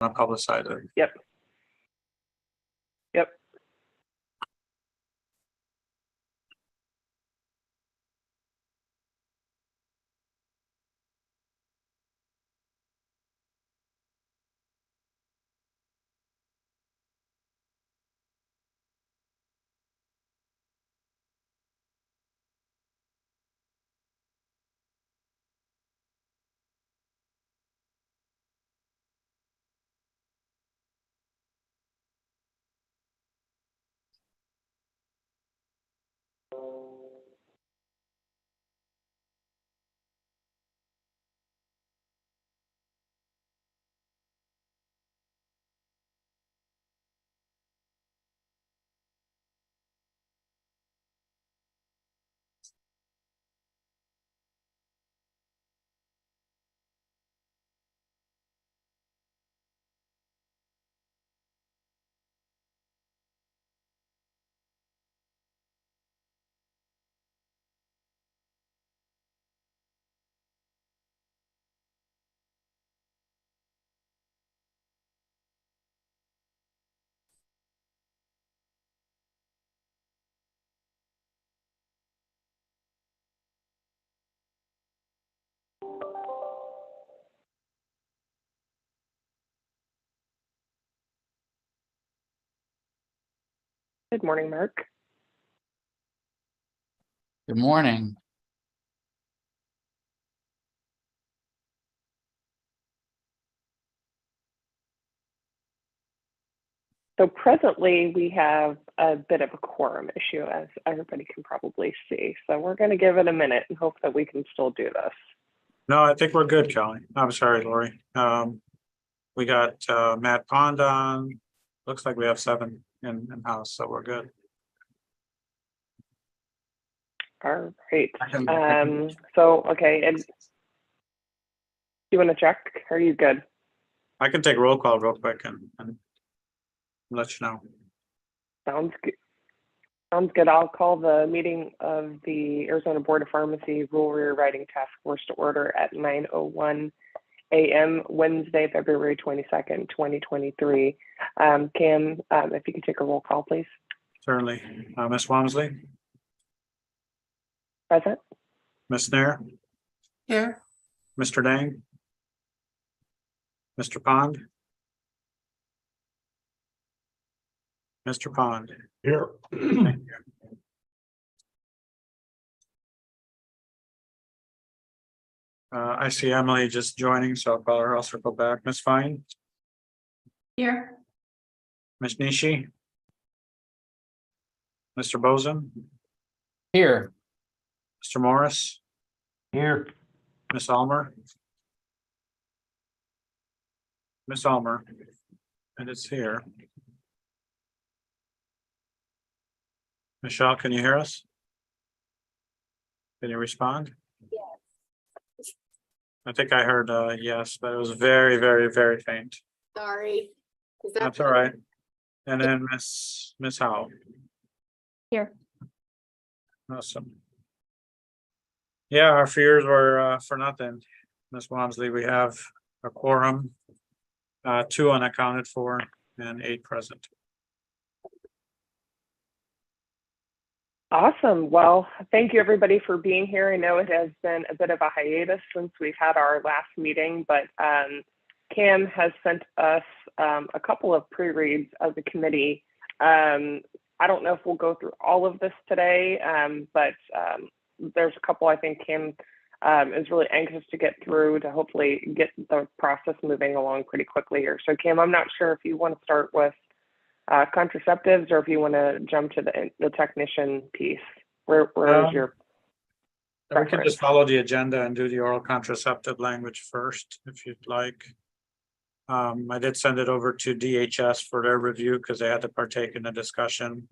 to publicize it. Yep. Yep. Good morning, Mark. Good morning. So presently we have a bit of a quorum issue, as everybody can probably see. So we're going to give it a minute and hope that we can still do this. No, I think we're good, Kelly. I'm sorry, Lori. We got Matt Pond on. Looks like we have 7 in house, so we're good. All right. I can- So, okay. And you want to check? Are you good? I can take roll call real quick and let you know. Sounds good. Sounds good. I'll call the meeting of the Arizona Board of Pharmacy Rule Rewriting Task Force to order at 9:01 a.m. Wednesday, February 22nd, 2023. Cam, if you could take a roll call, please. Certainly. Ms. Walmsley, Present. Ms. Nair, Here. Mr. Dang, Mr. Pond, Mr. Pond. Here. Thank you. I see Emily just joining, so I'll call her. I'll circle back. Ms. Fine, Here. Ms. Nishi, Mr. Boson, Here. Mr. Morris, Here. Ms. Almer. Ms. Almer, and it's here. Michelle, can you hear us? Can you respond? Yes. I think I heard yes, but it was very, very, very faint. Sorry. Is that That's all right. And then Miss Howell. Here. Awesome. Yeah, our fears were for nothing. Ms. Walmsley, we have a quorum, 2 unaccounted for and 8 present. Awesome. Well, thank you everybody for being here. I know it has been a bit of a hiatus since we've had our last meeting, but Cam has sent us a couple of pre-reads of the committee. I don't know if we'll go through all of this today, but there's a couple I think Cam is really anxious to get through to hopefully get the process moving along pretty quickly here. So Cam, I'm not sure if you want to start with contraceptives or if you want to jump to the technician piece. Where is your We can preference? just follow the agenda and do the oral contraceptive language first, if you'd like. I did send it over to DHS for their review because they had to partake in the discussion.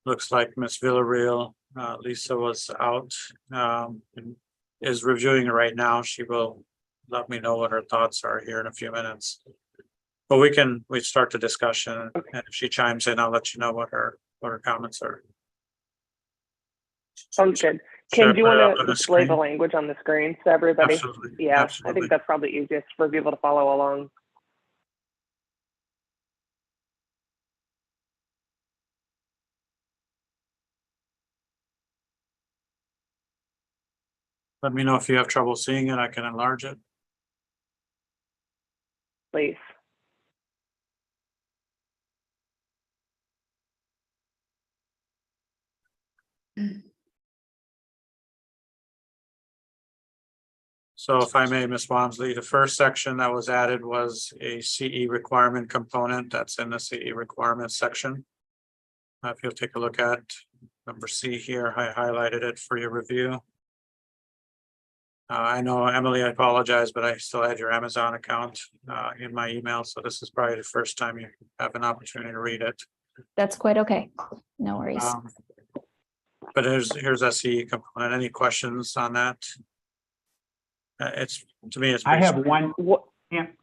Looks like Ms. Villarreal, Lisa was out, and is reviewing it right now. She will let me know what her thoughts are here in a few minutes. But we start the discussion, and if she chimes in, I'll let you know what her comments are. Sounds good. Should I Kim, do you put it up want on to the display the screen? language on the screen so everybody? Absolutely. Yeah, I Absolutely. think that's probably easiest for people to follow along. Let me know if you have trouble seeing it. I can enlarge it. Please. So if I may, Ms. Walmsley, the first section that was added was a CE requirement component that's in the CE requirements section. If you'll take a look at number C here, I highlighted it for your review. I know, Emily, I apologize, but I still had your Amazon account in my email, so this is probably the first time you have an opportunity to read it. That's quite okay. No worries. But here's a CE component. Any questions on that? It's, to me, it's. I pretty have one, What,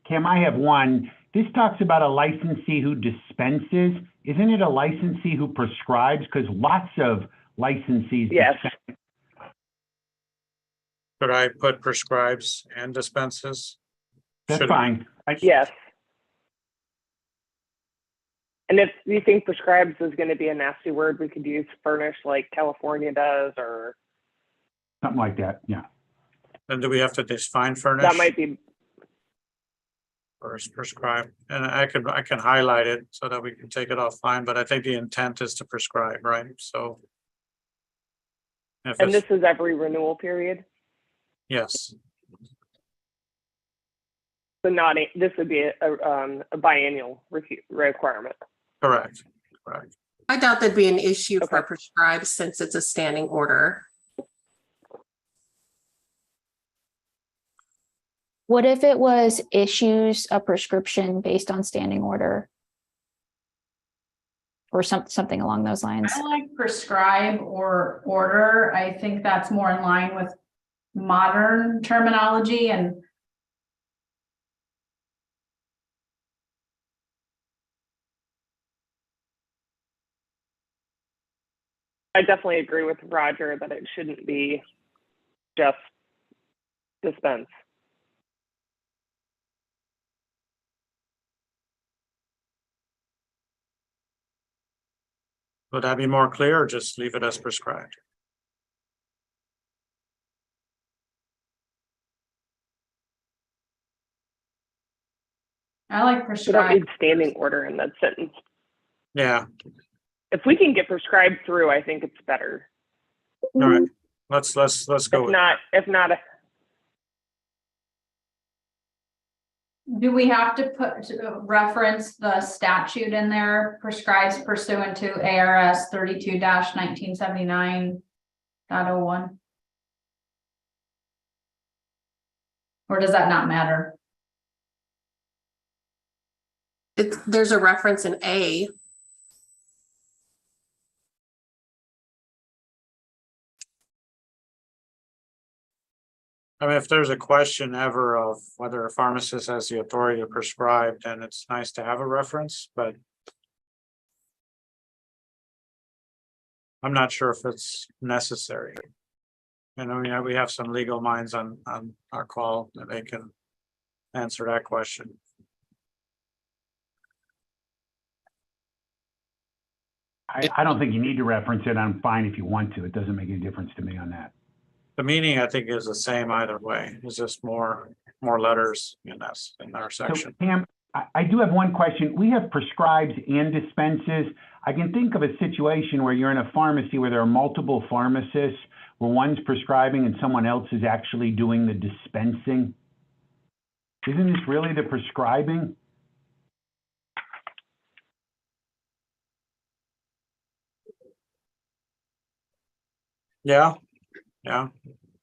Kim, I have one. This talks about a licensee who dispenses. Isn't it a licensee who prescribes? Because lots of licensees. yes, dispense. Could I put prescribes and dispenses? That's Should- fine. yes. And if you think prescribes is going to be a nasty word, we could use furnish like California does, or Something like that, yeah. Then do we have to define furnish? that might be, Or is prescribe? And I can highlight it so that we can take it offline, but I think the intent is to prescribe, right? So. If and it's, this is every renewal period. yes, So not, this would be a biannual requirement. correct. I doubt there'd be an issue for Okay. prescribed since it's a standing order. What if it was issues a prescription based on standing order? Or something along those lines? I like prescribe or order. I think that's more in line with modern terminology and I definitely agree with Roger that it shouldn't be just dispense. Would that be more clear or just leave it as prescribed? I like We don't prescribe. need standing order in that sentence. Yeah, If we can get prescribed through, I think it's better. all right. Let's go. with that. If not, Do we have to reference the statute in there prescribes pursuant to ARS 32-1979.01? Or does that not matter? There's a reference in A. I mean, if there's a question ever of whether a pharmacist has the authority to prescribe, then it's nice to have a reference, but. I'm not sure if it's necessary. And we have some legal minds on our call that they can answer that question. I don't think you need to reference it. I'm fine if you want to. It doesn't make any difference to me on that. The meaning, I think, is the same either way. It's just more letters in our So section. Pam, I do have one question. We have prescribes and dispenses. I can think of a situation where you're in a pharmacy where there are multiple pharmacists, where one's prescribing and someone else is actually doing the dispensing. Isn't this really the prescribing? Yeah. I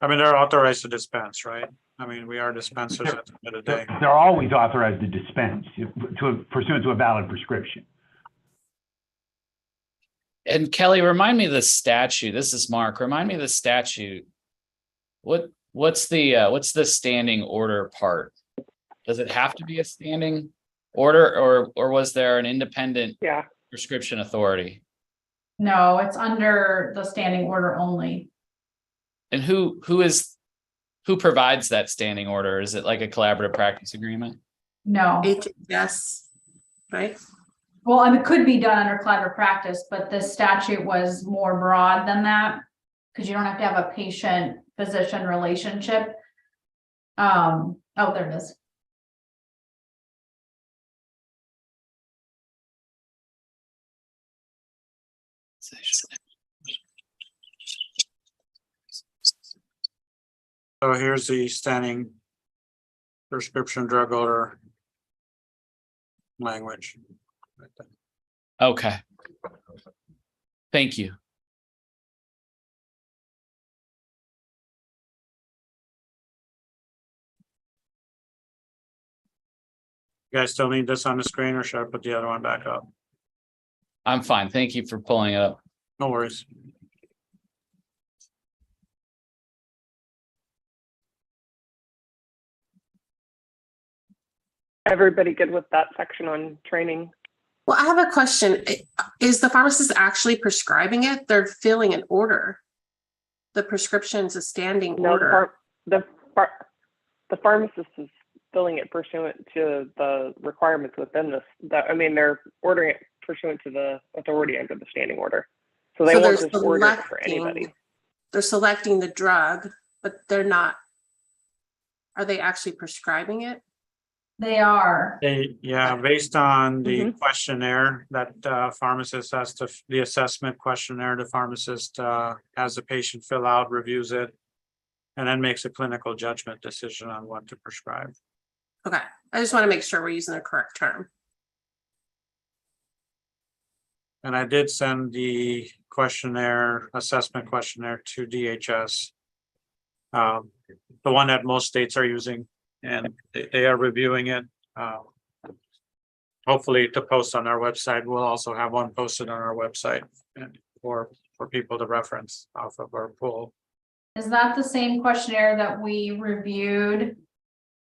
mean, they're authorized to dispense, right? I mean, we are dispensers at the end of the day. They're always authorized to dispense pursuant to a valid prescription. And Kelly, remind me of the statute. This is Mark. Remind me of the statute. What's the standing order part? Does it have to be a standing order or was there an independent yeah. prescription authority? No, it's under the standing order only. And who provides that standing order? Is it like a collaborative practice agreement? No. HHS, right? Well, and it could be done under collaborative practice, but this statute was more broad than that. Because you don't have to have a patient physician relationship. Oh, there it is. So here's the standing prescription drug order language. Okay. Thank you. You guys still need this on the screen, or should I put the other one back up? I'm fine. Thank you for pulling it up. No worries. Everybody good with that section on training? Well, I have a question. Is the pharmacist actually prescribing it? They're filling an order. The prescription's a standing No, order. the pharmacist is filling it pursuant to the requirements within this. I mean, they're ordering it pursuant to the authority under the standing order. So they So won't they're just order it for anybody. selecting, they're selecting the drug, but they're not. Are they actually prescribing it? They are. Yeah, based on the Mhm. questionnaire that pharmacist has to, the assessment questionnaire, the pharmacist has the patient fill out, reviews it, and then makes a clinical judgment decision on what to prescribe. Okay, I just want to make sure we're using the correct term. And I did send the questionnaire, assessment questionnaire to DHS. The one that most states are using, and they are reviewing it. Hopefully to post on our website. We'll also have one posted on our website and for people to reference off of our pool. Is that the same questionnaire that we reviewed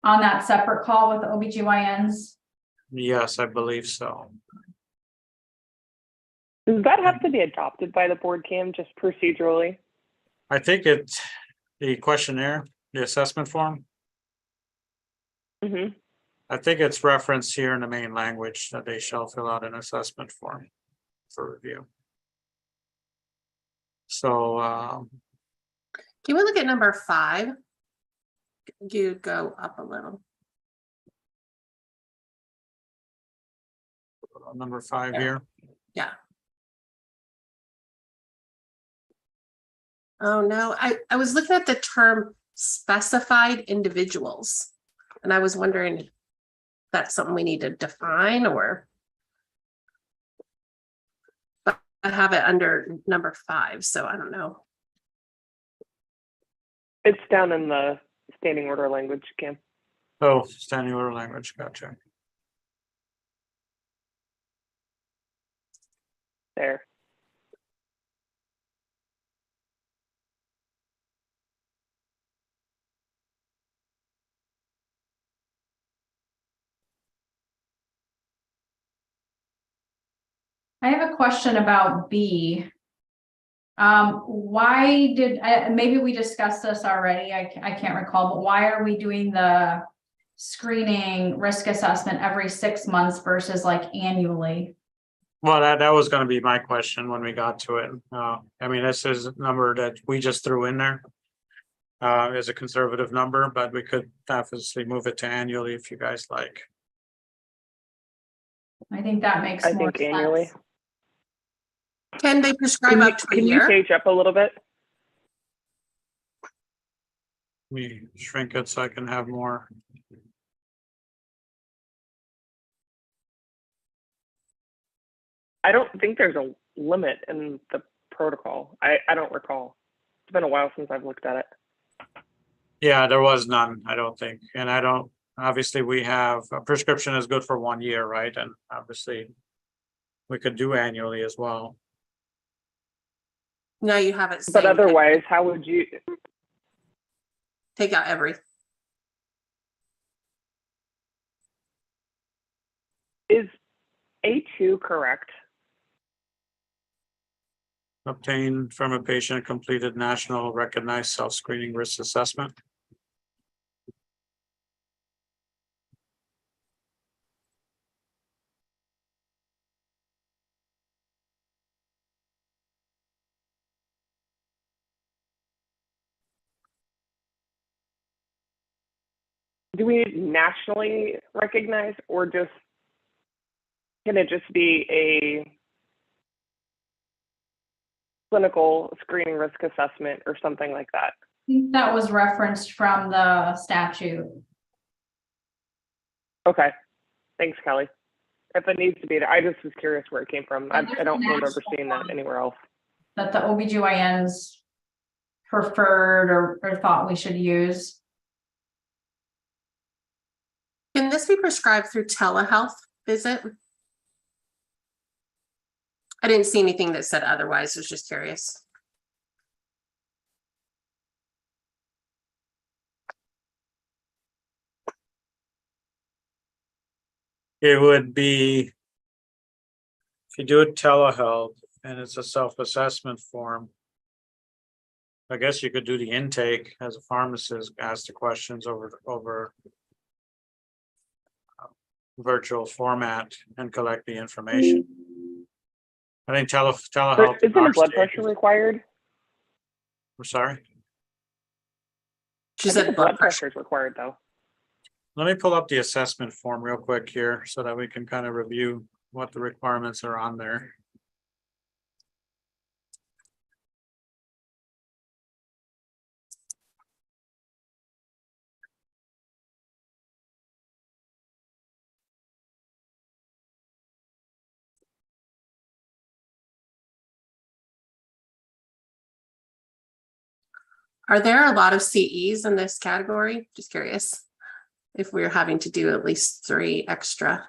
on that separate call with the OBGYNs? Yes, I believe so. Does that have to be adopted by the board, Cam, just procedurally? I think it's the questionnaire, the assessment form. Mm-hmm. I think it's referenced here in the main language that they shall fill out an assessment form for review. So, Can we look at number 5? You go up a little. number 5 here. Yeah. Oh, no, I was looking at the term specified individuals. And I was wondering if that's something we need to define or. But I have it under number 5, so I don't know. It's down in the standing order language, Cam. Oh, standing order language, gotcha. There. I have a question about B. Why did, maybe we discussed this already, I can't recall, but why are we doing the screening risk assessment every 6 months versus like annually? Well, that was gonna be my question when we got to it. I mean, this is a number that we just threw in there. As a conservative number, but we could obviously move it to annually if you guys like. I think that makes I more think annually. sense. Can they prescribe up to a Can you year? page up a little bit? Let me shrink it so I can have more. I don't think there's a limit in the protocol. I don't recall. It's been a while since I've looked at it. Yeah, there was none, I don't think, and I don't, obviously, we have, a prescription is good for 1 year, right? And obviously. We could do annually as well. No, you have it. But saying otherwise, how would you? take out every. Is A2 correct? Obtained from a patient completed national recognized self-screening risk assessment. do we need nationally recognized, or just, can it just be a clinical screening risk assessment or something like that? I think that was referenced from the statute. Okay, thanks, Kelly. If it needs to be there, I just was curious where it came from. I don't remember seeing that anywhere else. That the OBGYNs preferred or thought we should use. Can this be prescribed through telehealth visit? I didn't see anything that said otherwise. I was just curious. It would be, if you do it telehealth and it's a self-assessment form, I guess you could do the intake as a pharmacist, ask the questions over virtual format and collect the information. I think telehealth. But isn't a blood pressure required? I'm sorry. She I think said a blood pressure is required, though. Let me pull up the assessment form real quick here so that we can kind of review what the requirements are on there. Are there a lot of CEs in this category? Just curious if we're having to do at least 3 extra.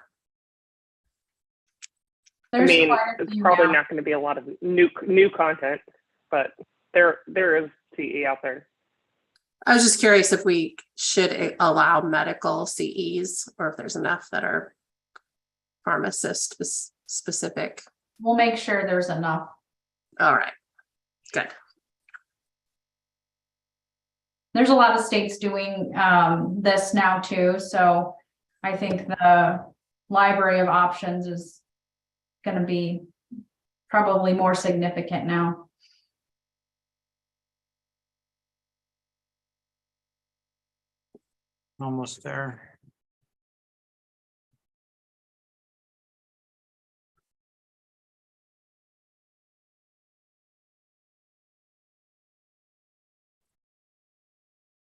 I There's mean, quite a it's few probably now. not going to be a lot of new content, but there is CE out there. I was just curious if we should allow medical CEs or if there's enough that are pharmacist specific. We'll make sure there's enough. All right, good. There's a lot of states doing this now too, so I think the library of options is gonna be probably more significant now. Almost there.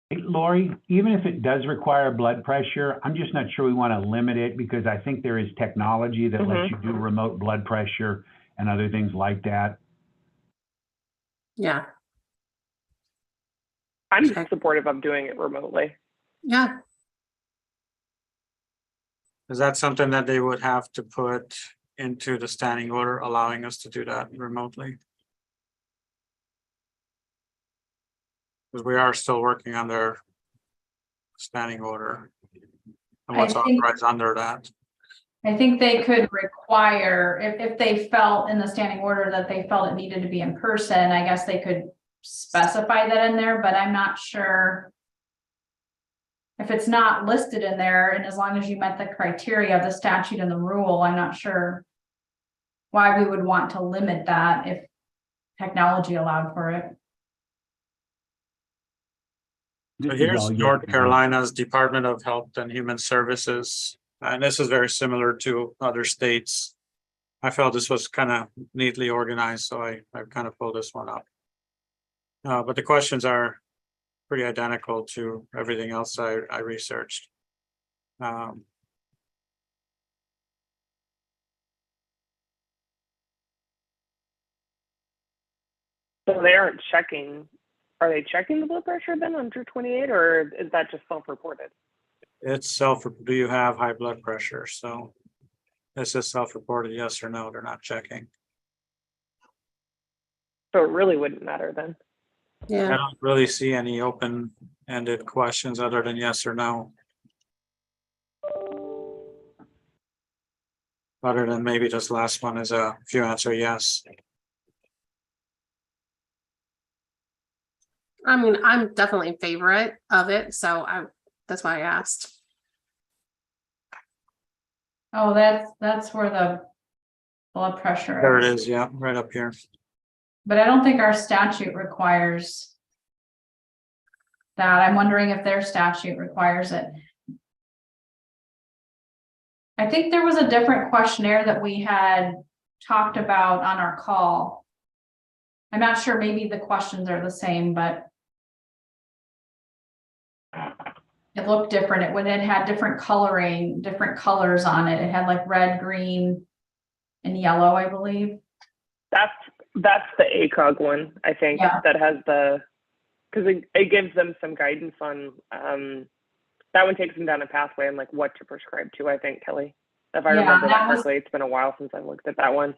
Hey, Lori, even if it does require blood pressure, I'm just not sure we want to limit it because I think there is technology that lets you do remote blood pressure and other things like that. Yeah, I'm Okay. supportive of doing it remotely. yeah. Is that something that they would have to put into the standing order, allowing us to do that remotely? Because we are still working on their standing order. And what's I think- authorized under that. I think they could require, if they felt in the standing order that they felt it needed to be in person, I guess they could specify that in there, but I'm not sure. If it's not listed in there, and as long as you met the criteria of the statute and the rule, I'm not sure why we would want to limit that if technology allowed for it. So This is here's all yes North or no. Carolina's Department of Health and Human Services, and this is very similar to other states. I felt this was kind of neatly organized, so I kind of pulled this one up. But the questions are pretty identical to everything else I researched. So they aren't checking. Are they checking the blood pressure then under 28, or is that just self-reported? It's do you have high blood pressure? So this is self-reported, yes or no, they're not checking. So it really wouldn't matter then. I Yeah, don't really see any open-ended questions other than yes or no. Other than maybe this last one is if you answer yes. I mean, I'm definitely in favor of it, so that's why I asked. Oh, that's where the blood pressure is. There it is, yeah, right up here. But I don't think our statute requires that. I'm wondering if their statute requires it. I think there was a different questionnaire that we had talked about on our call. I'm not sure, maybe the questions are the same, but it looked different. It had different coloring, different colors on it. It had like red, green, and yellow, I believe. That's the ACOG one, I think, Yeah. that has because it gives them some guidance on, that one takes them down a pathway and like what to prescribe to, I think, Kelly. If I Yeah, remember that that was- correctly, it's been a while since I've looked at that one.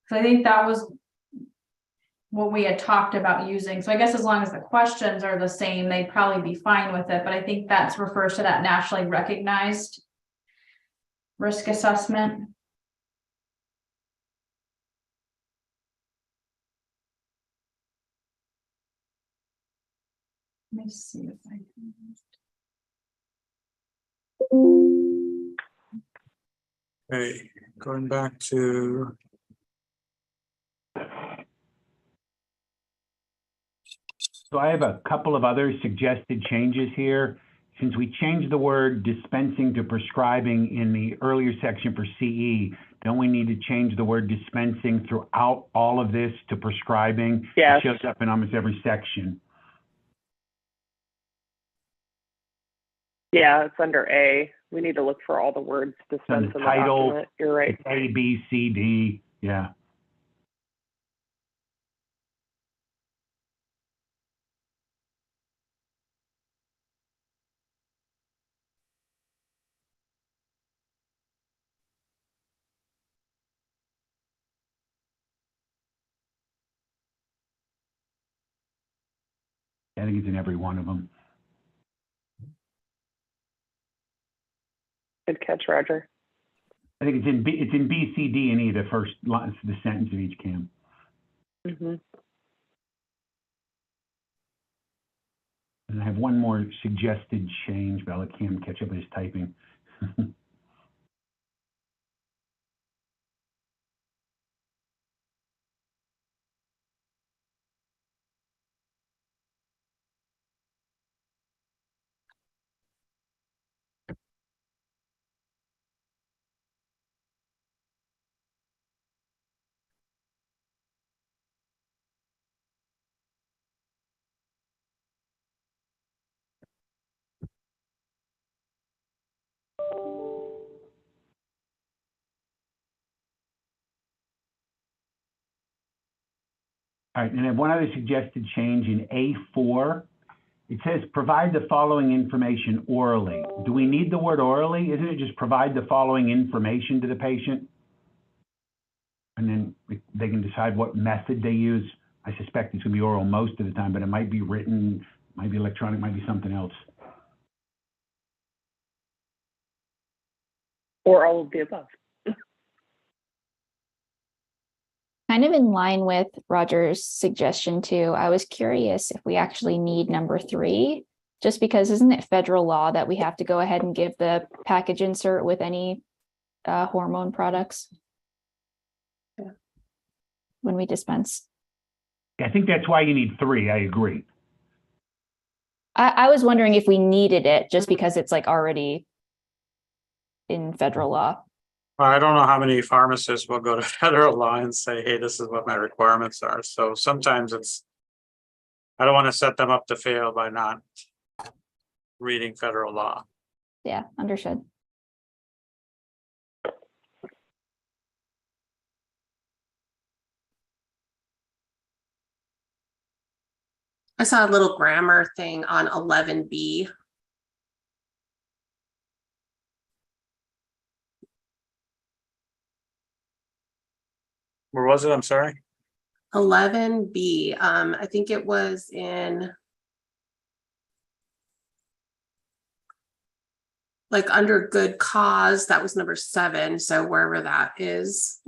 So I think that was what we had talked about using. So I guess as long as the questions are the same, they'd probably be fine with it. But I think that refers to that nationally recognized risk assessment. Let me see if I can. Okay, going back to. So I have a couple of other suggested changes here. Since we changed the word dispensing to prescribing in the earlier section for CE, don't we need to change the word dispensing throughout all of this to prescribing? Yes. It shows up in almost every section. Yeah, it's under A. We need to look for all the words dispensed in the title. document. You're right. A, B, C, D, yeah. I think it's in every one of them. Good catch, Roger. I think it's in B, C, D, and E, the first line, the sentence of each cam. Mm-hmm. And I have one more suggested change, but I'll let Cam catch up with his typing. All right, and I have one other suggested change in A4. It says provide the following information orally. Do we need the word orally? Isn't it just provide the following information to the patient? And then they can decide what method they use. I suspect it's gonna be oral most of the time, but it might be written, might be electronic, might be something else. Or all of the above. Kind of in line with Roger's suggestion too, I was curious if we actually need number 3, just because isn't it federal law that we have to go ahead and give the package insert with any hormone products? Yeah. When we dispense. I think that's why you need 3, I agree. I was wondering if we needed it just because it's like already in federal law. I don't know how many pharmacists will go to federal law and say, hey, this is what my requirements are. So sometimes I don't want to set them up to fail by not reading federal law. Yeah, understood. I saw a little grammar thing on 11B. Where was it? I'm sorry. 11B. I think it was in like under good cause, that was number 7. So wherever that is,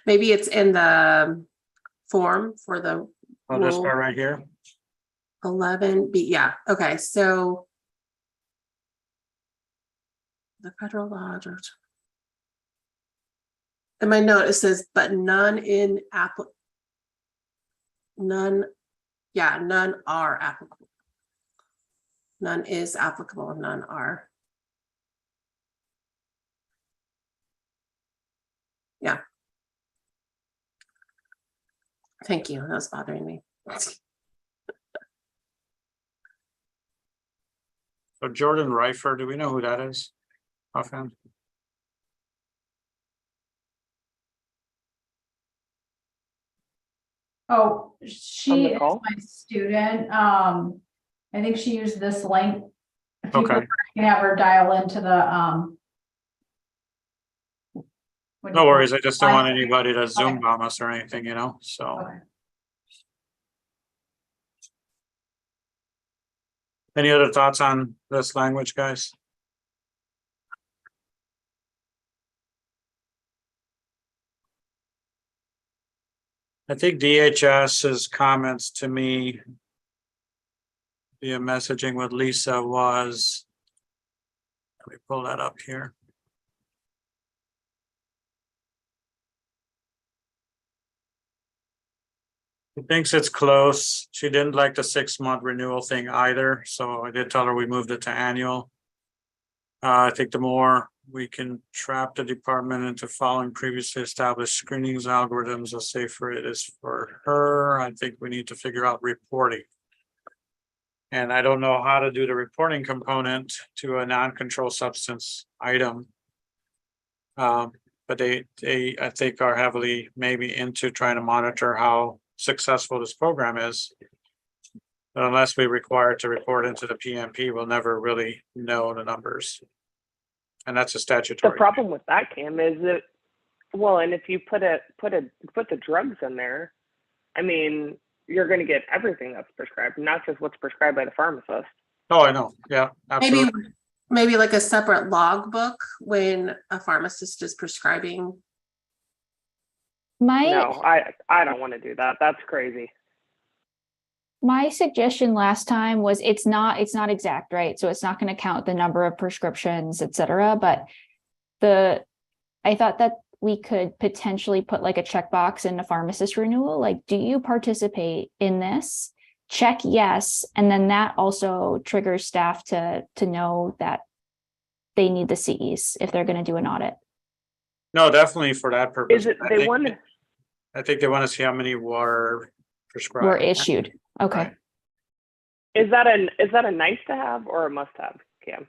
maybe it's in the form for the Oh, this rule. part right here. 11B. Yeah. Okay. So the federal law. In my note, it says, but none none are applicable. None is applicable, none are. Thank you. That was bothering me. So Jordan Reifer, do we know who that is? Offhand? Oh, On she the is call? my student. I think she used this link. If you Okay. prefer, you can have her dial into the, what do you No call worries, it? I just don't want Live. anybody to Zoom Okay. bomb us or anything, you know, so. Okay. Any other thoughts on this language, guys? I think DHS's comments to me via messaging with Lisa was, let me pull that up here. She thinks it's close. She didn't like the 6-month renewal thing either, so I did tell her we moved it to annual. I think the more we can trap the department into following previously established screenings algorithms, the safer it is for her. I think we need to figure out reporting. And I don't know how to do the reporting component to a non-controlled substance item. But they, I think, are heavily maybe into trying to monitor how successful this program is. But unless we require it to report into the PMP, we'll never really know the numbers. And that's a The statutory. problem with that, Cam, is that, well, and if you put the drugs in there, I mean, you're going to get everything that's prescribed, not just what's prescribed by the pharmacist. Oh, I know. Yeah, Maybe, absolutely. maybe like a separate logbook when a pharmacist is prescribing. My No, I don't want to do that. That's crazy. my suggestion last time was it's not exact, right? So it's not going to count the number of prescriptions, et cetera. But I thought that we could potentially put like a checkbox in the pharmacist renewal. Like, do you participate in this? Check yes. And then that also triggers staff to know that they need the CEs if they're going to do an audit. No, definitely for that purpose. Is it I they think- want? I think they want to see how many were prescribed. Were issued. Okay. Right. Is that a nice to have or a must have, Cam?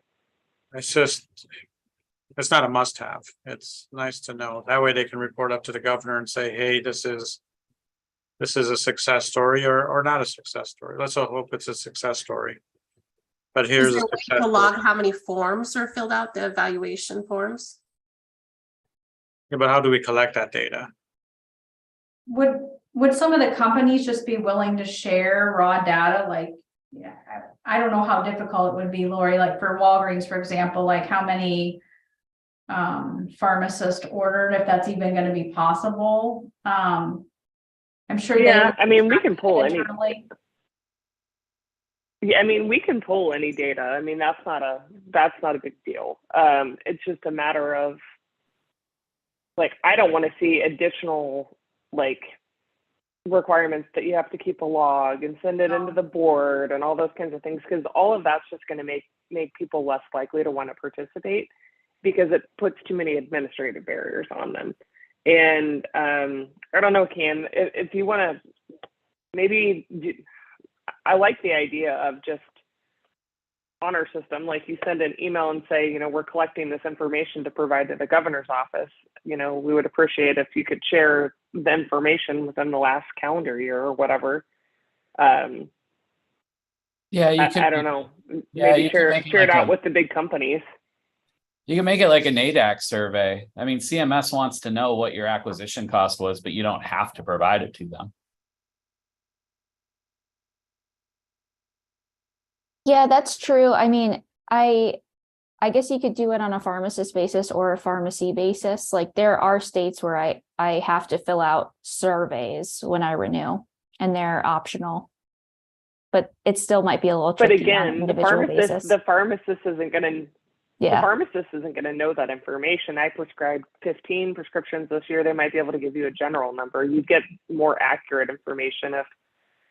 It's just, it's not a must have. It's nice to know. That way they can report up to the governor and say, hey, this is a success story or not a success story. Let's all hope it's a success story. But Is here's there a a way success to log story. how many forms are filled out, the evaluation forms? Yeah, but how do we collect that data? Would some of the companies just be willing to share raw data? Like, yeah, I don't know how difficult it would be, Lori, like for Walgreens, for example, like how many pharmacists ordered, if that's even going to be possible. I'm sure. Yeah, I mean, we can pull any. internally. Yeah, I mean, we can pull any data. I mean, that's not a big deal. It's just a matter of, like, I don't want to see additional, like, requirements that you have to keep a log and send it into the board and all those kinds of things, because all of that's just going to make people less likely to want to participate because it puts too many administrative barriers on them. And I don't know, Cam, if you want to maybe I like the idea of just on our system, like you send an email and say, you know, we're collecting this information to provide to the governor's office. You know, we would appreciate if you could share the information within the last calendar year or whatever. Yeah, you can. I don't know. Yeah, Maybe you can share make it it like out a- with the big companies. You can make it like a NADAC survey. I mean, CMS wants to know what your acquisition cost was, but you don't have to provide it to them. Yeah, that's true. I mean, I guess you could do it on a pharmacist basis or a pharmacy basis. Like there are states where I have to fill out surveys when I renew and they're optional. But it still might be a little But tricky on an again, the individual basis. pharmacist isn't going to the Yeah, pharmacist isn't going to know that information. I prescribed 15 prescriptions this year. They might be able to give you a general number. You get more accurate information if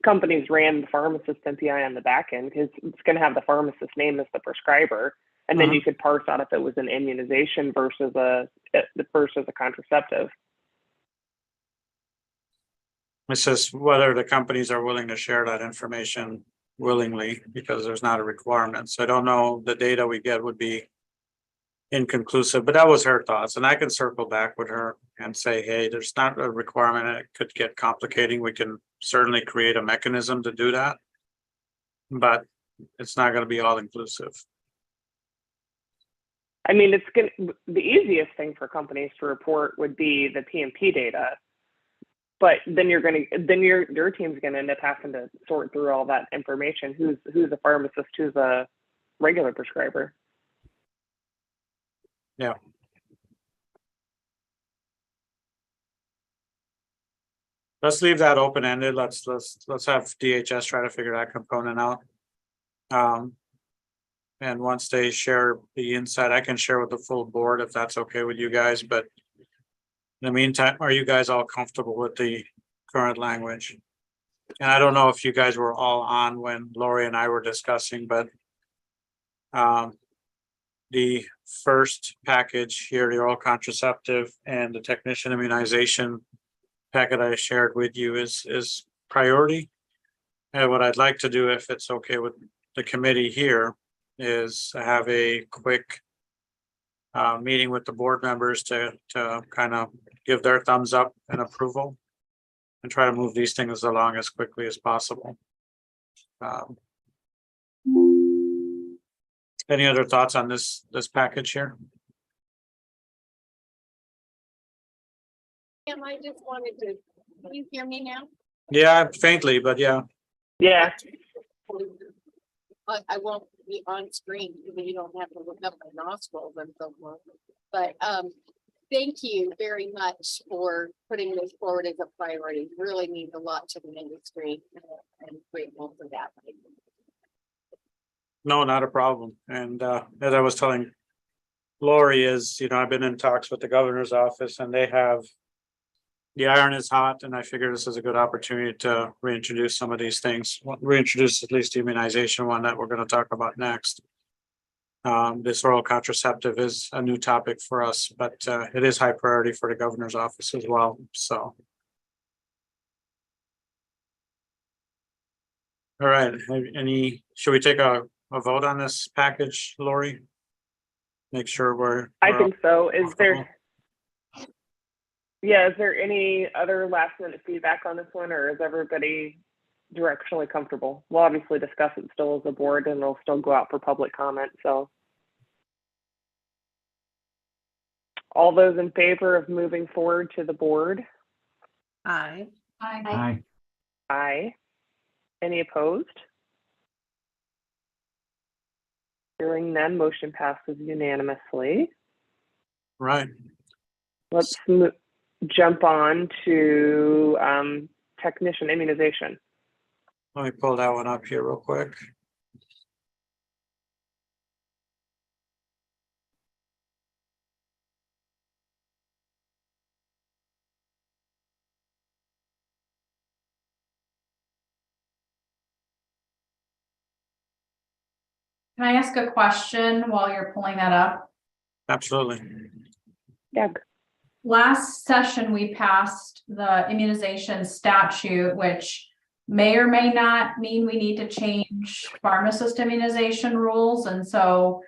companies ran the pharmacist NPI on the back end, because it's going to have the pharmacist's name as the prescriber. And then you could parse out if it was an immunization versus a contraceptive. It's just whether the companies are willing to share that information willingly, because there's not a requirement. So I don't know, the data we get would be inconclusive, but that was her thoughts, and I can circle back with her and say, hey, there's not a requirement, and it could get complicating. We can certainly create a mechanism to do that, but it's not gonna be all inclusive. I mean, the easiest thing for companies to report would be the PMP data. But then your team's gonna end up having to sort through all that information. Who's a pharmacist, who's a regular prescriber? Yeah. Let's leave that open-ended. Let's have DHS try to figure that component out. And once they share the insight, I can share with the full board if that's okay with you guys, but in the meantime, are you guys all comfortable with the current language? And I don't know if you guys were all on when Lori and I were discussing, but the first package here, the oral contraceptive and the technician immunization packet I shared with you is priority. And what I'd like to do, if it's okay with the committee here, is have a quick meeting with the board members to kind of give their thumbs up and approval and try to move these things along as quickly as possible. Any other thoughts on this package here? I just wanted to, can you hear me now? Yeah, faintly, but yeah. Yeah. I won't be on screen because you don't have to look up my nostrils and so forth. But thank you very much for putting this forward as a priority. Really means a lot to the industry, and grateful for that. No, not a problem. And as I was telling Lori is, I've been in talks with the governor's office and they have, the iron is hot, and I figure this is a good opportunity to reintroduce some of these things. Reintroduce at least the immunization one that we're going to talk about next. This oral contraceptive is a new topic for us, but it is high priority for the governor's office as well. So. All right, should we take a vote on this package, Lori? Make sure I think so. Is there any other last minute feedback on this one, or is everybody directionally comfortable? We'll obviously discuss it still as a board, and it'll still go out for public comment. So all those in favor of moving forward to the board? Aye. Aye. Aye. Any opposed? Hearing none, motion passes unanimously. right. Let's jump on to technician immunization. Let me pull that one up here real quick. Can I ask a question while you're pulling that up? Absolutely. Yeah. Last session, we passed the immunization statute, which may or may not mean we need to change pharmacist immunization rules. And so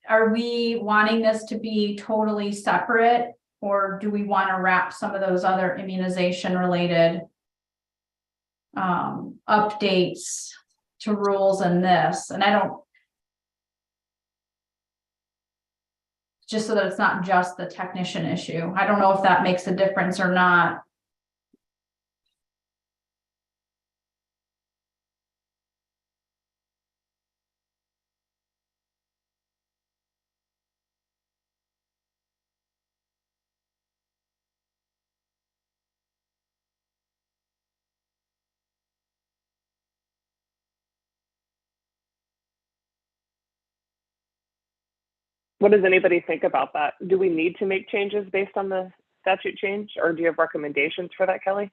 are we wanting this to be totally separate, or do we want to wrap some of those other immunization related updates to rules in this? And I don't, just so that it's not just the technician issue. I don't know if that makes a difference or not. What does anybody think about that? Do we need to make changes based on the statute change, or do you have recommendations for that, Kelly?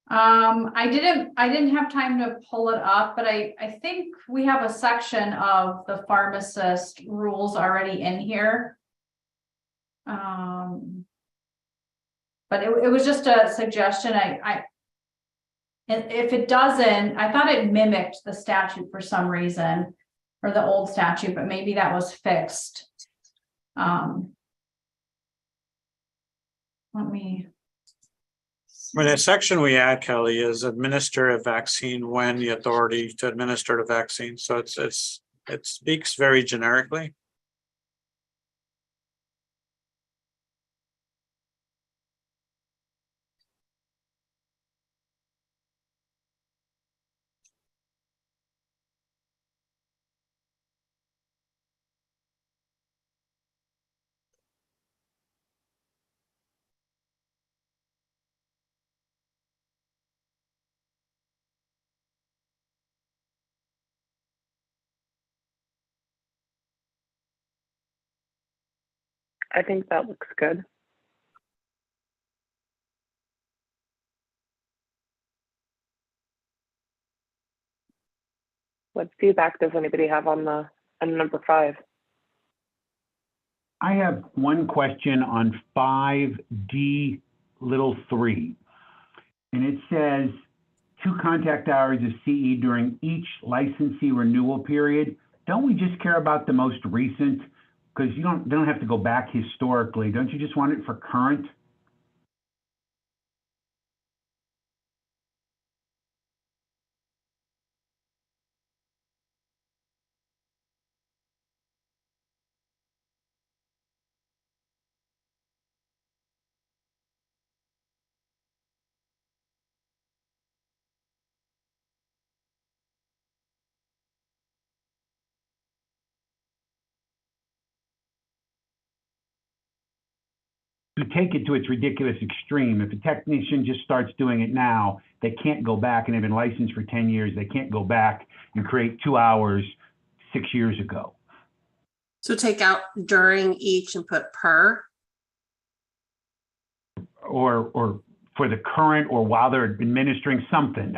I didn't have time to pull it up, but I think we have a section of the pharmacist rules already in here. But it was just a suggestion, and if it doesn't, I thought it mimicked the statute for some reason, or the old statute, but maybe that was fixed. Let me. I mean, the section we add, Kelly, is administer a vaccine when the authority to administer the vaccine. So it speaks very generically. I think that looks good. What feedback does anybody have on number 5? I have one question on 5D little 3. And it says 2 contact hours of CE during each licensee renewal period. Don't we just care about the most recent? Because they don't have to go back historically. Don't you just want it for current? To take it to its ridiculous extreme, if a technician just starts doing it now, they can't go back, and they've been licensed for 10 years, they can't go back and create 2 hours 6 years ago. So take out during each and put per. Or for the current, or while they're administering something.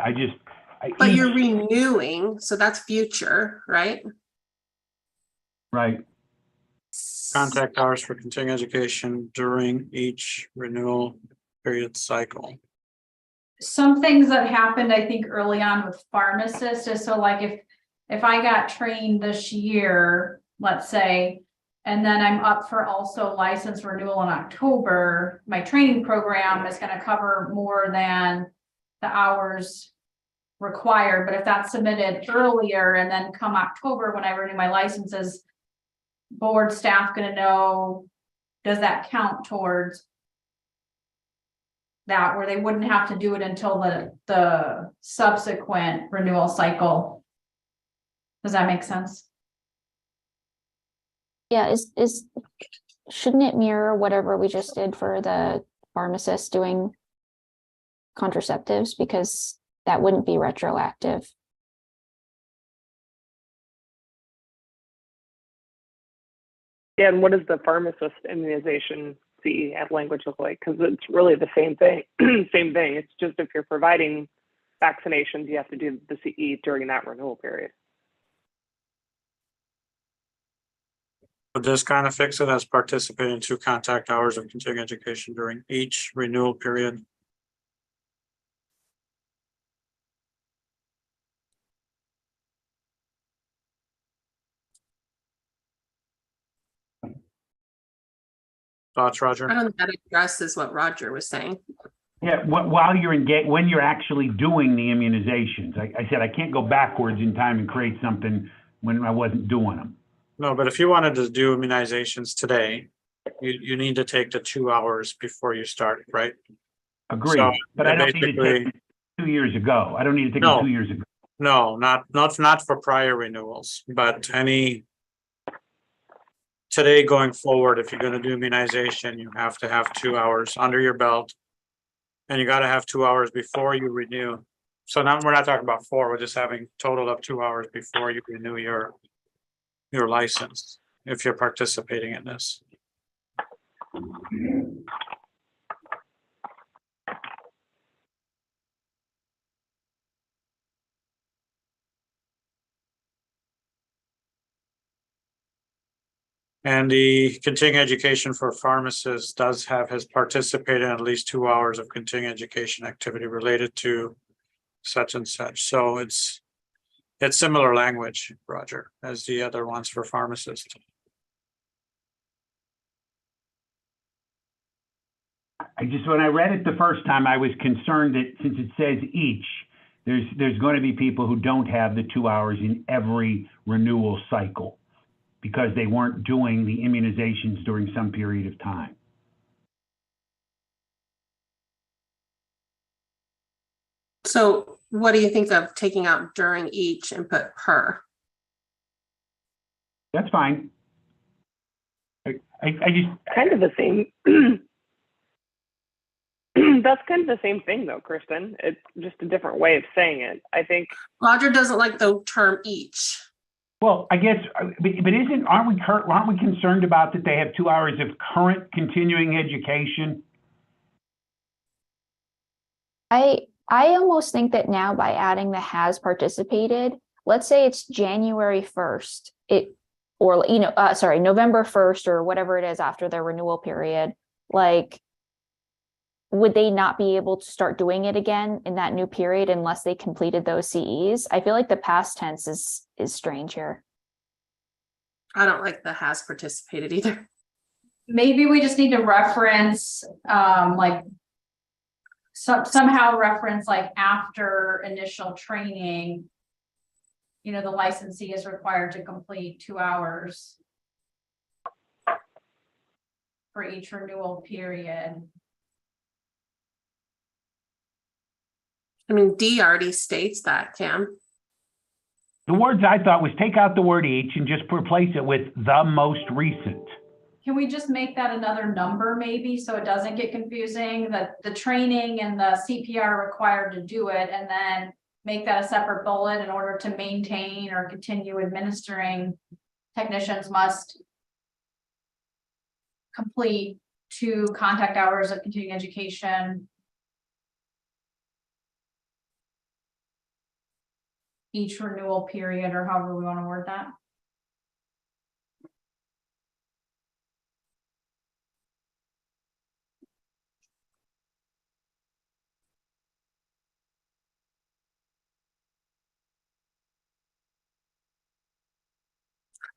But you're renewing, so that's future, right? Right. Contact hours for continuing education during each renewal period cycle. Some things that happened, I think, early on with pharmacists is so like if I got trained this year, let's say, and then I'm up for also license renewal in October, my training program is going to cover more than the hours required. But if that's submitted earlier and then come October when I renew my licenses, board staff going to know, does that count towards that, where they wouldn't have to do it until the subsequent renewal cycle? Does that make sense? Yeah, shouldn't it mirror whatever we just did for the pharmacist doing contraceptives, because that wouldn't be retroactive? Yeah, and what does the pharmacist immunization CE add language look like? Because it's really the same thing. Same thing. It's just if you're providing vaccinations, you have to do the CE during that renewal period. Would this kind of fix it as participating in 2 contact hours of continuing education during each renewal period? Thoughts, I Roger? don't think that addresses what Roger was saying. Yeah, while you're when you're actually doing the immunizations. I said I can't go backwards in time and create something when I wasn't doing them. No, but if you wanted to do immunizations today, you need to take the 2 hours before you start, right? Agreed, So, but I don't need to basically- take 2 years ago. I don't need to take No. them 2 years ago. No, not for prior renewals, but any. Today going forward, if you're gonna do immunization, you have to have 2 hours under your belt. And you gotta have 2 hours before you renew. So now we're not talking about 4, we're just having total of 2 hours before you renew your license, if you're participating in this. And the continuing education for pharmacists does have has participated in at least 2 hours of continuing education activity related to such and such. So it's similar language, Roger, as the other ones for pharmacists. When I read it the first time, I was concerned that since it says each, there's going to be people who don't have the 2 hours in every renewal cycle because they weren't doing the immunizations during some period of time. So what do you think of taking out during each and put per? That's fine. I just, Kind of the same. That's kind of the same thing though, Kristen. It's just a different way of saying it. I think Roger doesn't like the term each. well, I guess, but aren't we concerned about that they have 2 hours of current continuing education? I almost think that now by adding the has participated, let's say it's January 1st, November 1st or whatever it is after their renewal period, like, would they not be able to start doing it again in that new period unless they completed those CEs? I feel like the past tense is strange here. I don't like the has participated either. Maybe we just need to reference, like. Somehow reference like after initial training. You know, the licensee is required to complete 2 hours. For each renewal period. I mean, D already states that, Cam. The words I thought was take out the word each and just replace it with the most recent. Can we just make that another number maybe, so it doesn't get confusing, that the training and the CPR required to do it, and then make that a separate bullet in order to maintain or continue administering, technicians must complete 2 contact hours of continuing education each renewal period, or however we want to word that.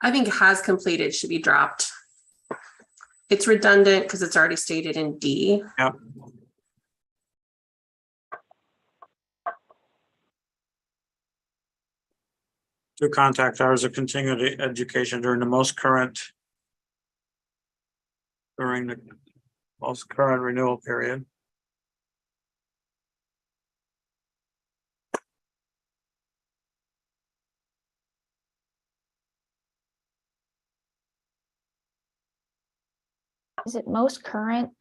I think has completed should be dropped. It's redundant because it's already stated in D. Yep. To contact hours of continuing education during the most current renewal period. Is it most current,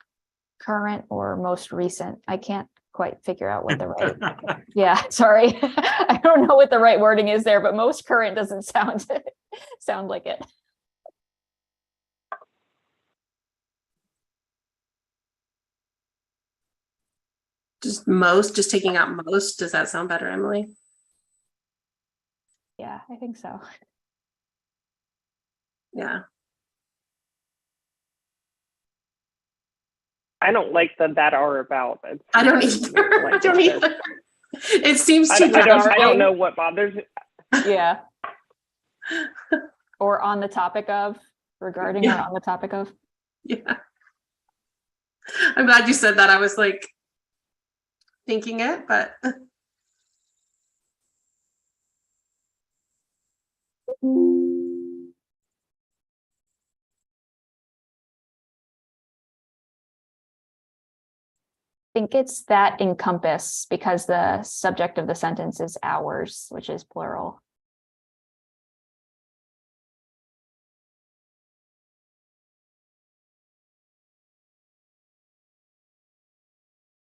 or most recent? I can't quite figure out what the right, yeah, sorry. I don't know what the right wording is there, but most current doesn't sound like it. Just taking out most. Does that sound better, Emily? Yeah, I think so. Yeah. I don't like that or about. It's I don't just either. I like don't this. either. It seems I too don't know what bothers. Yeah. Or on the topic of, regarding or on the topic of. Yeah. I'm glad you said that. I was like thinking it, but I think it's that encompass because the subject of the sentence is hours, which is plural.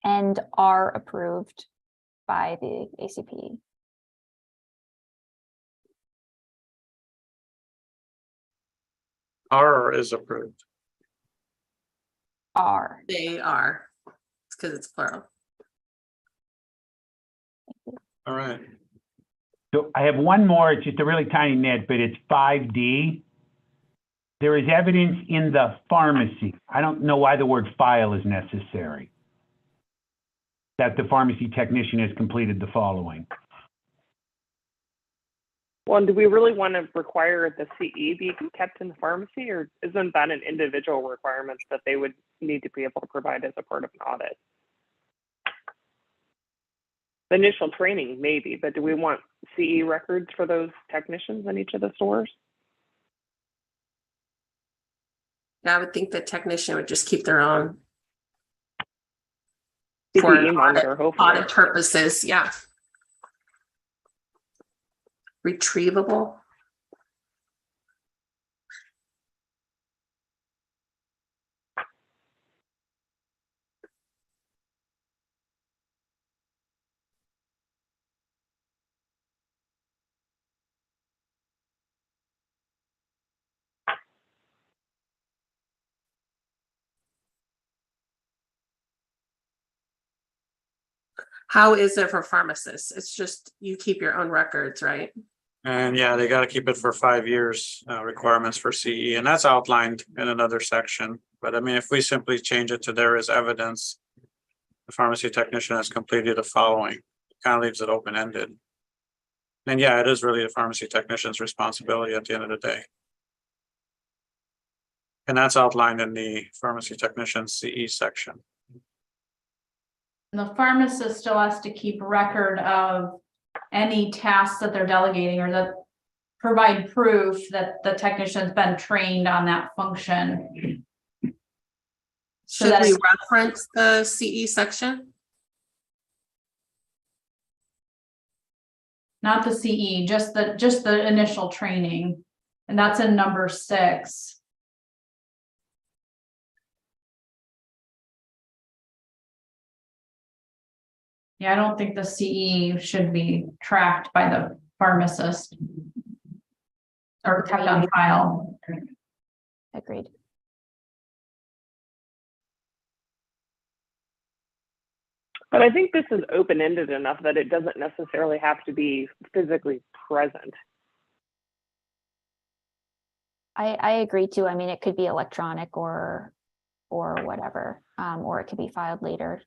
And are approved by the ACP. R is approved. Are. they are. It's because it's plural. All right. So I have one more, it's just a really tiny nit, but it's 5D. there is evidence in the pharmacy. I don't know why the word file is necessary. That the pharmacy technician has completed the following. Well, and do we really want to require the CE be kept in the pharmacy, or isn't that an individual requirement that they would need to be able to provide as a part of an audit? The initial training, maybe, but do we want CE records for those technicians in each of the stores? Yeah, I would think the technician would just keep their own for CPE an monitor, hopefully. audit purposes, yeah. Retrievable. How is it for pharmacists? It's just you keep your own records, right? And yeah, they gotta keep it for 5 years, requirements for CE, and that's outlined in another section. But I mean, if we simply change it to there is evidence, the pharmacy technician has completed the following, kind of leaves it open-ended. And yeah, it is really the pharmacy technician's responsibility at the end of the day. And that's outlined in the pharmacy technician CE section. The pharmacist still has to keep record of any tasks that they're delegating or that provide proof that the technician's been trained on that function. So Should we that's- reference the CE section? Not the CE, just the initial training. And that's in number 6. Yeah, I don't think the CE should be tracked by the pharmacist. Or kept on file. Agreed. But I think this is open-ended enough that it doesn't necessarily have to be physically present. I agree too. I mean, it could be electronic or whatever, or it could be filed later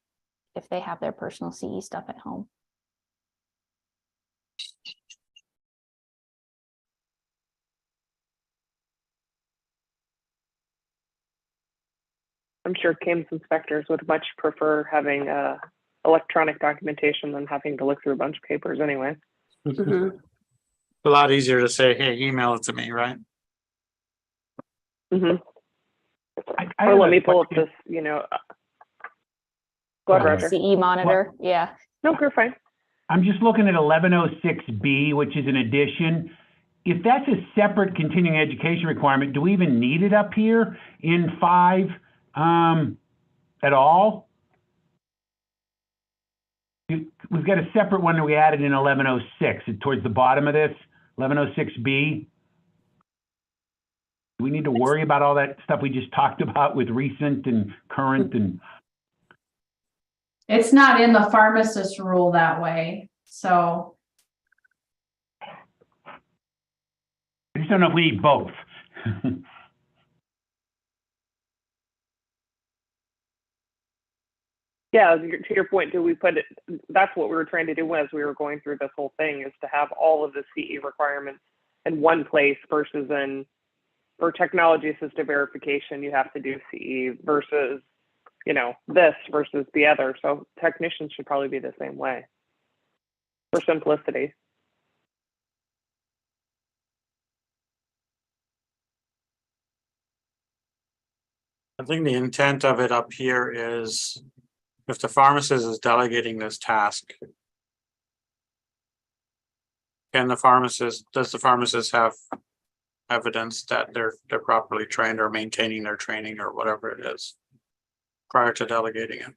if they have their personal CE stuff at home. I'm sure CAMS inspectors would much prefer having electronic documentation than having to look through a bunch of papers anyway. Mhm. A lot easier to say, hey, email it to me, right? Hmm. I Or have let a me pull up question. this, go ahead, Like Roger. CE monitor, yeah. No, you're fine. I'm just looking at 1106B, which is an addition. If that's a separate continuing education requirement, do we even need it up here in 5 at all? We've got a separate one that we added in 1106 towards the bottom of this, 1106B. Do we need to worry about all that stuff we just talked about with recent and current and? It's not in the pharmacist rule that way, so. I just don't know if we need both. Yeah, to your point, do we put it, that's what we were trying to do as we were going through this whole thing, is to have all of the CE requirements in one place versus for technology assisted verification, you have to do CE versus, this versus the other. So technicians should probably be the same way for simplicity. I think the intent of it up here is if the pharmacist is delegating this task. Does the pharmacist have evidence that they're properly trained or maintaining their training or whatever it is prior to delegating it?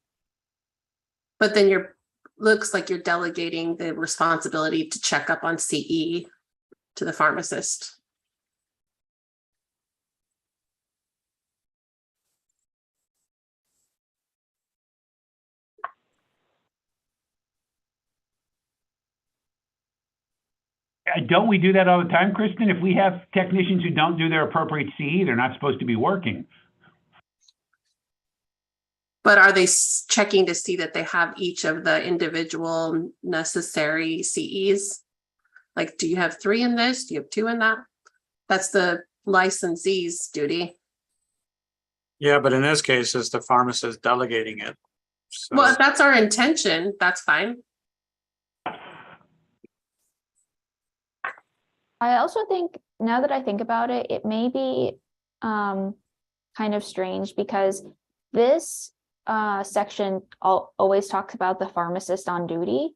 But then looks like you're delegating the responsibility to check up on CE to the pharmacist. Don't we do that all the time, Kristen? If we have technicians who don't do their appropriate CE, they're not supposed to be working. But are they checking to see that they have each of the individual necessary CEs? Like, do you have 3 in this? Do you have 2 in that? That's the licensee's duty. Yeah, but in this case, it's the pharmacist delegating it. So, Well, if that's our intention, that's fine. I also think, now that I think about it, it may be kind of strange because this section always talks about the pharmacist on duty.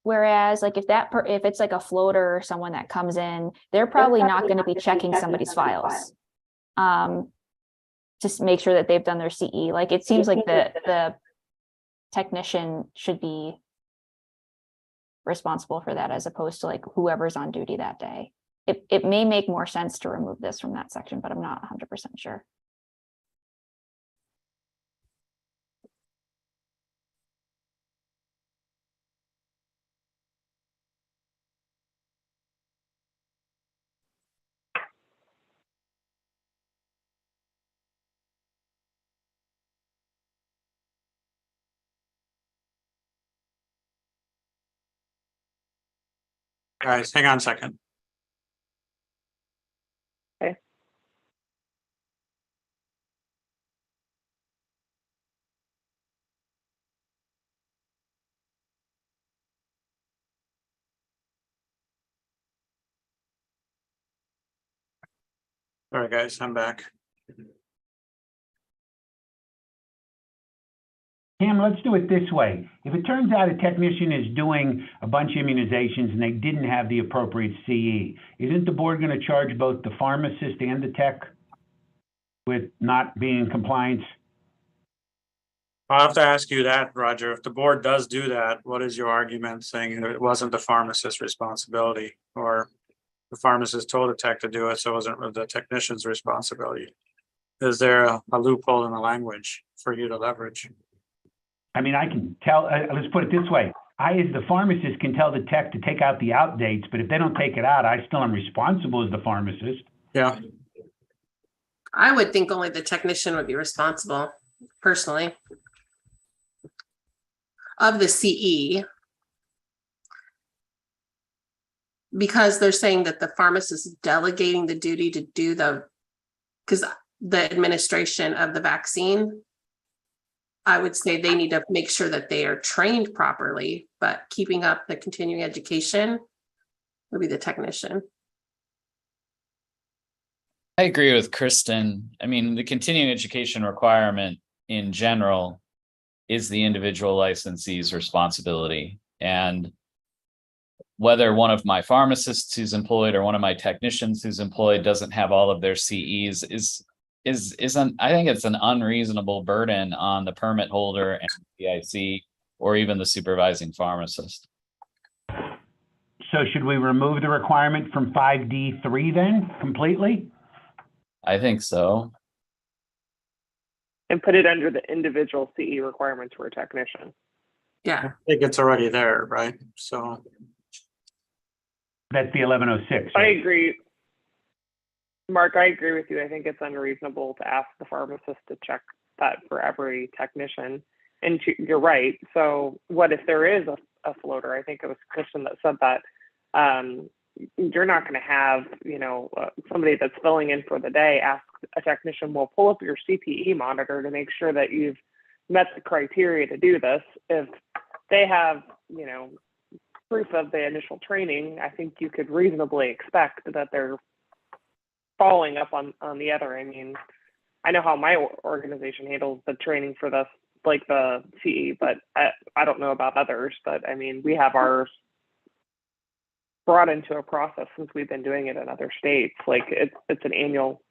Whereas like if it's like a floater or someone that comes in, they're probably not going to be checking somebody's files. Just make sure that they've done their CE. Like it seems like the technician should be responsible for that as opposed to like whoever's on duty that day. It may make more sense to remove this from that section, but I'm not 100% sure. guys, hang on a second. Okay. All right, guys, I'm back. Cam, let's do it this way. If it turns out a technician is doing a bunch of immunizations and they didn't have the appropriate CE, isn't the board going to charge both the pharmacist and the tech with not being in compliance? I'll have to ask you that, Roger. If the board does do that, what is your argument saying that it wasn't the pharmacist's responsibility, or the pharmacist told the tech to do it, so it wasn't the technician's responsibility? Is there a loophole in the language for you to leverage? I mean, I can tell, let's put it this way. I, as the pharmacist, can tell the tech to take out the outdates, but if they don't take it out, I still am responsible as the pharmacist. Yeah, I would think only the technician would be responsible, personally. Of the CE. Because they're saying that the pharmacist is delegating the duty to do because the administration of the vaccine. I would say they need to make sure that they are trained properly, but keeping up the continuing education would be the technician. I agree with Kristen. I mean, the continuing education requirement in general is the individual licensee's responsibility. And whether one of my pharmacists who's employed or one of my technicians who's employed doesn't have all of their CEs isn't, I think it's an unreasonable burden on the permit holder and PIC or even the supervising pharmacist. So should we remove the requirement from 5D3 then completely? I think so. And put it under the individual CE requirements for a technician. Yeah, I think it's already there, right? So, That's the 1106. I right? agree. Mark, I agree with you. I think it's unreasonable to ask the pharmacist to check that for every technician. And you're right. So what if there is a floater? I think it was Kristen that said that. You're not going to have, somebody that's filling in for the day ask a technician, well, pull up your CPE monitor to make sure that you've met the criteria to do this. If they have, proof of the initial training, I think you could reasonably expect that they're following up on the other. I mean, I know how my organization handles the training for this, like the CE, but I don't know about others. But I mean, we have ours brought into a process since we've been doing it in other states. Like it's an annual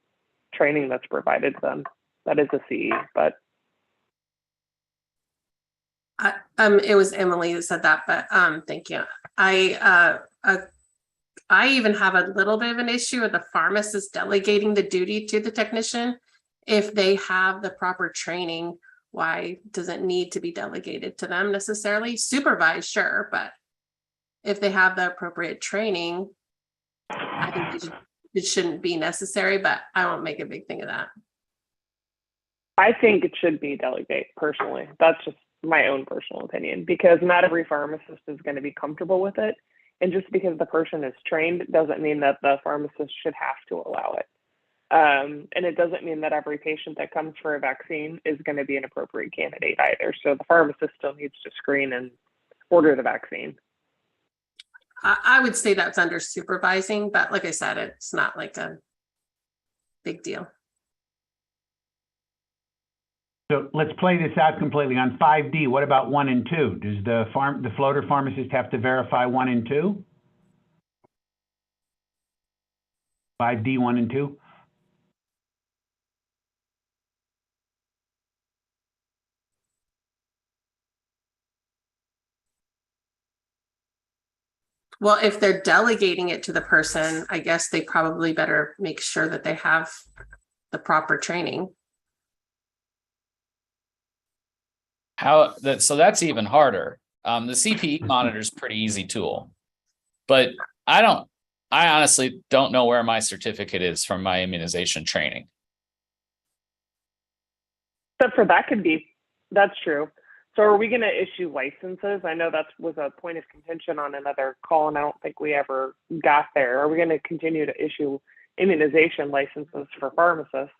training that's provided to them. That is a CE, but it was Emily who said that, but thank you. I even have a little bit of an issue with the pharmacist delegating the duty to the technician. If they have the proper training, why does it need to be delegated to them necessarily? Supervised, sure, but if they have the appropriate training, I think it shouldn't be necessary, but I won't make a big thing of that. I think it should be delegate personally. That's just my own personal opinion, because not every pharmacist is going to be comfortable with it. And just because the person is trained doesn't mean that the pharmacist should have to allow it. And it doesn't mean that every patient that comes for a vaccine is going to be an appropriate candidate either. So the pharmacist still needs to screen and order the vaccine. I would say that's under supervising, but like I said, it's not like a big deal. So let's play this out completely. On 5D, what about 1 and 2? Does the floater pharmacist have to verify 1 and 2? 5D, 1 and 2? Well, if they're delegating it to the person, I guess they probably better make sure that they have the proper training. So that's even harder. The CPE monitor is pretty easy tool, but I honestly don't know where my certificate is from my immunization training. Except for that's true. So are we going to issue licenses? I know that was a point of contention on another call, and I don't think we ever got there. Are we going to continue to issue immunization licenses for pharmacists?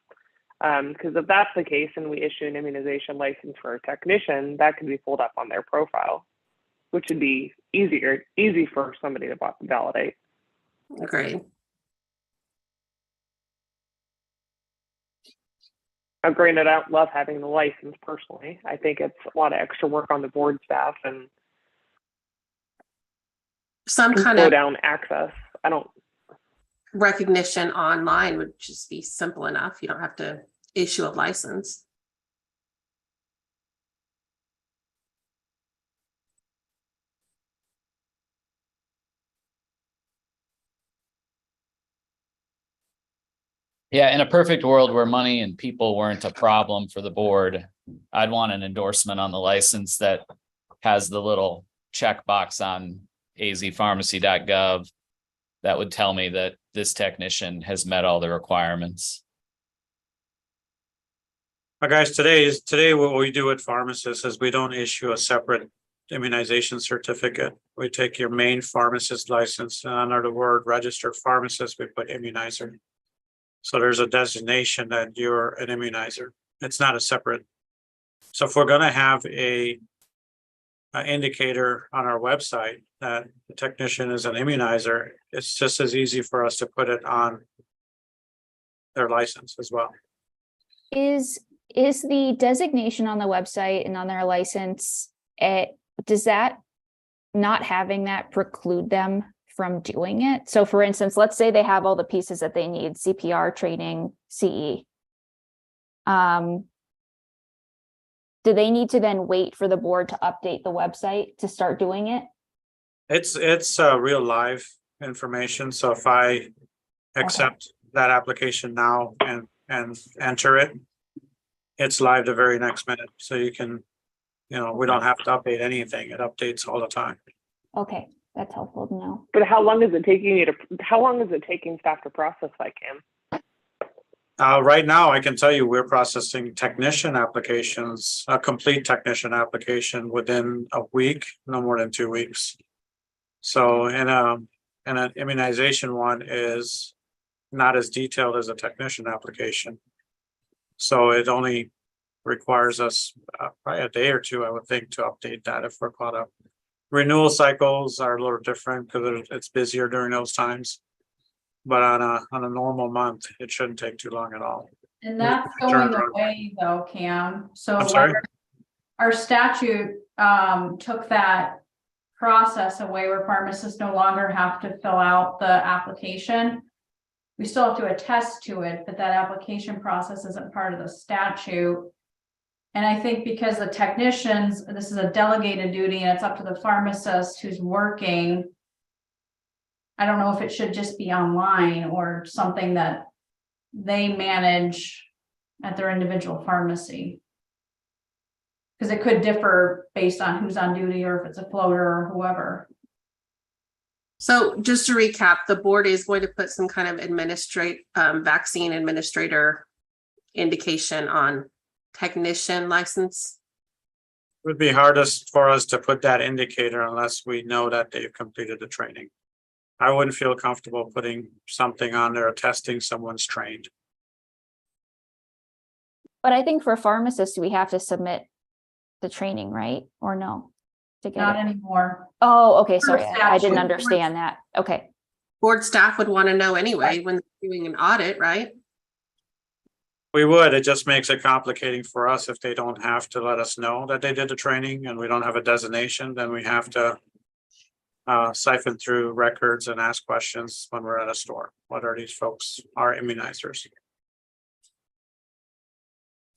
Because if that's the case and we issue an immunization license for a technician, that could be pulled up on their profile, which would be easy for somebody to validate. Agreed. Granted, I don't love having the license personally. I think it's a lot of extra work on the board staff and Some kind slow of down access. I don't. recognition online would just be simple enough. You don't have to issue a license. Yeah, in a perfect world where money and people weren't a problem for the board, I'd want an endorsement on the license that has the little checkbox on azpharmacy.gov that would tell me that this technician has met all the requirements. Guys, today what we do at pharmacists is we don't issue a separate immunization certificate. We take your main pharmacist license, and under the word registered pharmacist, we put immunizer. So there's a designation that you're an immunizer. It's not a separate. So if we're gonna have an indicator on our website that the technician is an immunizer, it's just as easy for us to put it on their license as well. Is the designation on the website and on their license, does that not having that preclude them from doing it? So for instance, let's say they have all the pieces that they need, CPR training, CE. Do they need to then wait for the board to update the website to start doing it? It's real live information. So if I accept that application now and enter it, it's live the very next minute. So you can, we don't have to update anything. It updates all the time. Okay, that's helpful to know. But how long is it taking staff to process that, Cam? Right now, I can tell you we're processing technician applications, a complete technician application within a week, no more than 2 weeks. So an immunization one is not as detailed as a technician application. So it only requires us probably a day or two, I would think, to update that if we're caught up. Renewal cycles are a little different because it's busier during those times. But on a normal month, it shouldn't take too long at all. And that's going away though, Cam. So I'm sorry? our statute took that process away where pharmacists no longer have to fill out the application. We still have to attest to it, but that application process isn't part of the statute. And I think because the technicians, this is a delegated duty and it's up to the pharmacist who's working. I don't know if it should just be online or something that they manage at their individual pharmacy. Because it could differ based on who's on duty or if it's a floater or whoever. So just to recap, the board is going to put some kind of vaccine administrator indication on technician license. Would be hardest for us to put that indicator unless we know that they've completed the training. I wouldn't feel comfortable putting something on there attesting someone's trained. But I think for pharmacists, we have to submit the training, right? Or no? To get Not it. anymore. Oh, okay, sorry. Per I didn't statute. understand that. Okay. Board staff would want to know anyway when they're doing an audit, right? We would, it just makes it complicating for us if they don't have to let us know that they did the training and we don't have a designation, then we have to siphon through records and ask questions when we're at a store. What are these folks, our immunizers?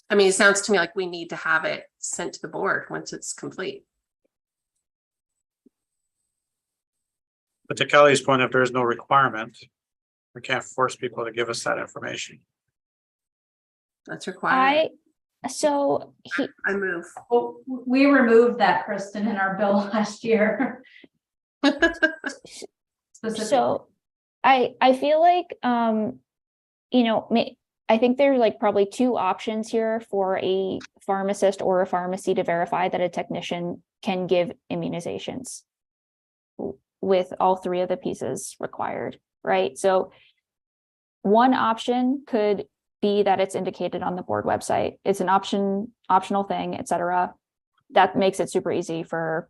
I mean, it sounds to me like we need to have it sent to the board once it's complete. But to Kelly's point, if there's no requirement, we can't force people to give us that information. That's required. So I move. Well, we removed that, Kristen, in our bill last year. Specifically. So I feel like, I think there's like probably two options here for a pharmacist or a pharmacy to verify that a technician can give immunizations with all three of the pieces required, right? So one option could be that it's indicated on the board website. It's an optional thing, et cetera. That makes it super easy for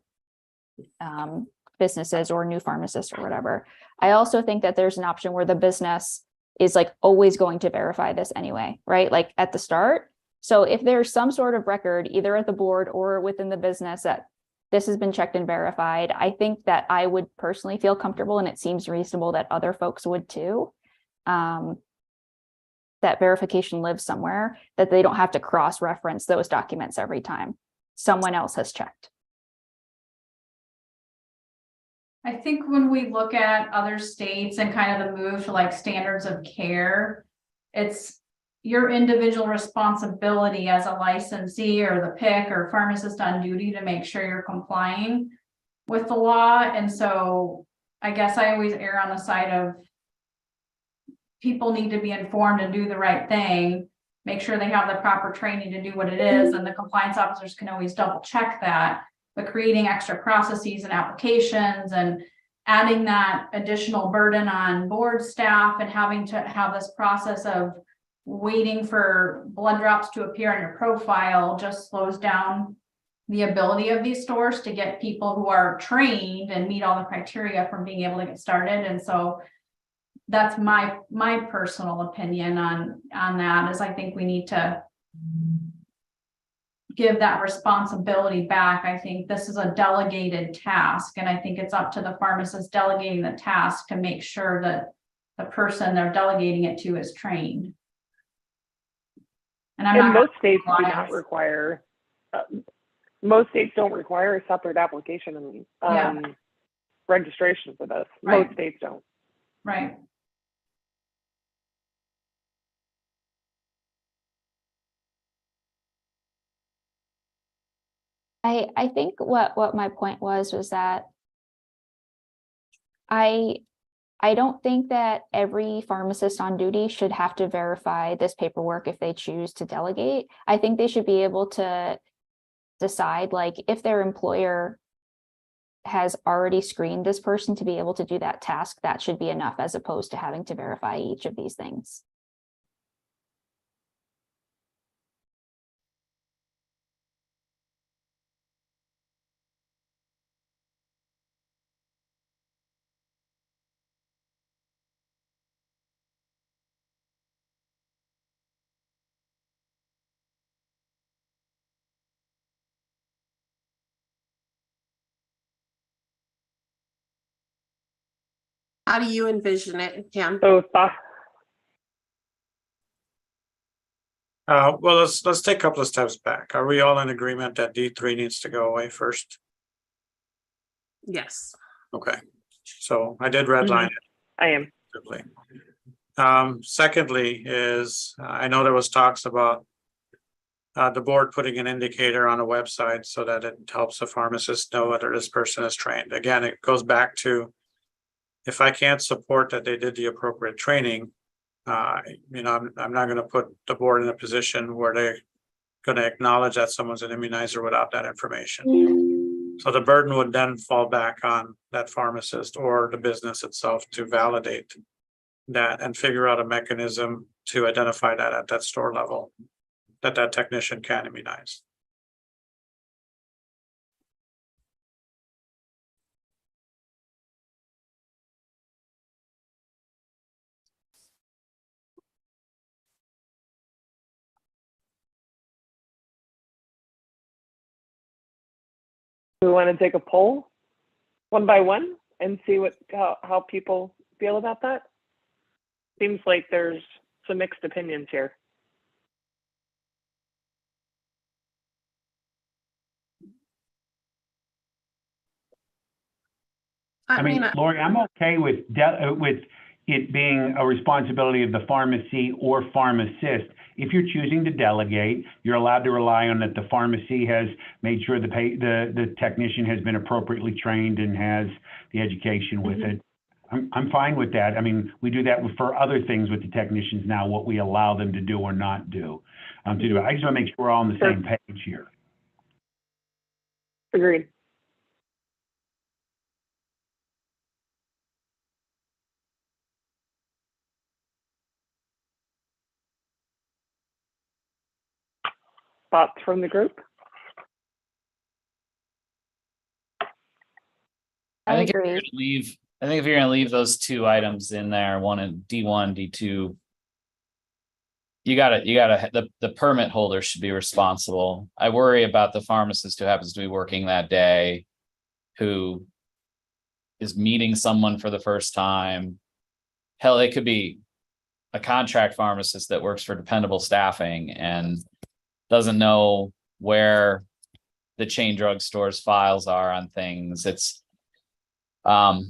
businesses or new pharmacists or whatever. I also think that there's an option where the business is like always going to verify this anyway, right? Like at the start. So if there's some sort of record, either at the board or within the business that this has been checked and verified, I think that I would personally feel comfortable, and it seems reasonable that other folks would too. That verification lives somewhere, that they don't have to cross-reference those documents every time someone else has checked. I think when we look at other states and kind of the move to like standards of care, it's your individual responsibility as a licensee or the PIC or pharmacist on duty to make sure you're complying with the law. And so I guess I always err on the side of people need to be informed and do the right thing, make sure they have the proper training to do what it is, and the compliance officers can always double check that. But creating extra processes and applications and adding that additional burden on board staff and having to have this process of waiting for blood drops to appear on your profile just slows down the ability of these stores to get people who are trained and meet all the criteria from being able to get started. And so that's my personal opinion on that, is I think we need to give that responsibility back. I think this is a delegated task, and I think it's up to the pharmacist delegating the task to make sure that the person they're delegating it to is trained. And I'm And not most states do biased. not require, most states don't require a separate application and registration for this. Right. Most states don't. right. I think what my point was that I don't think that every pharmacist on duty should have to verify this paperwork if they choose to delegate. I think they should be able to decide, like, if their employer has already screened this person to be able to do that task, that should be enough, as opposed to having to verify each of these things. How do you envision it, Cam? So Well, let's take a couple of steps back. Are we all in agreement that D3 needs to go away first? Yes. Okay, so I did redline it. I am. Secondly is, I know there was talks about the board putting an indicator on a website so that it helps the pharmacist know whether this person is trained. Again, it goes back to If I can't support that they did the appropriate training, I'm not gonna put the board in a position where they're gonna acknowledge that someone's an immunizer without that information. So the burden would then fall back on that pharmacist or the business itself to validate that and figure out a mechanism to identify that at that store level, that technician can immunize. We want to take a poll one by one and see how people feel about that. Seems like there's some mixed opinions here. I mean, Lori, I'm okay with it being a responsibility of the pharmacy or pharmacist. If you're choosing to delegate, you're allowed to rely on that the pharmacy has made sure the technician has been appropriately trained and has the education with it. I'm fine with that. I mean, we do that for other things with the technicians now, what we allow them to do or not do. I just want to make sure we're all on the same page here. Agreed. Thoughts from the group? I think if you're agree. gonna leave, I think if you're gonna leave those two items in there, one and D1, D2. You gotta, the permit holder should be responsible. I worry about the pharmacist who happens to be working that day. Who is meeting someone for the first time. Hell, it could be a contract pharmacist that works for Dependable Staffing and doesn't know where the chain drugstore's files are on things. It's I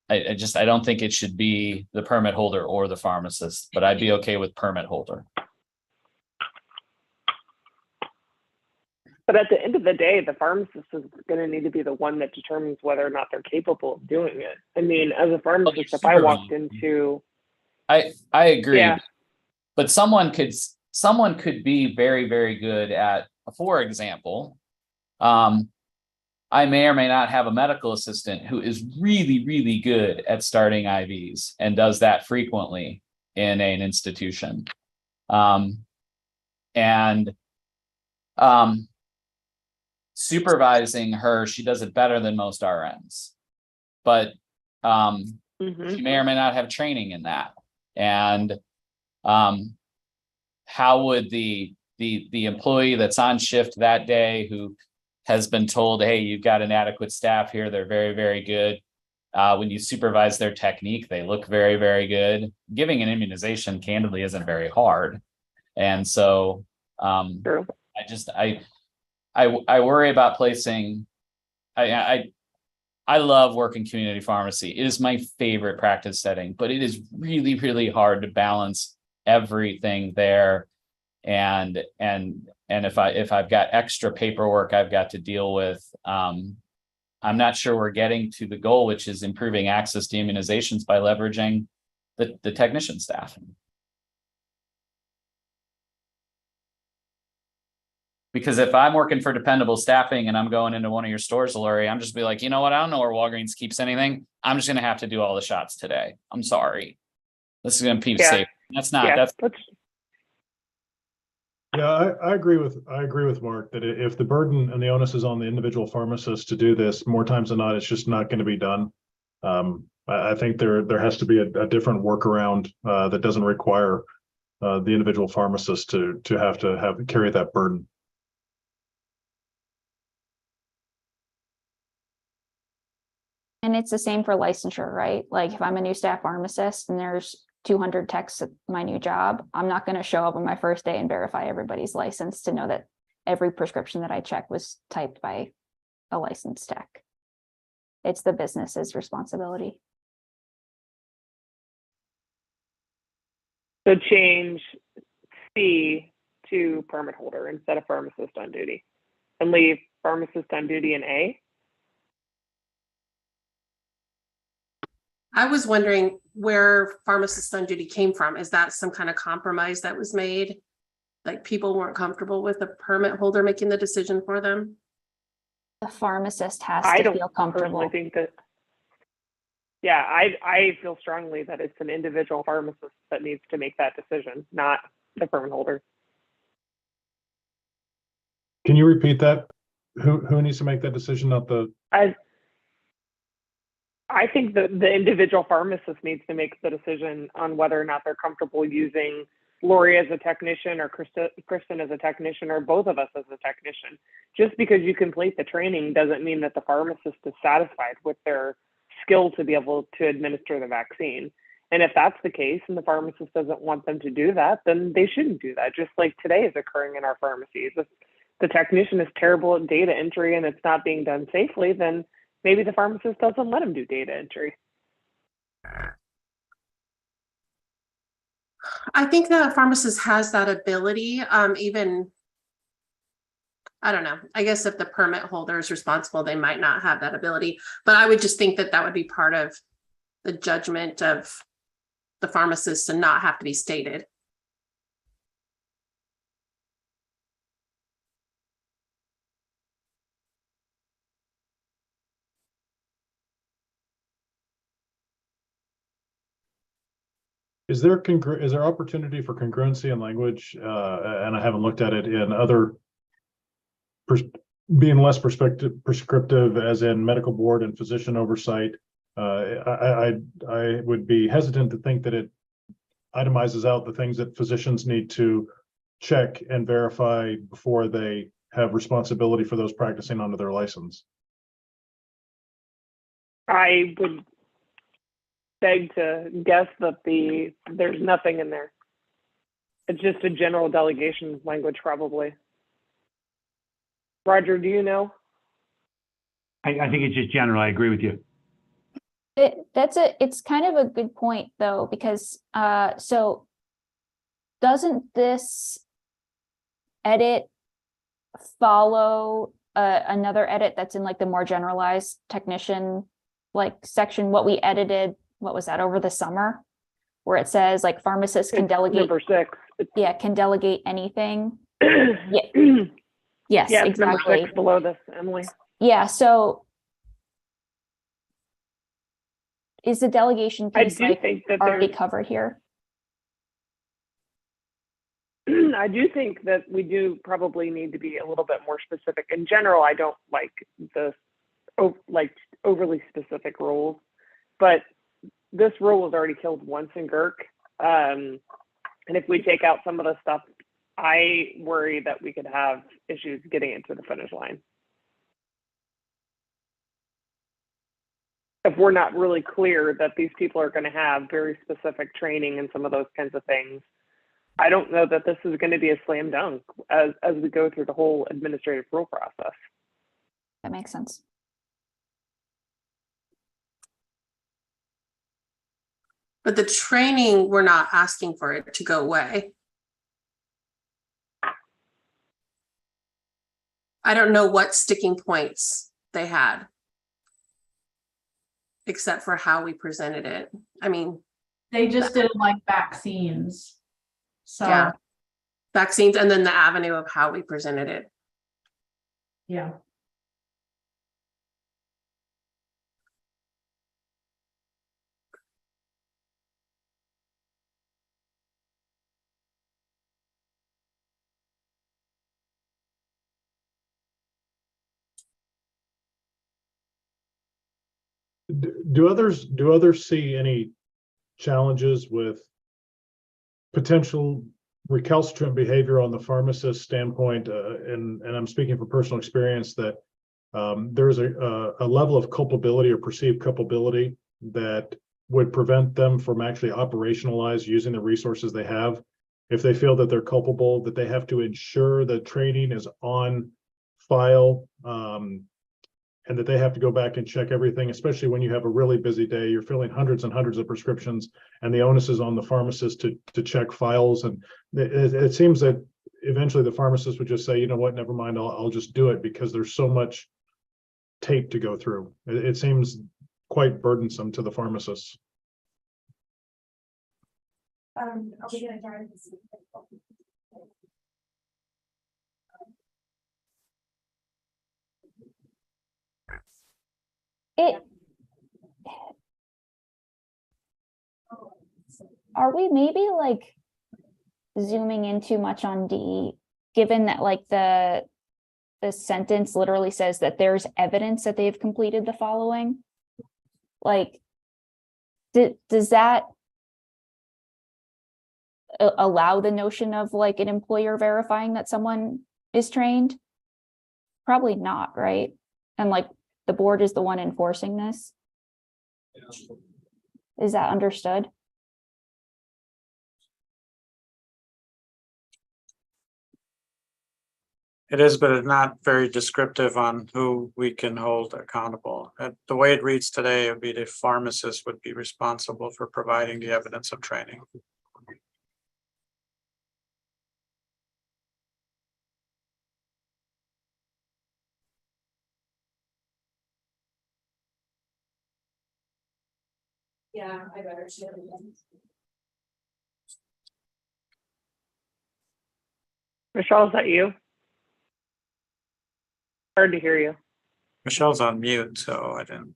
don't think it should be the permit holder or the pharmacist, but I'd be okay with permit holder. But at the end of the day, the pharmacist is going to need to be the one that determines whether or not they're capable of doing it. I mean, as a pharmacist, if I walked into, I agree, yeah, but someone could be very, very good at, for example, I may or may not have a medical assistant who is really, really good at starting IVs and does that frequently in an institution. Supervising her, she does it better than most RNs, but she may or may not have training in that. And how would the employee that's on shift that day who has been told, hey, you've got an adequate staff here, they're very, very good. When you supervise their technique, they look very, very good. Giving an immunization candidly isn't very hard. And so true. I worry about placing, I love working community pharmacy. It is my favorite practice setting, but it is really, really hard to balance everything there. And if I've got extra paperwork I've got to deal with, I'm not sure we're getting to the goal, which is improving access to immunizations by leveraging the technician staff. Because if I'm working for Dependable Staffing and I'm going into one of your stores, Lori, I'm just be like, you know what? I don't know where Walgreens keeps anything. I'm just going to have to do all the shots today. I'm sorry. This is going to be safe. That's not, Yeah, I agree with Mark that if the burden and the onus is on the individual pharmacist to do this, more times than not, it's just not going to be done. I think there has to be a different workaround that doesn't require the individual pharmacist to carry that burden. And it's the same for licensure, right? Like if I'm a new staff pharmacist and there's 200 techs at my new job, I'm not going to show up on my first day and verify everybody's license to know that every prescription that I check was typed by a licensed tech. It's the business's responsibility. So change C to permit holder instead of pharmacist on duty, and leave pharmacist on duty in A. I was wondering where pharmacist on duty came from. Is that some kind of compromise that was made? Like people weren't comfortable with the permit holder making the decision for them? The pharmacist has I to don't feel personally comfortable. think that. Yeah, I feel strongly that it's an individual pharmacist that needs to make that decision, not the permit holder. Can you repeat that? Who needs to make that decision, not the, I think that the individual pharmacist needs to make the decision on whether or not they're comfortable using Lori as a technician or Kristen as a technician or both of us as a technician. Just because you complete the training doesn't mean that the pharmacist is satisfied with their skill to be able to administer the vaccine. And if that's the case and the pharmacist doesn't want them to do that, then they shouldn't do that, just like today is occurring in our pharmacies. If the technician is terrible at data entry and it's not being done safely, then maybe the pharmacist doesn't let them do data entry. I think that a pharmacist has that ability, even, I don't know, I guess if the permit holder is responsible, they might not have that ability, but I would just think that that would be part of the judgment of the pharmacist and not have to be stated. is there opportunity for congruency in language? And I haven't looked at it in other being less prescriptive as in medical board and physician oversight. I would be hesitant to think that it itemizes out the things that physicians need to check and verify before they have responsibility for those practicing under their license. I would beg to guess that there's nothing in there. It's just a general delegation language, probably. Roger, do you know? I think it's just general. I agree with you. It's kind of a good point though, because so doesn't this edit follow another edit that's in like the more generalized technician like section, what we edited, what was that, over the summer, where it says like pharmacists can It's delegate, number 6. yeah, can delegate anything. Yeah. Yes, Yeah, it's number exactly. 6 below this, Emily. Yeah, so is the delegation I piece do like think that already there's, covered here? I do think that we do probably need to be a little bit more specific. In general, I don't like the overly specific rules, but this rule was already killed once in GERC. And if we take out some of the stuff, I worry that we could have issues getting it to the finish line. If we're not really clear that these people are going to have very specific training and some of those kinds of things, I don't know that this is going to be a slam dunk as we go through the whole administrative rule process. That makes sense. But the training, we're not asking for it to go away. I don't know what sticking points they had, except for how we presented it. I mean, They just didn't like vaccines. So, Yeah. vaccines and then the avenue of how we presented it. yeah. Do others see any challenges with potential recalcitrant behavior on the pharmacist standpoint? And I'm speaking from personal experience that there's a level of culpability or perceived culpability that would prevent them from actually operationalize using the resources they have. If they feel that they're culpable, that they have to ensure that training is on file, and that they have to go back and check everything, especially when you have a really busy day, you're filling hundreds and hundreds of prescriptions, and the onus is on the pharmacist to check files. And it seems that eventually the pharmacist would just say, you know what, never mind, I'll just do it, because there's so much tape to go through. It seems quite burdensome to the pharmacists. It. Are we maybe like zooming in too much on D, given that like the sentence literally says that there's evidence that they've completed the following? Like, does that allow the notion of like an employer verifying that someone is trained? Probably not, right? And like the board is the one enforcing this. Is that understood? It is, but it's not very descriptive on who we can hold accountable. The way it reads today, it would be the pharmacist would be responsible for providing the evidence of training. Yeah, I better share it. Michelle, is that you? Hard to hear you. Michelle's on mute, so I didn't.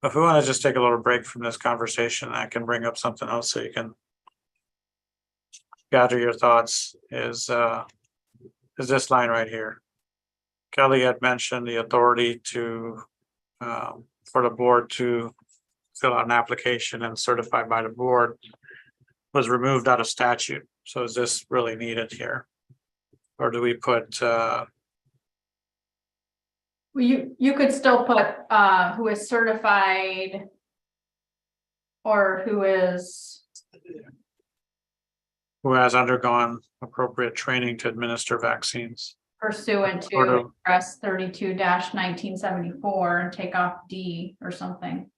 If we want to just take a little break from this conversation, I can bring up something else so you can gather your thoughts. Is this line right here. Kelly had mentioned the authority to for the board to fill out an application and certified by the board was removed out of statute. So is this really needed here? Or do we put Well, you could still put, who is certified. Or who is, who has undergone appropriate training to administer vaccines? pursuant Or to to- S 32-1974 and take off D or something.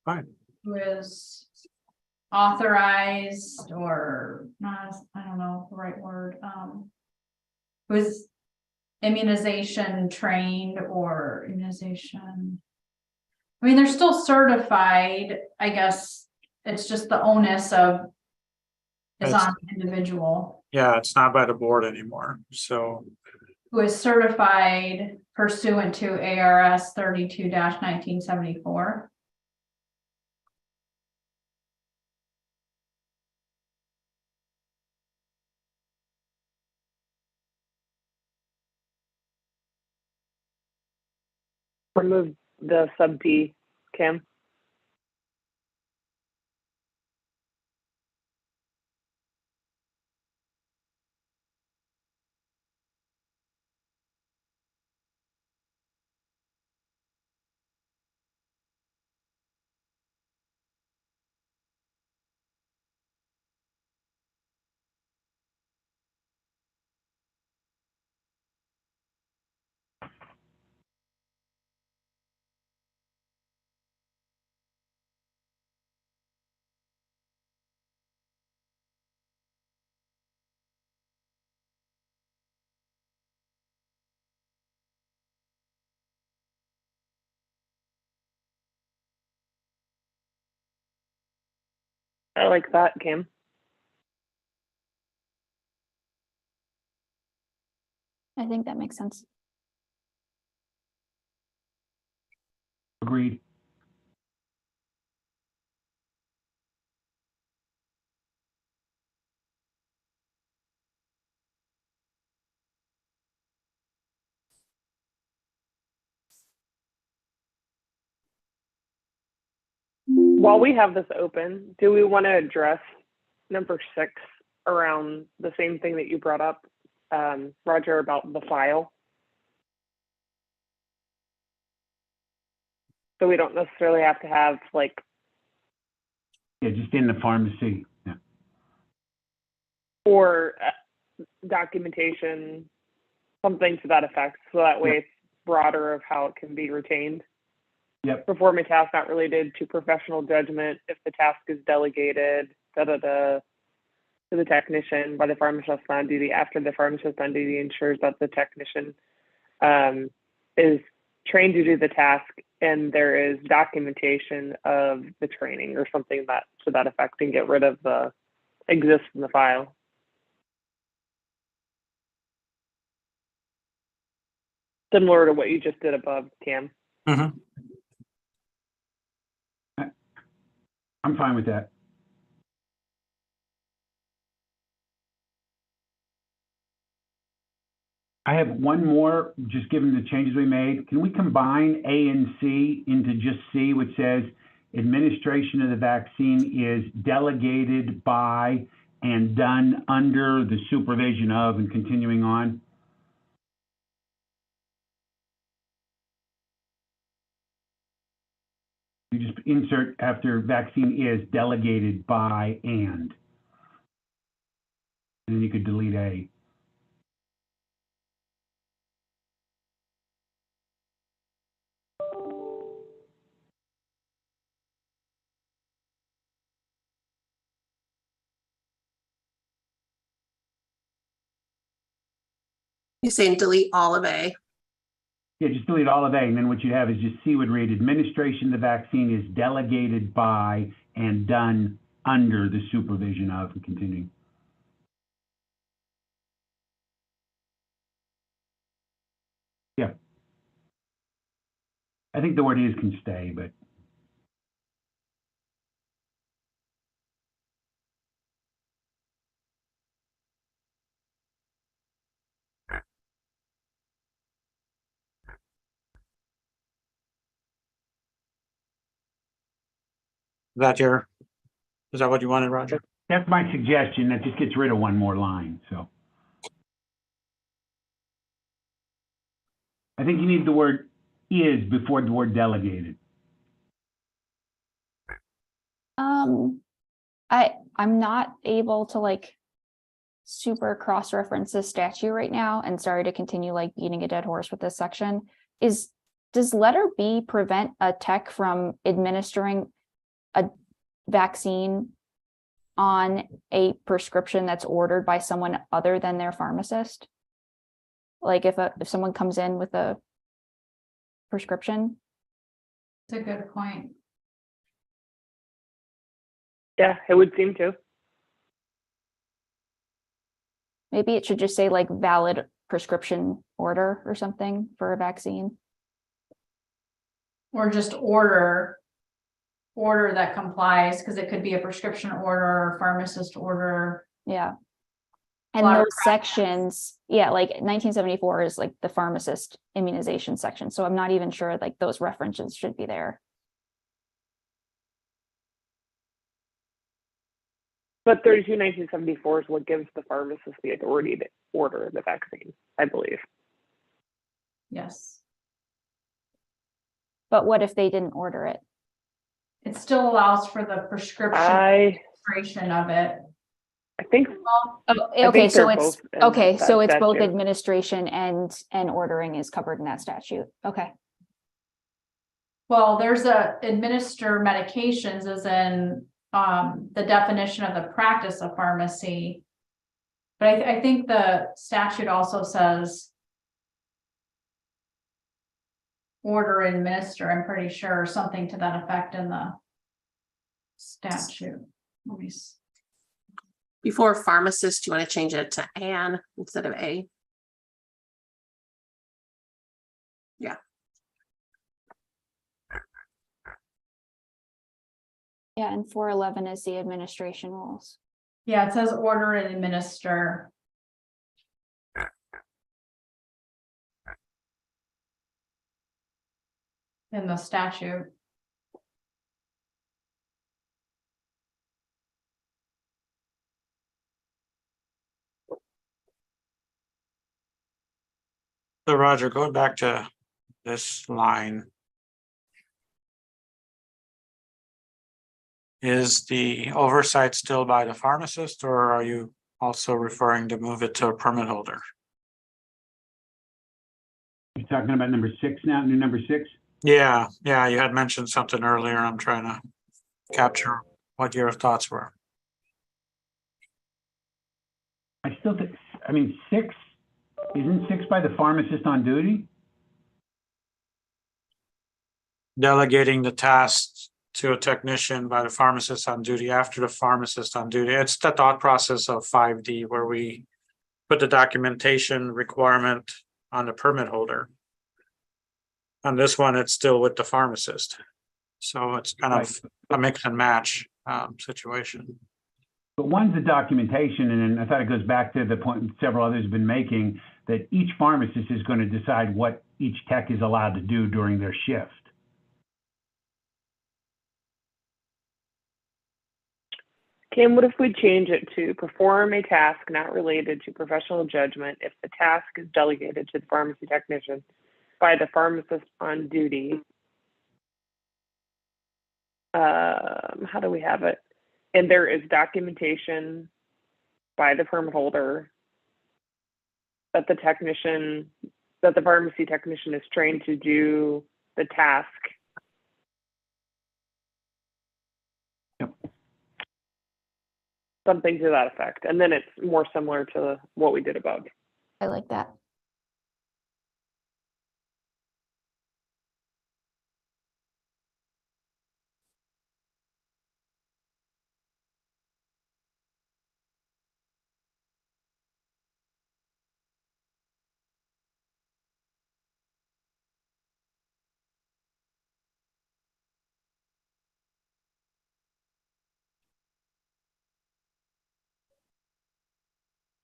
Fine. Who is authorized or not, I don't know the right word, who is immunization trained or immunization. I mean, they're still certified, I guess, it's just the onus of is It's- on the individual. Yeah, it's not by the board anymore. So Who is certified pursuant to ARS 32-1974. Remove the sub D, Kim. I like that, Kim. I think that makes sense. Agreed. While we have this open, do we want to address number 6 around the same thing that you brought up, Roger, about the file? So we don't necessarily have to have like, Yeah, just in the pharmacy. Yeah. or documentation, something to that effect. So that way Yeah. it's broader of how it can be retained. Yep. perform a task not related to professional judgment if the task is delegated, to the technician by the pharmacist on duty. After the pharmacist on duty ensures that the technician is trained to do the task and there is documentation of the training or something that to that effect, and get rid of the exists in the file. Similar to what you just did above, Cam. Mhm. I'm fine with that. I have one more, just given the changes we made. Can we combine A and C into just C, which says administration of the vaccine is delegated by and done under the supervision of, and continuing on? You just insert after vaccine is delegated by and then you could delete A. You're saying delete all of A. Yeah, just delete all of A, and then what you have is just C would read, administration of the vaccine is delegated by and done under the supervision of, and continuing. Yeah. I think the word is can stay, but. Is that what you wanted, Roger? That's my suggestion. That just gets rid of one more line, so. I think you need the word is before the word delegated. I'm not able to like super cross-reference this statute right now, and sorry to continue like beating a dead horse with this section. Does letter B prevent a tech from administering a vaccine on a prescription that's ordered by someone other than their pharmacist? Like if someone comes in with a prescription? It's a good point. Yeah, it would seem to. Maybe it should just say like valid prescription order or something for a vaccine. Or just order that complies, because it could be a prescription order or pharmacist order. Yeah. And Lot of those sections, yeah, like 1974 is like the pharmacist immunization section. So I'm not even sure like those references should be there. But 32-1974 is what gives the pharmacist the authority to order the vaccine, I believe. Yes. But what if they didn't order it? It still allows for the prescription I administration of it. think Oh, I okay, think so they're it's, both in okay, that so it's both statute. administration and ordering is covered in that statute. Okay. Well, there's administer medications as in the definition of the practice of pharmacy. But I think the statute also says order and administer, I'm pretty sure, something to that effect in the statute. Let me see. Before pharmacist, you want to change it to an instead of a. Yeah. Yeah, and 411 is the administration rules. Yeah, it says order and administer. In the statute. So Roger, going back to this line. Is the oversight still by the pharmacist, or are you also referring to move it to a permit holder? You're talking about number 6 now, new number 6? Yeah, you had mentioned something earlier. I'm trying to capture what your thoughts were. I still think, I mean, isn't 6 by the pharmacist on duty? Delegating the tasks to a technician by the pharmacist on duty after the pharmacist on duty. It's the thought process of 5D where we put the documentation requirement on the permit holder. On this one, it's still with the pharmacist. So it's kind of a mix and match situation. But one's the documentation, and then I thought it goes back to the point several others have been making, that each pharmacist is going to decide what each tech is allowed to do during their shift. Kim, what if we change it to perform a task not related to professional judgment if the task is delegated to the pharmacy technician by the pharmacist on duty? How do we have it? And there is documentation by the permit holder that the pharmacy technician is trained to do the task. Yep. Something to that effect. And then it's more similar to what we did above. I like that.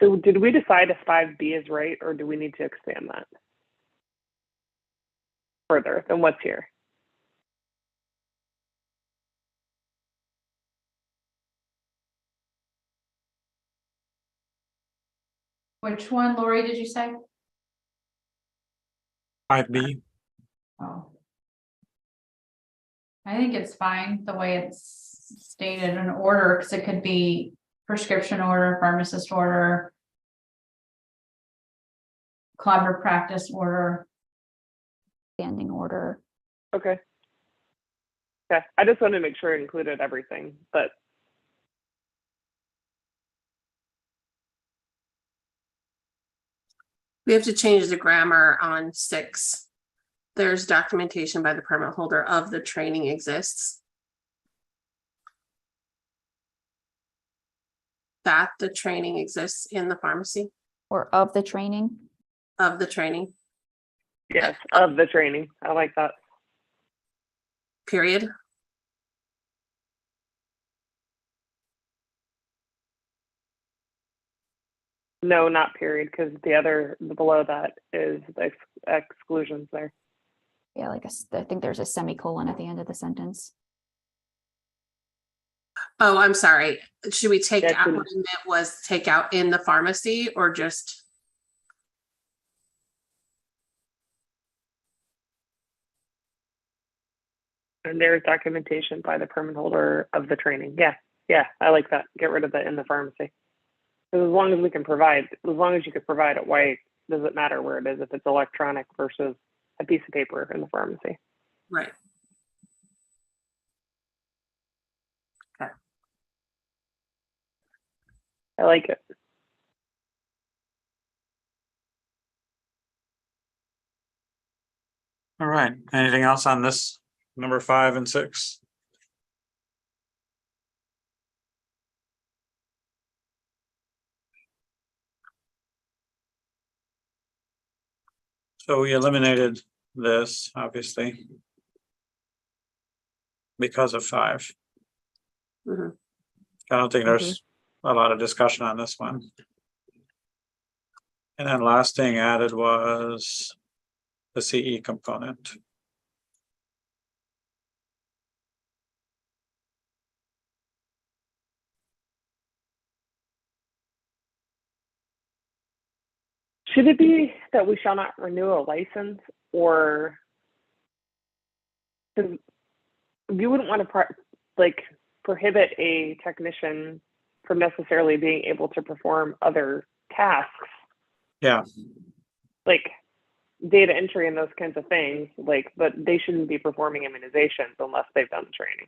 So did we decide if 5B is right, or do we need to expand that further than what's here? Which one, Lori, did you say? 5B. Oh. I think it's fine the way it's stated in order, because it could be prescription order, pharmacist order, collaborative practice order. Standing order. Okay. Okay. I just wanted to make sure it included everything, but We have to change the grammar on 6. There's documentation by the permit holder of the training exists. That the training exists in the pharmacy Or of the training. of the training, yes, of the training. I like that. period. No, not period, because the below that is the exclusions there. Yeah, I think there's a semicolon at the end of the sentence. Oh, I'm sorry. Should we take Yeah, out could- what I meant was take out in the pharmacy or just? And there's documentation by the permit holder of the training. Yeah, I like that. Get rid of the in the pharmacy. Because as long as we can provide, as long as you could provide it, why does it matter where it is if it's electronic versus a piece of paper in the pharmacy? Right. I like it. All right. Anything else on this number 5 and 6? So we eliminated this, obviously, because of 5. Mhm. I don't think there's a lot of discussion on this one. And then last thing added was the CE component. Should it be that we shall not renew a license, or because you wouldn't want to prohibit a technician from necessarily being able to perform other tasks? Yeah. Like data entry and those kinds of things, like, but they shouldn't be performing immunizations unless they've done the training.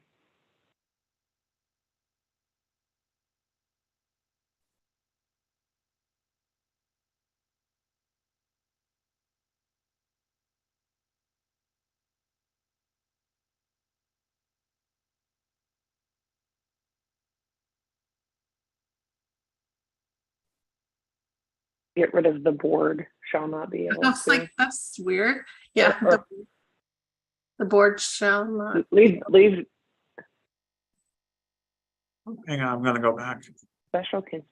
Get rid of the board shall not be able I was to. like, that's weird. Yeah, Or- the board shall not. Leave Hang on, I'm gonna go back. special case.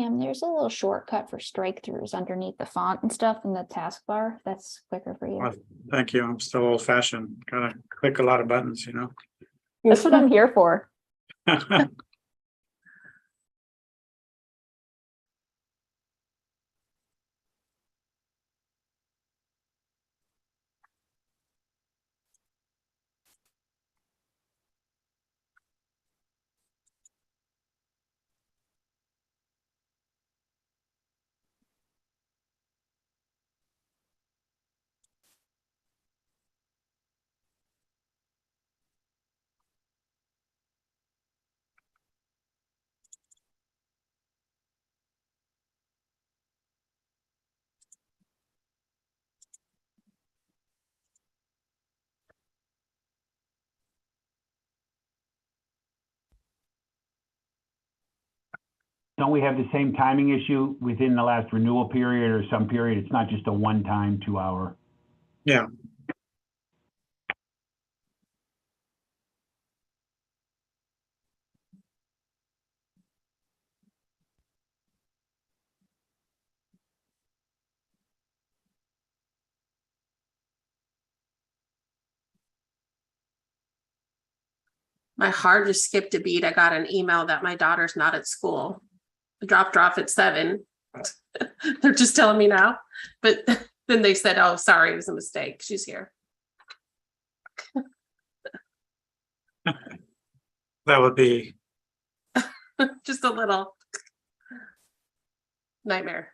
There's a little shortcut for strike throughs underneath the font and stuff in the taskbar. That's quicker for you. Well, thank you. I'm still old fashioned. Gotta click a lot of buttons, you know? That's what I'm here for. Don't we have the same timing issue within the last renewal period or some period? It's not just a one-time 2-hour. Yeah, My heart just skipped a beat. I got an email that my daughter's not at school. I dropped her off at 7. They're just telling me now, but then they said, oh, sorry, it was a mistake. She's here. that would be, Just a little nightmare.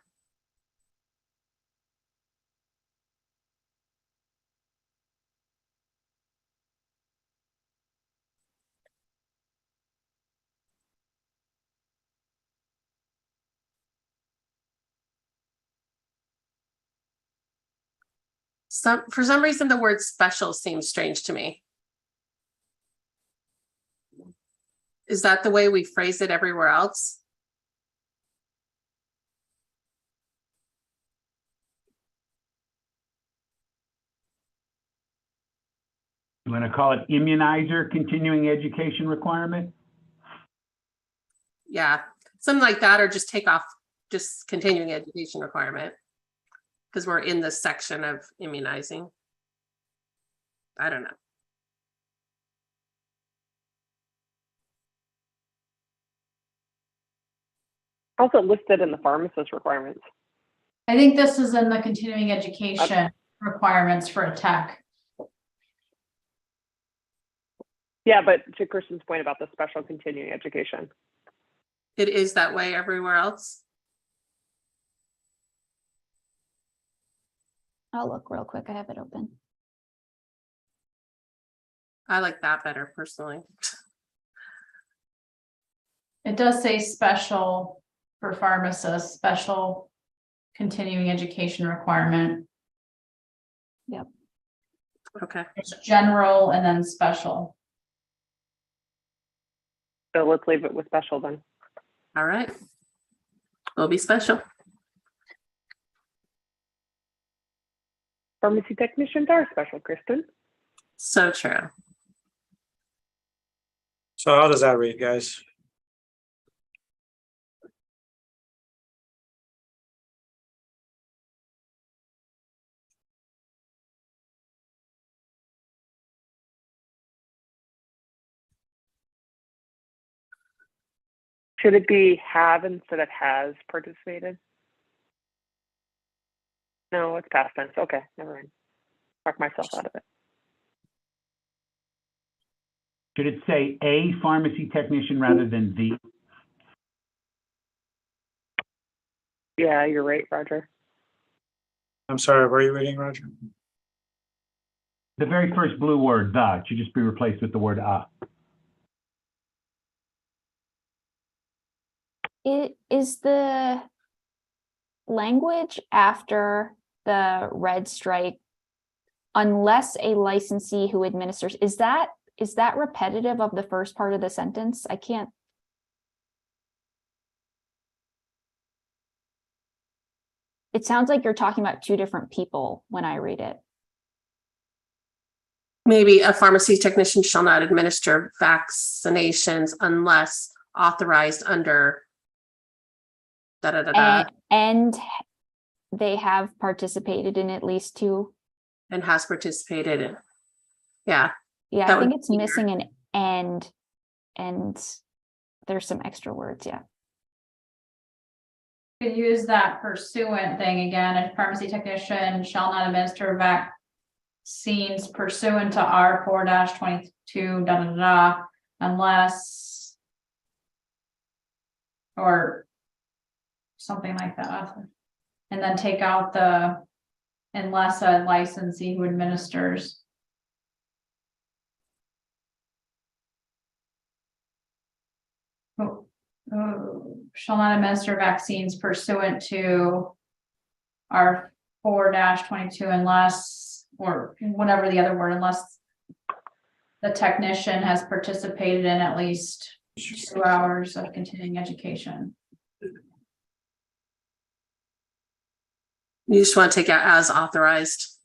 For some reason, the word special seems strange to me. Is that the way we phrase it everywhere else? You want to call it immunizer continuing education requirement? Yeah, something like that, or just take off just continuing education requirement. Because we're in this section of immunizing. I don't know. Also listed in the pharmacist requirements. I think this is in the continuing education requirements for a tech. Yeah, but to Kristen's point about the special continuing education, It is that way everywhere else. I'll look real quick. I have it open. I like that better personally. It does say special for pharmacists, special continuing education requirement. Okay, There's general and then special. so let's leave it with special then. all right. Will be special. Pharmacy technicians are special, Kristen. So true. So how does that read, guys? Should it be have instead of has participated? No, it's past tense. Okay, never mind. Talk myself out of it. Should it say a pharmacy technician rather than the? Yeah, you're right, Roger. I'm sorry, were you reading, Roger? The very first blue word, the, should just be replaced with the word It is the language after the red stripe, unless a licensee who administers, is that repetitive of the first part of the sentence? I can't. It sounds like you're talking about two different people when I read it. Maybe a pharmacy technician shall not administer vaccinations unless authorized under da da da da And they have participated in at least two. and has participated in. Yeah, Yeah, That I think would it's be missing an and there's some extra words, yeah. Could use that pursuant thing again, a pharmacy technician shall not administer vaccines pursuant to R 4-22 da da da unless. Or something like that. And then take out the unless a licensee who administers. Shall not administer vaccines pursuant to R 4-22 unless, or whatever the other word, unless the technician has participated in at least 2 hours of continuing education. you just want to take out as authorized.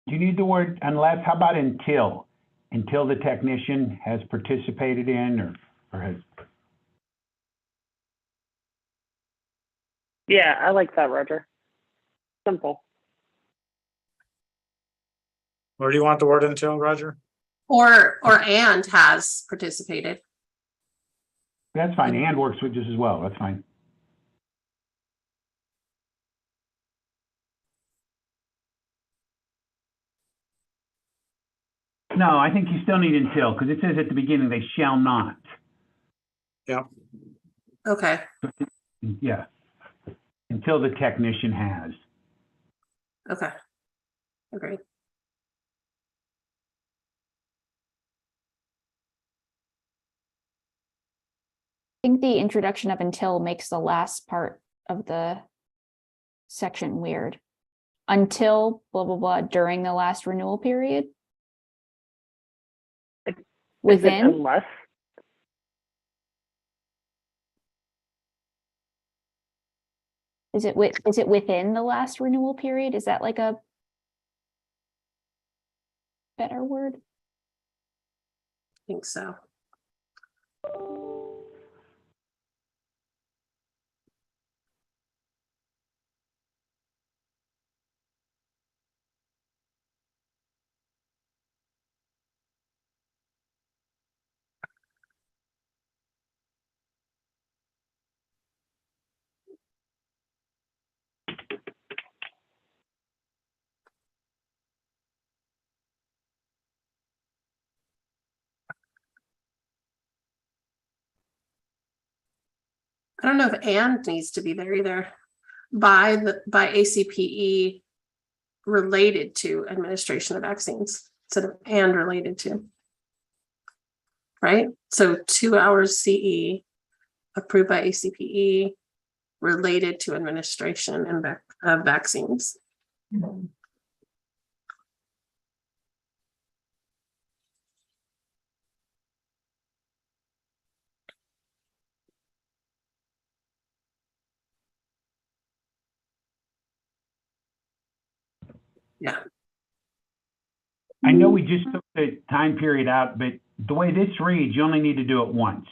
Do you need the word unless? How about until? Until the technician has participated in or has. Yeah, I like that, Roger. Simple. Where do you want the word until, Roger? Or and has participated. That's fine. And works with just as well. That's fine. No, I think you still need until because it says at the beginning they shall not. Yeah. Okay, Yeah. Until the technician has. okay. Agreed. I think the introduction of until makes the last part of the section weird. Until blah, blah, blah, during the last renewal period. Is it Within, unless? is it within the last renewal period? Is that like a better word? I think so. I don't know if and needs to be there either. By ACPE related to administration of vaccines instead of and related to. Right? So 2 hours CE approved by ACPE related to administration and vaccines. I know we just took the time period out, but the way this reads, you only need to do it once.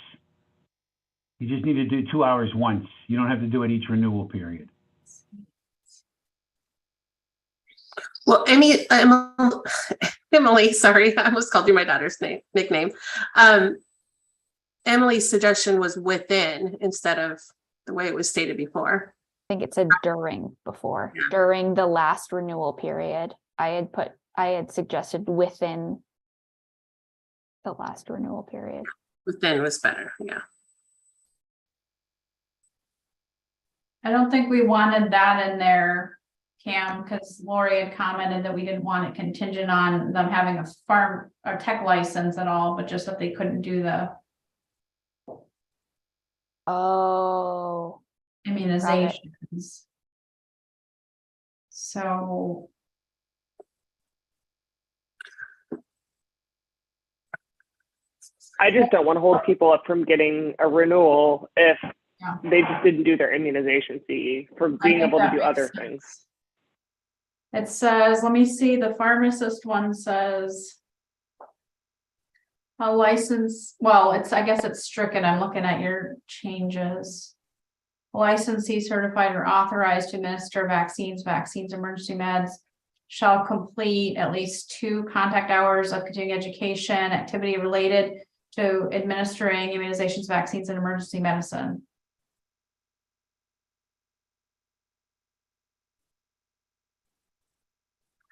You just need to do 2 hours once. You don't have to do it each renewal period. Well, Emily, sorry, I almost called you my daughter's nickname. Emily's suggestion was within instead of the way it was stated before. I think it said during before, Yeah. during the last renewal period. I had suggested within the last renewal period. Within was better, yeah. I don't think we wanted that in there, Cam, because Lori had commented that we didn't want it contingent on them having a farm or tech license at all, but just that they couldn't do the Oh, immunizations. So, I just don't want to hold people up from getting a renewal if yeah. they just didn't do their immunization CE for I being think able to that do makes other sense. things. It says, let me see, the pharmacist one says. A license, well, I guess it's stricken. I'm looking at your changes. Licensee certified or authorized to administer vaccines, emergency meds. Shall complete at least 2 contact hours of continuing education activity related to administering immunizations, vaccines, and emergency medicine.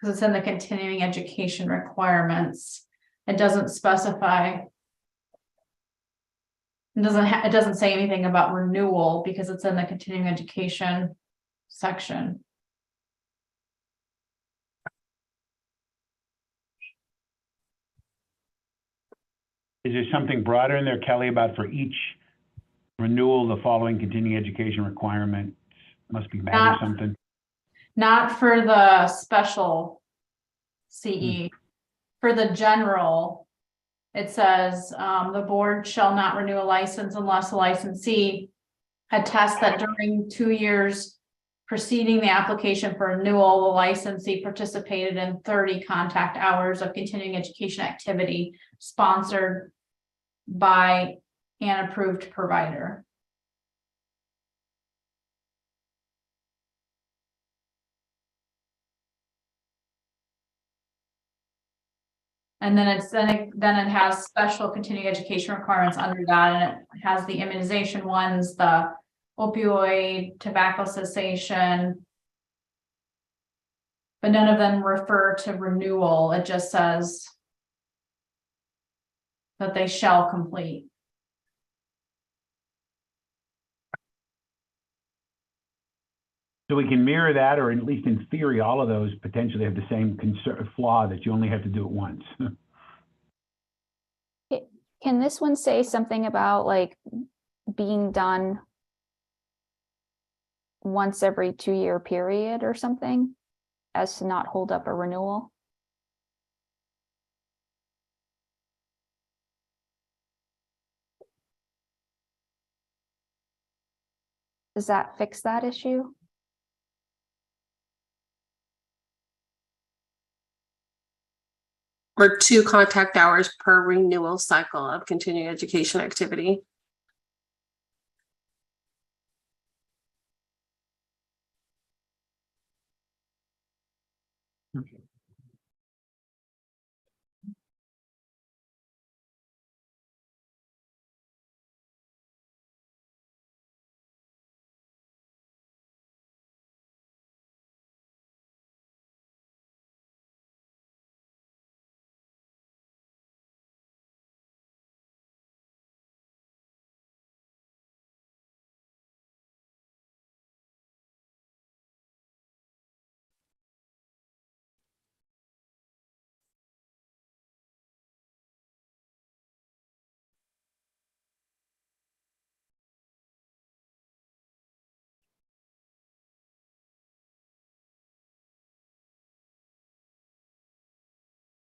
Because it's in the continuing education requirements. It doesn't specify. It doesn't say anything about renewal because it's in the continuing education section. Is there something broader in there, Kelly, about for each renewal, the following continuing education requirements must be met or Not- something? Not for the special CE. For the general, it says, the board shall not renew a license unless the licensee attests that during 2 years preceding the application for renewal, the licensee participated in 30 contact hours of continuing education activity sponsored by an approved provider. And then it has special continuing education requirements under that, and it has the immunization ones, the opioid, tobacco cessation. But none of them refer to renewal. It just says that they shall complete. So we can mirror that, or at least in theory, all of those potentially have the same flaw that you only have to do it once. can this one say something about like being done once every 2-year period or something as to not hold up a renewal? Does that fix that issue? Or 2 contact hours per renewal cycle of continuing education activity.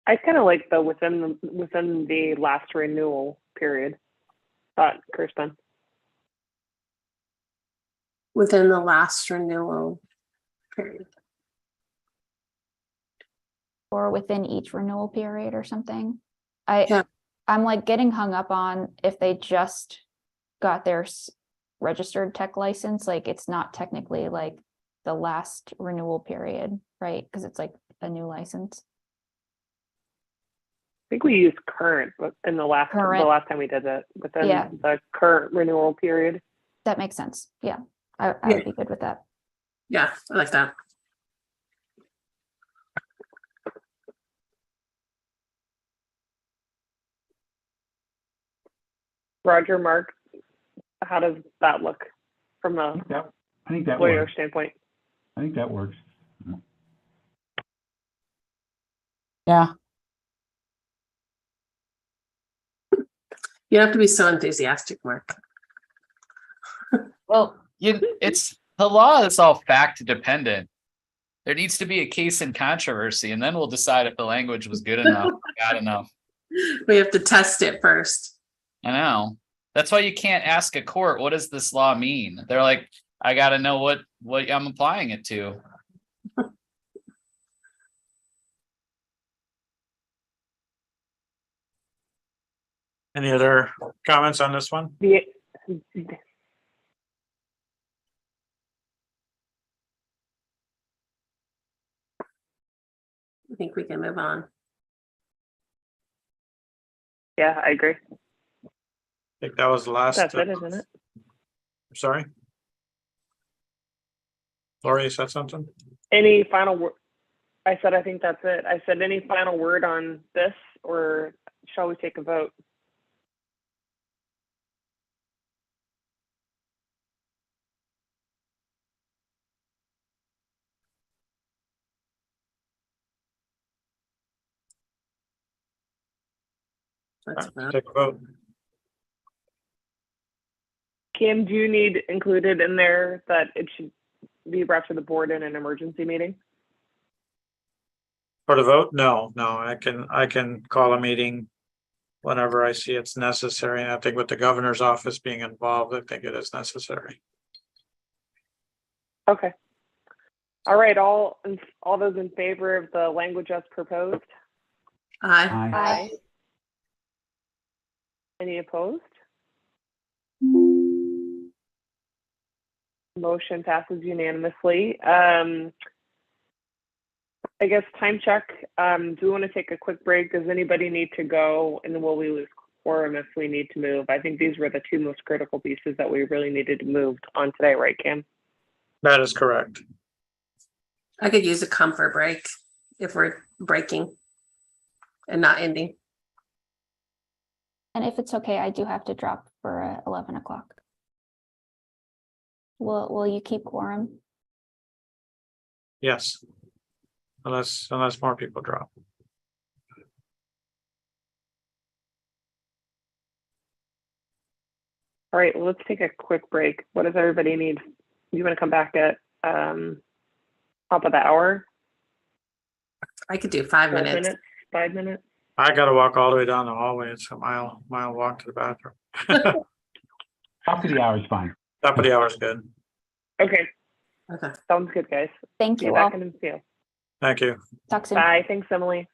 I kind of like the within the last renewal period. Thought, Kirsten. Within the last renewal period. Or within each renewal period or something. Yeah. I'm like getting hung up on if they just got their registered tech license, like it's not technically like the last renewal period, right? Because it's like a new license. I think we used current, but in the last time we did it within Yeah. the current renewal period. That makes sense. Yeah, I Yeah. would be good with that. Yeah, I like that. Roger, Mark, how does that look from I a think that lawyer works. standpoint? I think that works. Yeah. You don't have to be so enthusiastic, Mark. Well, it's the law is all fact dependent. There needs to be a case in controversy, and then we'll decide if the language was good enough, bad enough. We have to test it first. I know. That's why you can't ask a court, what does this law mean? They're like, I gotta know what I'm applying it to. Any other comments on this one? The, I think we can move on. yeah, I agree. I think that was the last. That's it, isn't it? Sorry. Lori, you said something? Any final word? I said, I think that's it. I said, any final word on this, or shall we take a vote? Let's vote. Take a vote. Kim, do you need included in there that it should be brought to the board in an emergency meeting? For the vote? No, I can call a meeting whenever I see it's necessary. And I think with the governor's office being involved, I think it is necessary. Okay. All right, all those in favor of the language as proposed? Aye. Aye. Any opposed? Motion passes unanimously. I guess time check. Do we want to take a quick break? Does anybody need to go? And will we lose quorum if we need to move? I think these were the two most critical pieces that we really needed to move on today, right, Kim? That is correct. I could use a comfort break if we're breaking and not ending. And if it's okay, I do have to drop for 11 o'clock. Will you keep quorum? Yes. Unless more people drop. All right, well, let's take a quick break. What does everybody need? You want to come back at top of the hour? I could do 5 minutes. 5 minutes? I gotta walk all the way down the hallway. It's a mile walk to the bathroom. Top of the hour is fine. Top of the hour is good. Okay, Okay. sounds good, guys. Thank See you you all. back in the field. Thank you. Talk soon. Bye, thanks, Emily.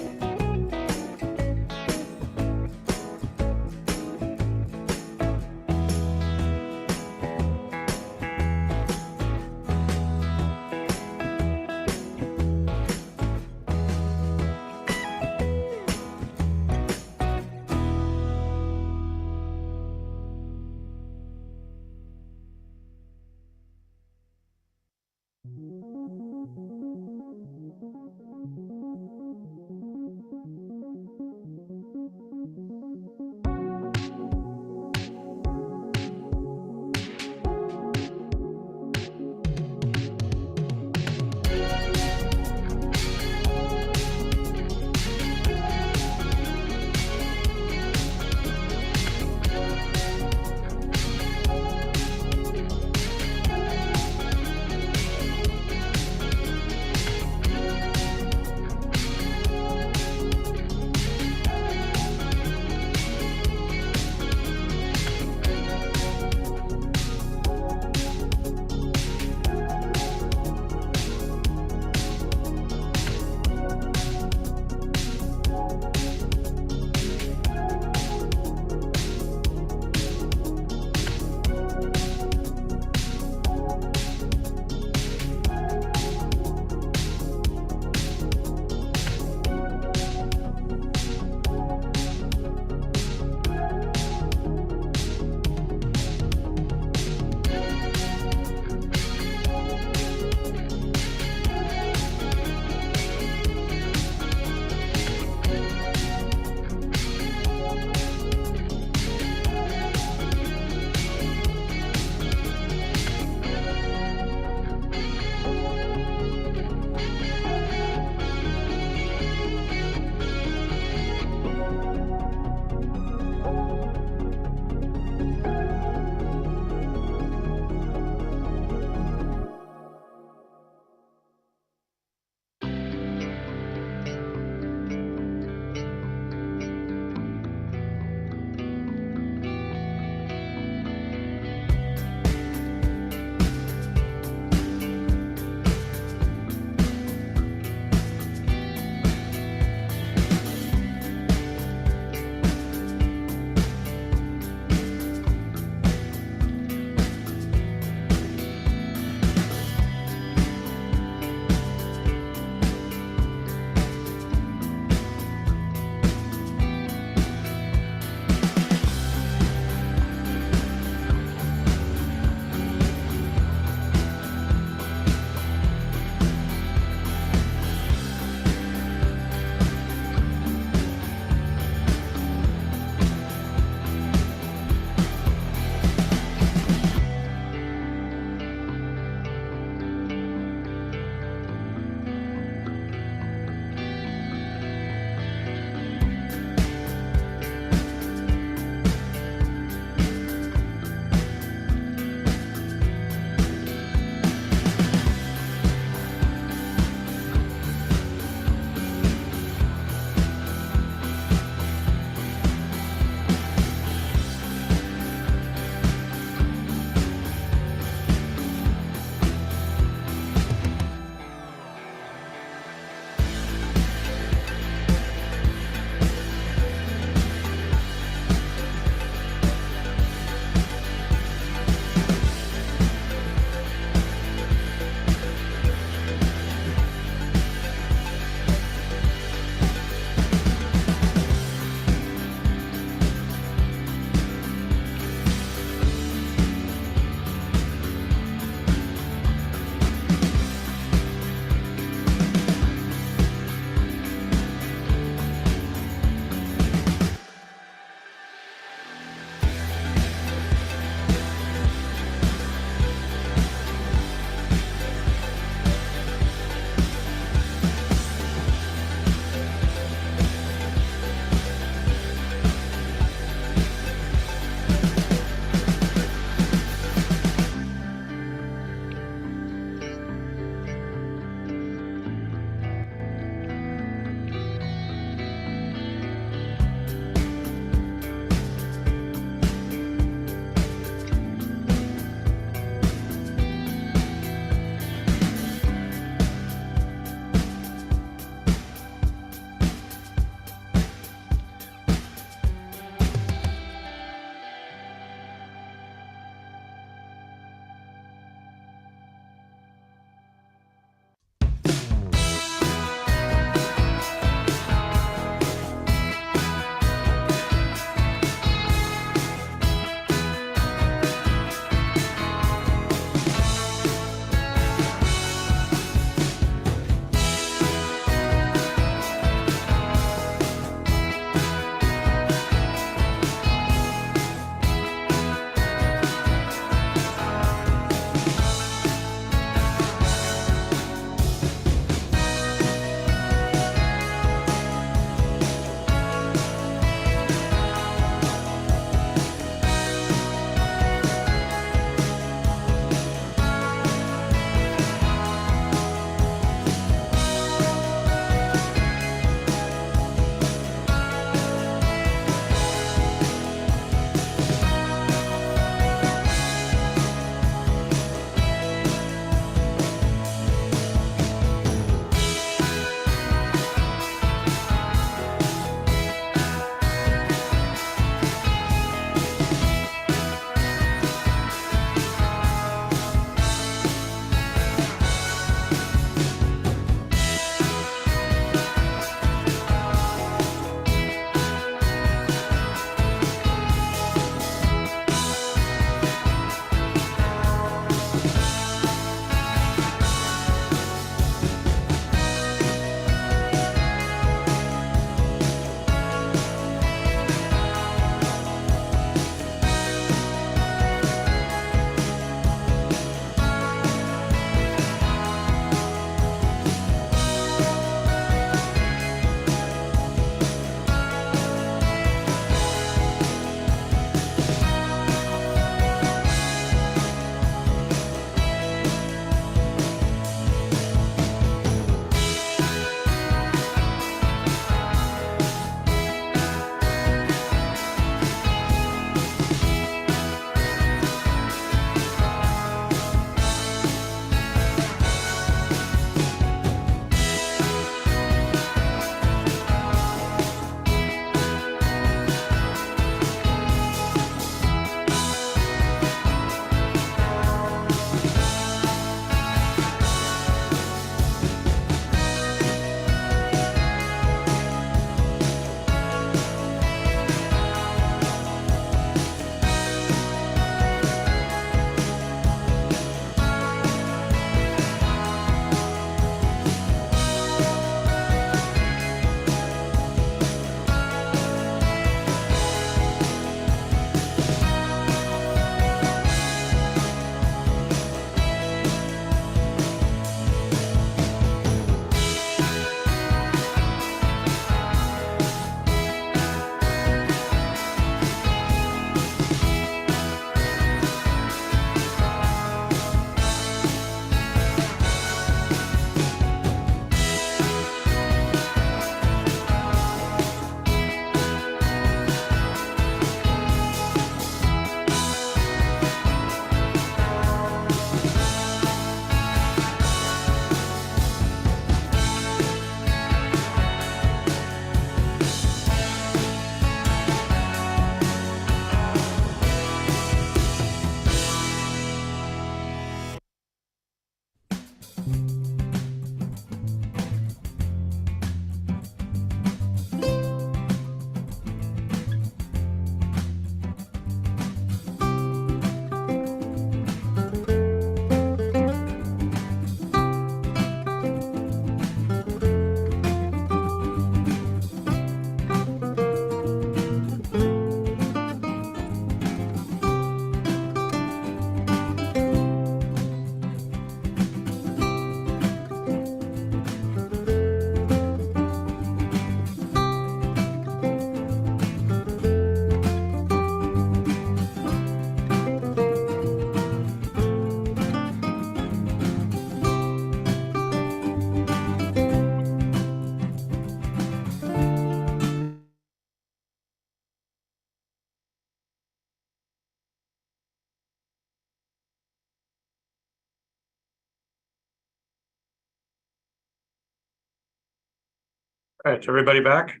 All right, everybody back?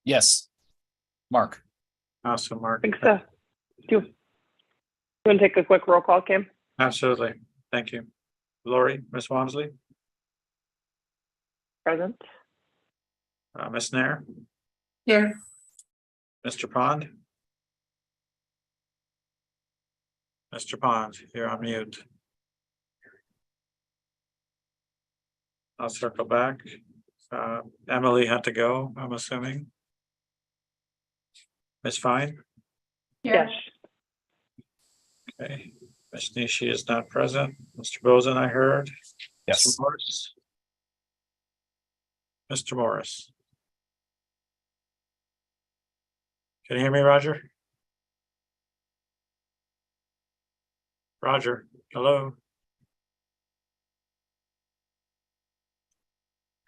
Yes. Mark, Awesome, Mark. I think so. Do you want to take a quick roll call, Kim? Absolutely. Thank you. Lori, Ms. Walmsley, Present? Ms. Nair, Here, Mr. Pond. Mr. Pond, you're on mute. I'll circle back. Emily had to go, I'm assuming. Ms. Fine, Yes. okay. Ms. Nishi is not present. Mr. Bozen, I heard. yes. Mr. Morris. Mr. Morris. Can you hear me, Roger? Roger, hello?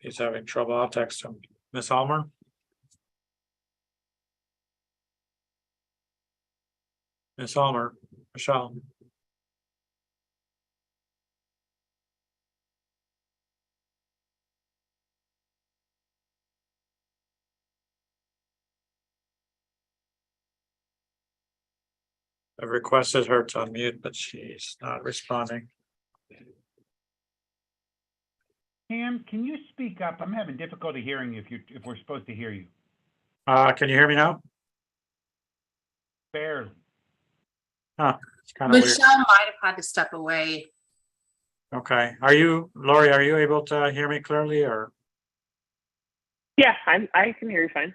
He's having trouble. I'll text him. Miss Almer? Miss Almer, Michelle? I've requested her to unmute, but she's not responding. Pam, can you speak up? I'm having difficulty hearing you if we're supposed to hear you. Can you hear me now? Barely. It's kind of weird. Michelle might have had to step away. Okay, Lori, are you able to hear me clearly, or Yeah, I can hear you fine.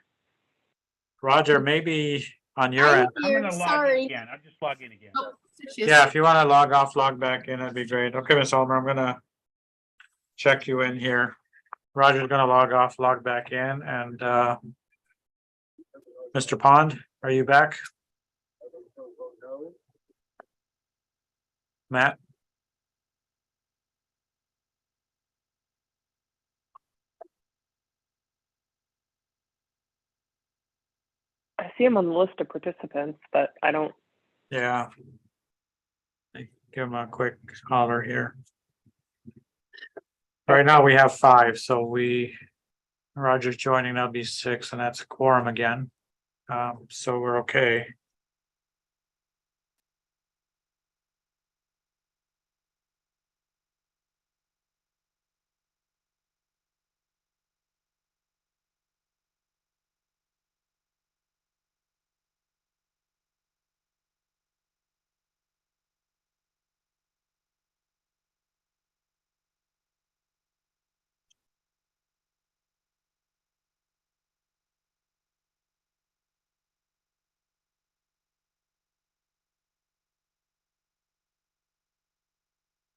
Roger, maybe on your I'm end? I'm here, gonna log sorry. in again. I'll just log in again. Oh, there she is. Yeah, if you want to log off, log back in, that'd be great. Okay, Miss Almer, I'm gonna check you in here. Roger's gonna log off, log back in, and Mr. Pond, are you back? Matt? I see him on the list of participants, but I don't. Yeah. Give him a quick holler here. Right now we have 5, so Roger's joining, that'll be 6, and that's a quorum again. So we're okay.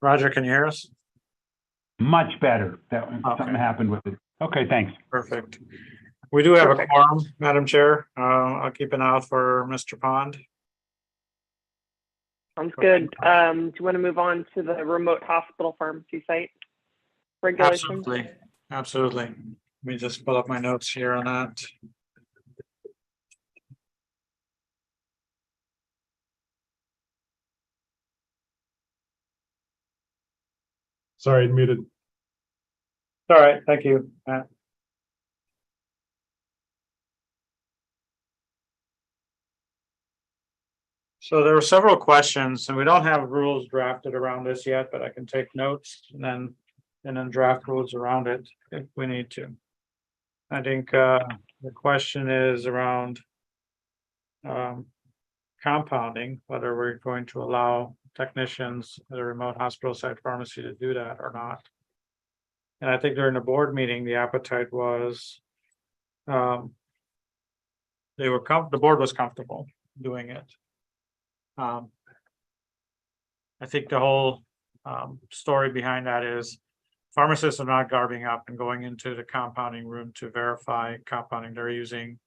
Roger, can you hear us? Much better. Something Okay. happened with it. Okay, thanks. Perfect. We do have a Perfect. quorum, Madam Chair. I'll keep an eye out for Mr. Pond. Sounds Okay. good. Do you want to move on to the remote hospital pharmacy site regulations? Absolutely, absolutely. Let me just pull up my notes here on that. Sorry, muted. All right, thank you, Matt. So there were several questions, and we don't have rules drafted around this yet, but I can take notes and then draft rules around it if we need to. I think the question is around compounding, whether we're going to allow technicians at a remote hospital site pharmacy to do that or not. And I think during the board meeting, the appetite was the board was comfortable doing it. I think the whole story behind that is pharmacists are not garbing up and going into the compounding room to verify compounding. They're using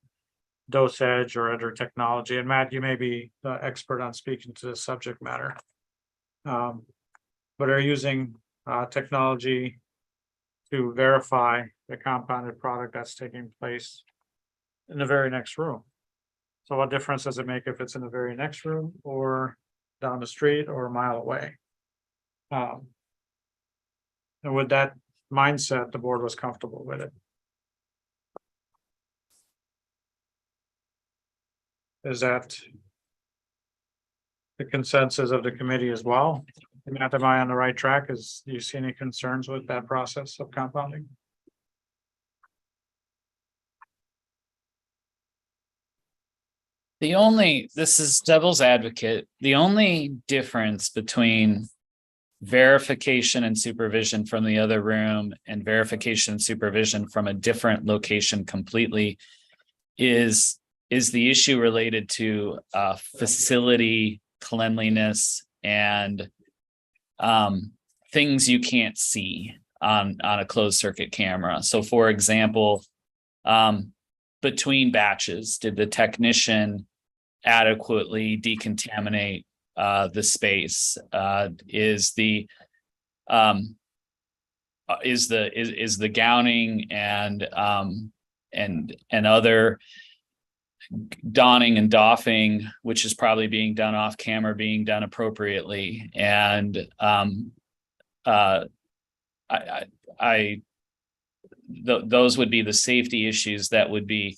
dosage or other technology. And Matt, you may be the expert on speaking to this subject matter. But are using technology to verify the compounded product that's taking place in the very next room. So what difference does it make if it's in the very next room or down the street or a mile away? And would that mindset, the board was comfortable with it. Is that the consensus of the committee as well? Matt, am I on the right track? Do you see any concerns with that process of compounding? This is devil's advocate. The only difference between verification and supervision from the other room and verification and supervision from a different location completely is the issue related to facility cleanliness and things you can't see on a closed circuit camera. So for example, between batches, did the technician adequately decontaminate the space? Is the gowning and other donning and doffing, which is probably being done off camera, being done appropriately? And those would be the safety issues that would be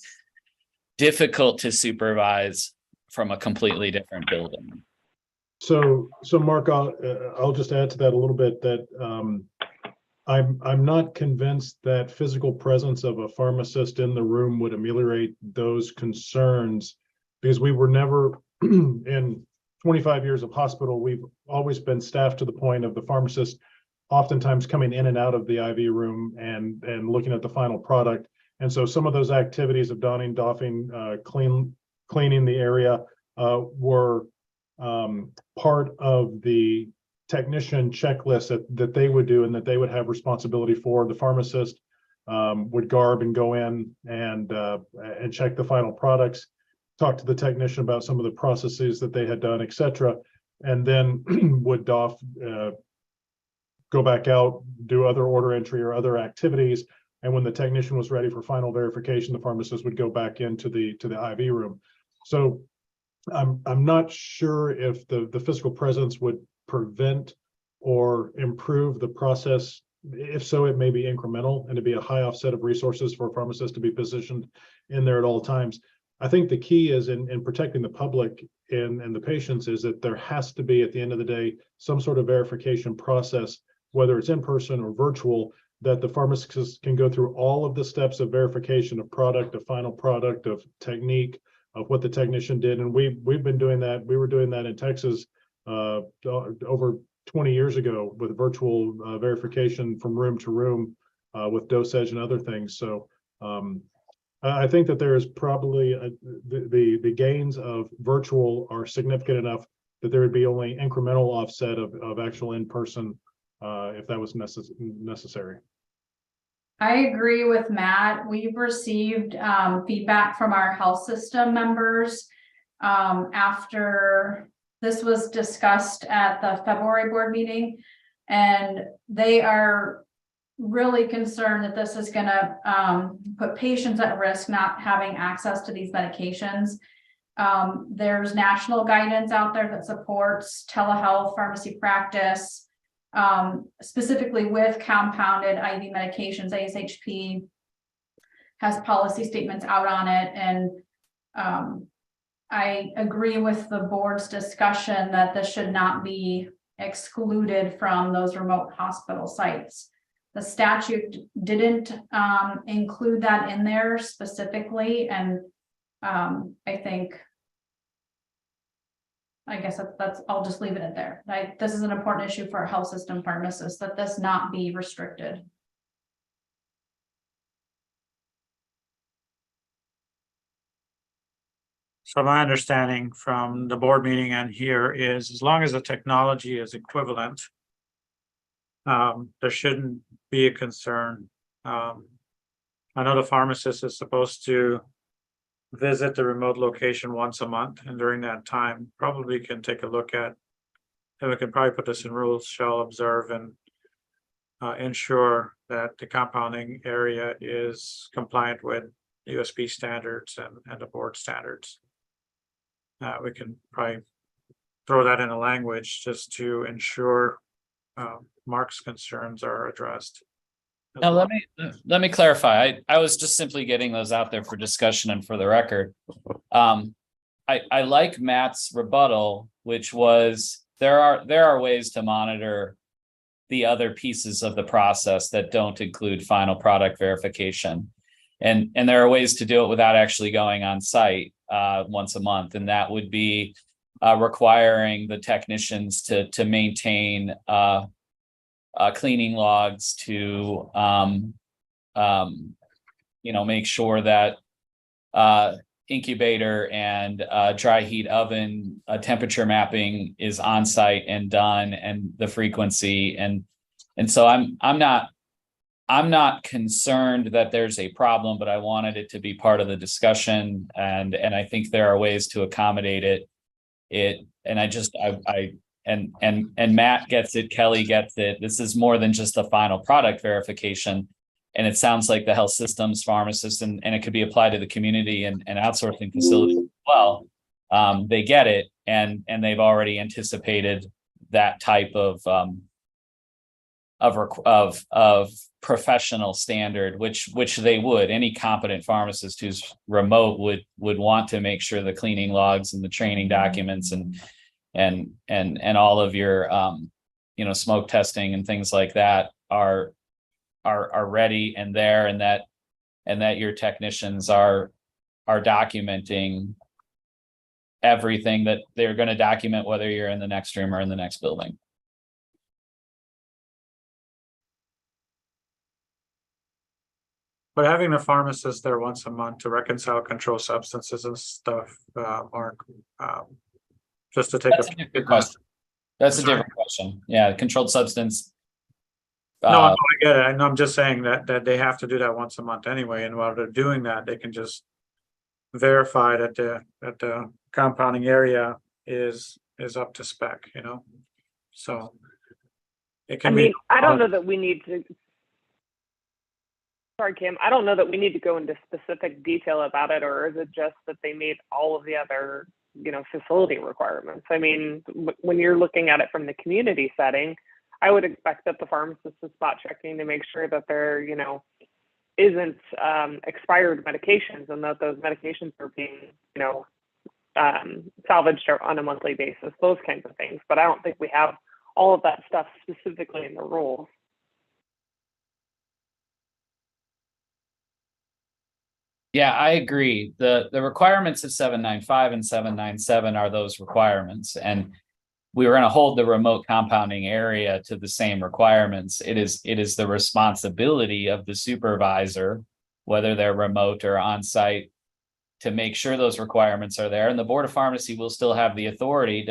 difficult to supervise from a completely different building. So Mark, I'll just add to that a little bit that I'm not convinced that physical presence of a pharmacist in the room would ameliorate those concerns, because we were never in 25 years of hospital, we've always been staffed to the point of the pharmacist oftentimes coming in and out of the IV room and looking at the final product. And so some of those activities of donning, doffing, cleaning the area were part of the technician checklist that they would do and that they would have responsibility for. The pharmacist would garb and go in and check the final products, talk to the technician about some of the processes that they had done, etc., and then would doff, go back out, do other order entry or other activities. And when the technician was ready for final verification, the pharmacist would go back into the IV room. So I'm not sure if the physical presence would prevent or improve the process. If so, it may be incremental and to be a high offset of resources for a pharmacist to be positioned in there at all times. I think the key is in protecting the public and the patients is that there has to be, at the end of the day, some sort of verification process, whether it's in person or virtual, that the pharmacist can go through all of the steps of verification of product, of final product, of technique, of what the technician did. And we've been doing that. We were doing that in Texas over 20 years ago with virtual verification from room to room with dosage and other things. So I think that there is probably the gains of virtual are significant enough that there would be only incremental offset of actual in-person if that was necessary. I agree with Matt. We've received feedback from our health system members after this was discussed at the February board meeting, and they are really concerned that this is going to put patients at risk not having access to these medications. There's national guidance out there that supports telehealth pharmacy practice, specifically with compounded IV medications. ASHP has policy statements out on it, and I agree with the board's discussion that this should not be excluded from those remote hospital sites. The statute didn't include that in there specifically, and I guess that's I'll just leave it at there. This is an important issue for our health system pharmacists, that this not be restricted. So my understanding from the board meeting and here is as long as the technology is equivalent, there shouldn't be a concern. I know the pharmacist is supposed to visit the remote location once a month, and during that time probably can take a look at, and we can probably put this in rules, shall observe and ensure that the compounding area is compliant with USP standards and the board standards. We can probably throw that in a language just to ensure Mark's concerns are addressed. Now, well. let me clarify. I was just simply getting those out there for discussion and for the record. I like Matt's rebuttal, which was there are ways to monitor the other pieces of the process that don't include final product verification. And there are ways to do it without actually going on site once a month. And that would be requiring the technicians to maintain cleaning logs, to make sure that incubator and dry heat oven temperature mapping is on site and done, and the frequency, and so I'm not concerned that there's a problem, but I wanted it to be part of the discussion, and I think there are ways to accommodate it. And Matt gets it, Kelly gets it. This is more than just the final product verification. And it sounds like the health systems pharmacists, and it could be applied to the community and outsourcing facilities as well. They get it, and they've already anticipated that type of professional standard, which they would. Any competent pharmacist who's remote would want to make sure the cleaning logs and the training documents and all of your smoke testing and things like that are ready and there, and that your technicians are documenting everything that they're going to document, whether you're in the next room or in the next building. But having a pharmacist there once a month to reconcile controlled substances and stuff, Mark, just to take That's a different question. That's a different question. Yeah, controlled substance. No, I get it. I'm just saying that they have to do that once a month anyway, and while they're doing that, they can just verify that the compounding area is up to spec, so it can be. I don't know that we need to. Sorry, Kim. I don't know that we need to go into specific detail about it, or is it just that they meet all of the other, facility requirements? I mean, when you're looking at it from the community setting, I would expect that the pharmacist is spot checking to make sure that there, isn't expired medications, and that those medications are being, salvaged on a monthly basis, those kinds of things. But I don't think we have all of that stuff specifically in the rules. Yeah, I agree. The requirements of 795 and 797 are those requirements, and we were going to hold the remote compounding area to the same requirements. It is the responsibility of the supervisor, whether they're remote or on site, to make sure those requirements are there. And the Board of Pharmacy will still have the authority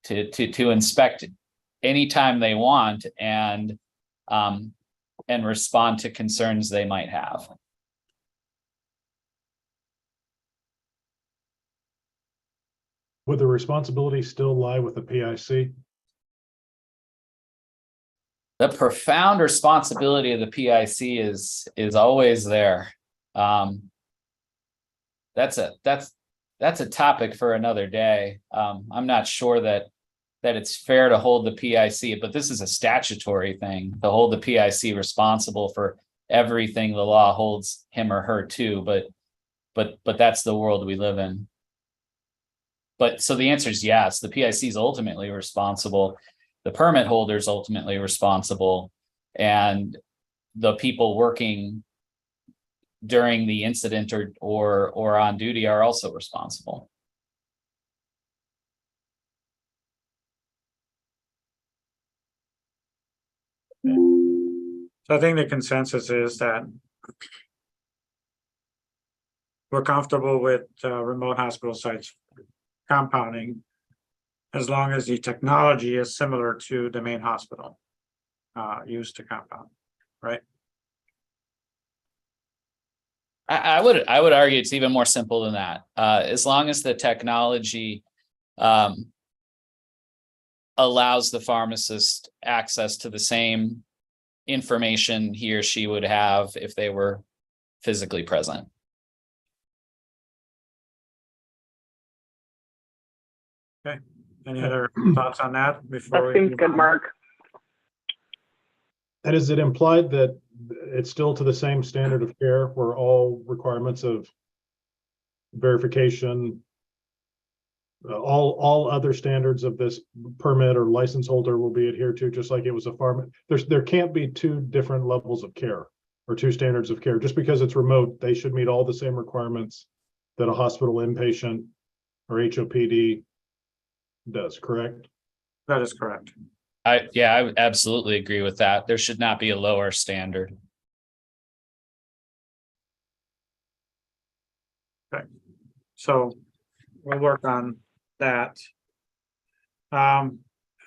to inspect anytime they want and respond to concerns they might have. Would the responsibility still lie with the PIC? The profound responsibility of the PIC is always there. That's a topic for another day. I'm not sure that it's fair to hold the PIC, but this is a statutory thing to hold the PIC responsible for everything the law holds him or her to. But that's the world we live in. But so the answer is yes, the PIC is ultimately responsible. The permit holder is ultimately responsible, and the people working during the incident or on duty are also responsible. So I think the consensus is that we're comfortable with remote hospital sites compounding as long as the technology is similar to the main hospital used to compound, right? I would argue it's even more simple than that. As long as the technology allows the pharmacist access to the same information he or she would have if they were physically present. Okay. Any other thoughts on that before That we seems move good, on? Mark. And is it implied that it's still to the same standard of care where all requirements of verification, all other standards of this permit or license holder will be adhered to, just like it was a farm. There can't be two different levels of care or two standards of care. Just because it's remote, they should meet all the same requirements that a hospital inpatient or HOPD does, correct? That is correct. I would absolutely agree with that. There should not be a lower standard. So we'll work on that. I'll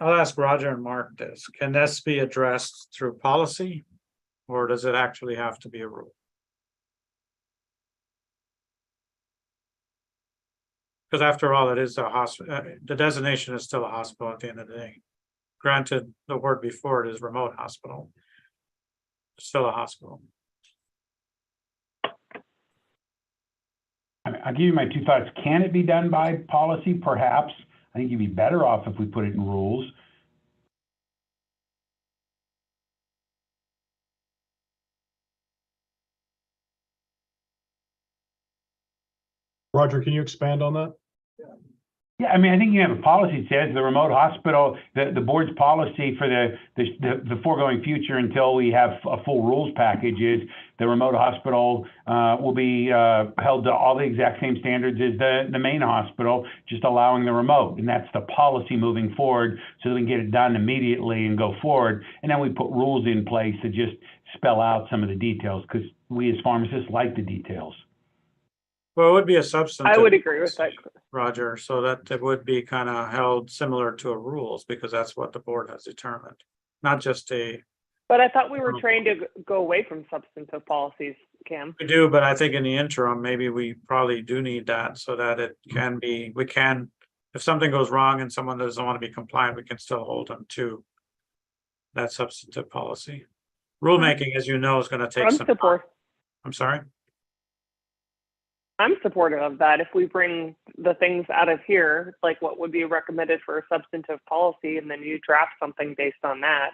ask Roger and Mark this. Can this be addressed through policy? Or does it actually have to be a rule? Because after all, it is a hospital, the designation is still a hospital at the end of the day. Granted, the word before it is remote hospital. It's still a hospital. I'll give you my two thoughts. Can it be done by policy? Perhaps. I think you'd be better off if we put it in rules. Roger, can you expand on that? Yeah, I mean, I think you have a policy that says the remote hospital, the board's policy for the foregoing future until we have a full rules package is the remote hospital will be held to all the exact same standards as the main hospital, just allowing the remote. And that's the policy moving forward so that we can get it done immediately and go forward. And then we put rules in place to just spell out some of the details because we as pharmacists like the details. Well, it would be a substantive. I would agree with that. Roger, so that it would be kind of held similar to a rules because that's what the board has determined. Not just a, But I thought we were trying to go away from substantive policies, Cam. we do, but I think in the interim, maybe we probably do need that so that it can be, we can, if something goes wrong and someone doesn't want to be compliant, we can still hold them to that substantive policy. Rulemaking, as you know, is going to take some time. I'm sorry. I'm supportive of that. If we bring the things out of here, like what would be recommended for a substantive policy, and then you draft something based on that,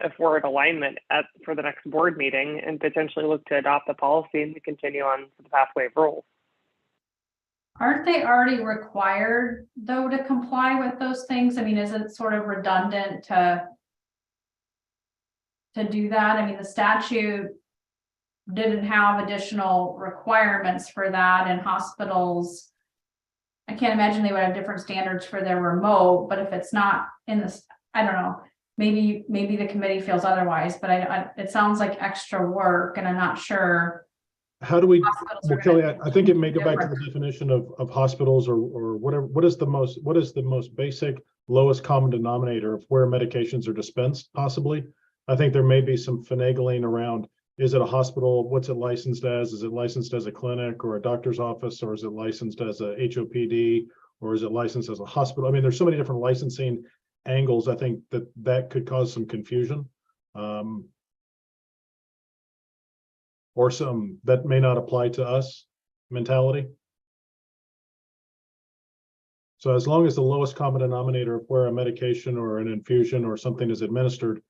if we're in alignment for the next board meeting and potentially look to adopt the policy and we continue on to the pathway of rules. Aren't they already required though to comply with those things? I mean, is it sort of redundant to do that? I mean, the statute didn't have additional requirements for that, and hospitals, I can't imagine they would have different standards for their remote, but if it's not in this, I don't know, maybe the committee feels otherwise, but it sounds like extra work and I'm not sure. How do we, Hospitals well, are Kelly, gonna I think it may go back to different. the definition of hospitals or whatever. What is the most basic, lowest common denominator of where medications are dispensed possibly? I think there may be some finagling around, is it a hospital? What's it licensed as? Is it licensed as a clinic or a doctor's office, or is it licensed as a HOPD, or is it licensed as a hospital? I mean, there's so many different licensing angles. I think that could cause some confusion. Or some that may not apply to us mentality. So as long as the lowest common denominator of where a medication or an infusion or something is administered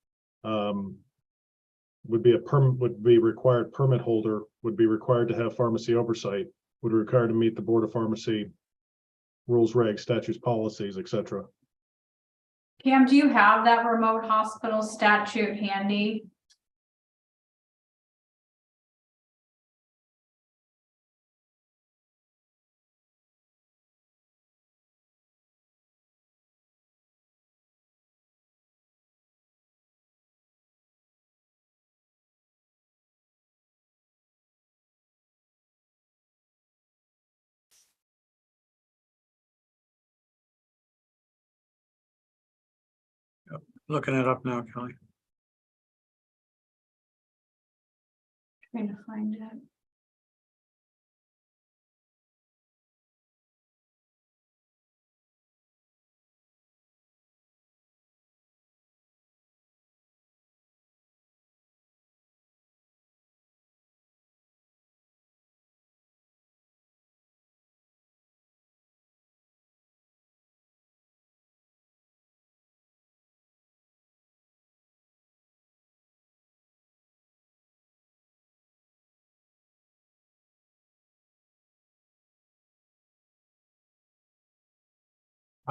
would be required, permit holder would be required to have pharmacy oversight, would be required to meet the Board of Pharmacy rules, regs, statutes, policies, etc. Cam, do you have that remote hospital statute handy? Looking it up now, Kelly. Trying to find it.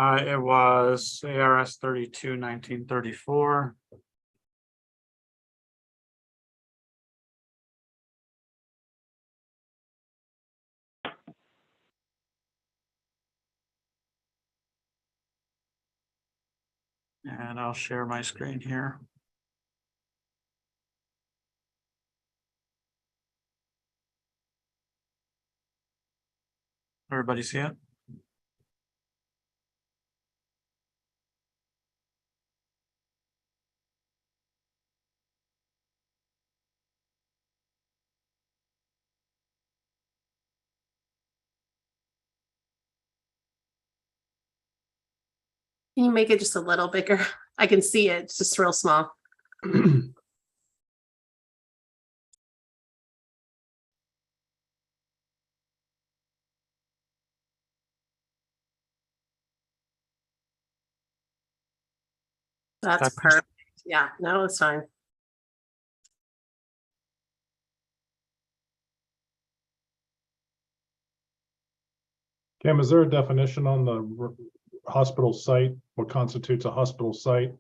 It was ARS 32/1934. And I'll share my screen here. Everybody see it? Can you make it just a little bigger? I can see it, it's just real small. That's That's- perfect. Yeah, no, it's fine. Cam, is there a definition on the hospital site? What constitutes a hospital site?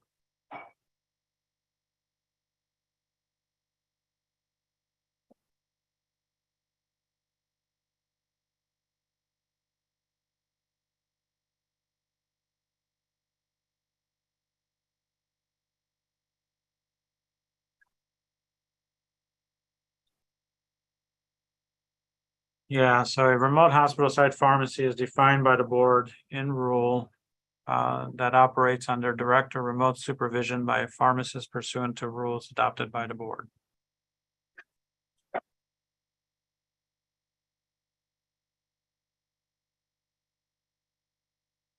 Yeah, so a remote hospital site pharmacy is defined by the board in rule that operates under direct or remote supervision by a pharmacist pursuant to rules adopted by the board.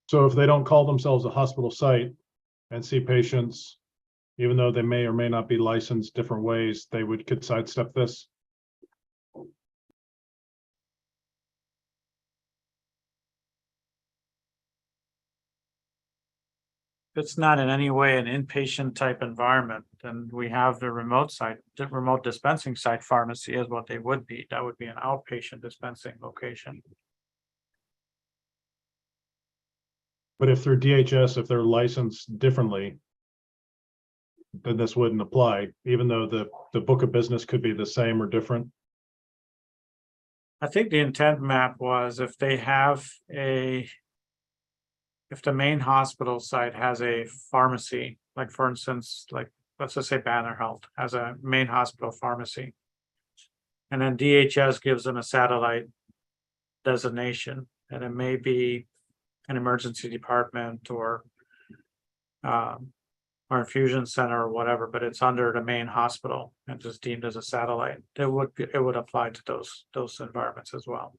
So if they don't call themselves a hospital site and see patients, even though they may or may not be licensed different ways, they could sidestep this? If it's not in any way an inpatient type environment, then we have the remote site, the remote dispensing site pharmacy is what they would be. That would be an outpatient dispensing location. But if through DHS, if they're licensed differently, then this wouldn't apply, even though the book of business could be the same or different. I think the intent map was if they have if the main hospital site has a pharmacy, like for instance, like let's just say Banner Health has a main hospital pharmacy. And then DHS gives them a satellite designation, and it may be an emergency department or infusion center or whatever, but it's under the main hospital and just deemed as a satellite. It would apply to those environments as well.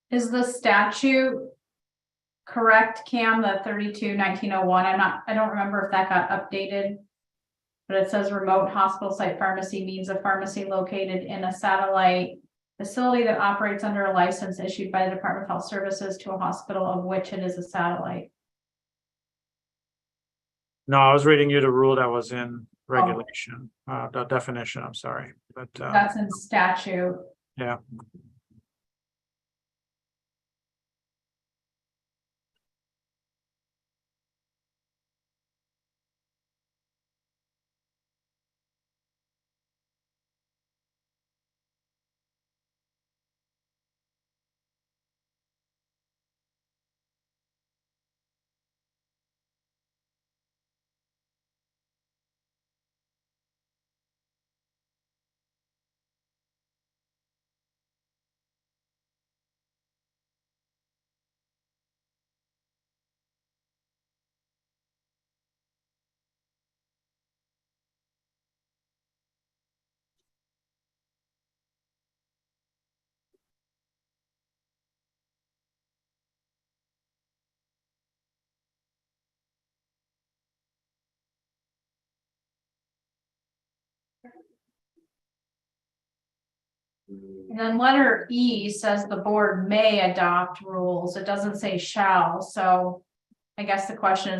Is the statute correct, Cam, the 32/1901? I don't remember if that got updated. But it says remote hospital site pharmacy means a pharmacy located in a satellite facility that operates under a license issued by the Department of Health Services to a hospital of which it is a satellite. No, I was reading you the rule that was in regulation, the definition, I'm sorry, but That's in statute. yeah. And then letter E says the board may adopt rules. It doesn't say shall, so I guess the question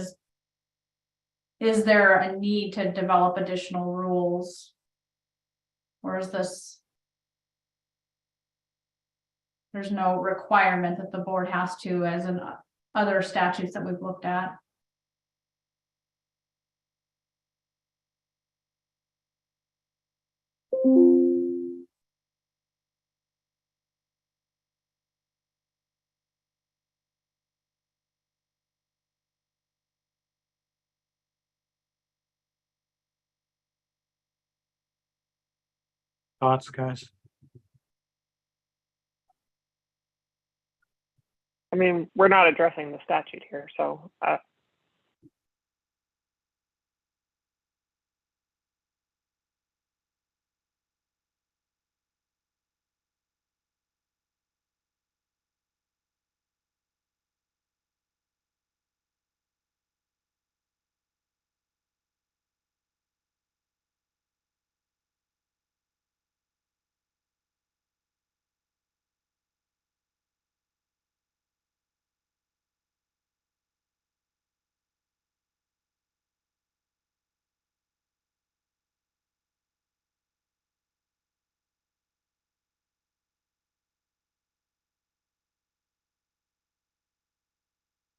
is there a need to develop additional rules? Or is this? There's no requirement that the board has to, as in other statutes that we've looked at. Thoughts, guys? I mean, we're not addressing the statute here, so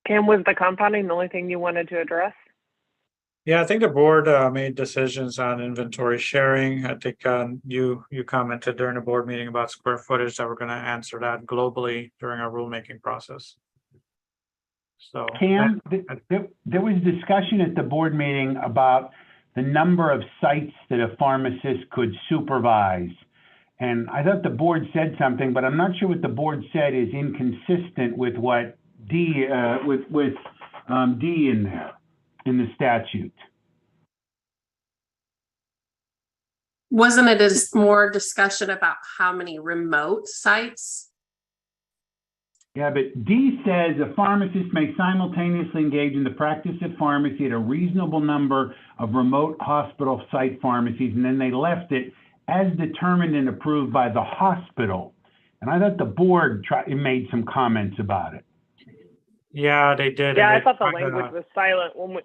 Cam, was the compounding the only thing you wanted to address? Yeah, I think the board made decisions on inventory sharing. I think you commented during the board meeting about square footage that we're going to answer that globally during our rulemaking process. So Cam, there was discussion at the board meeting about the number of sites that a pharmacist could supervise. And I thought the board said something, but I'm not sure what the board said is inconsistent with what D, D in there, in the statute. Wasn't it a more discussion about how many remote sites? Yeah, but D says a pharmacist may simultaneously engage in the practice of pharmacy at a reasonable number of remote hospital site pharmacies, and then they left it as determined and approved by the hospital. And I thought the board made some comments about it. yeah, they did. Yeah, and I they thought the tried to- language was silent when we,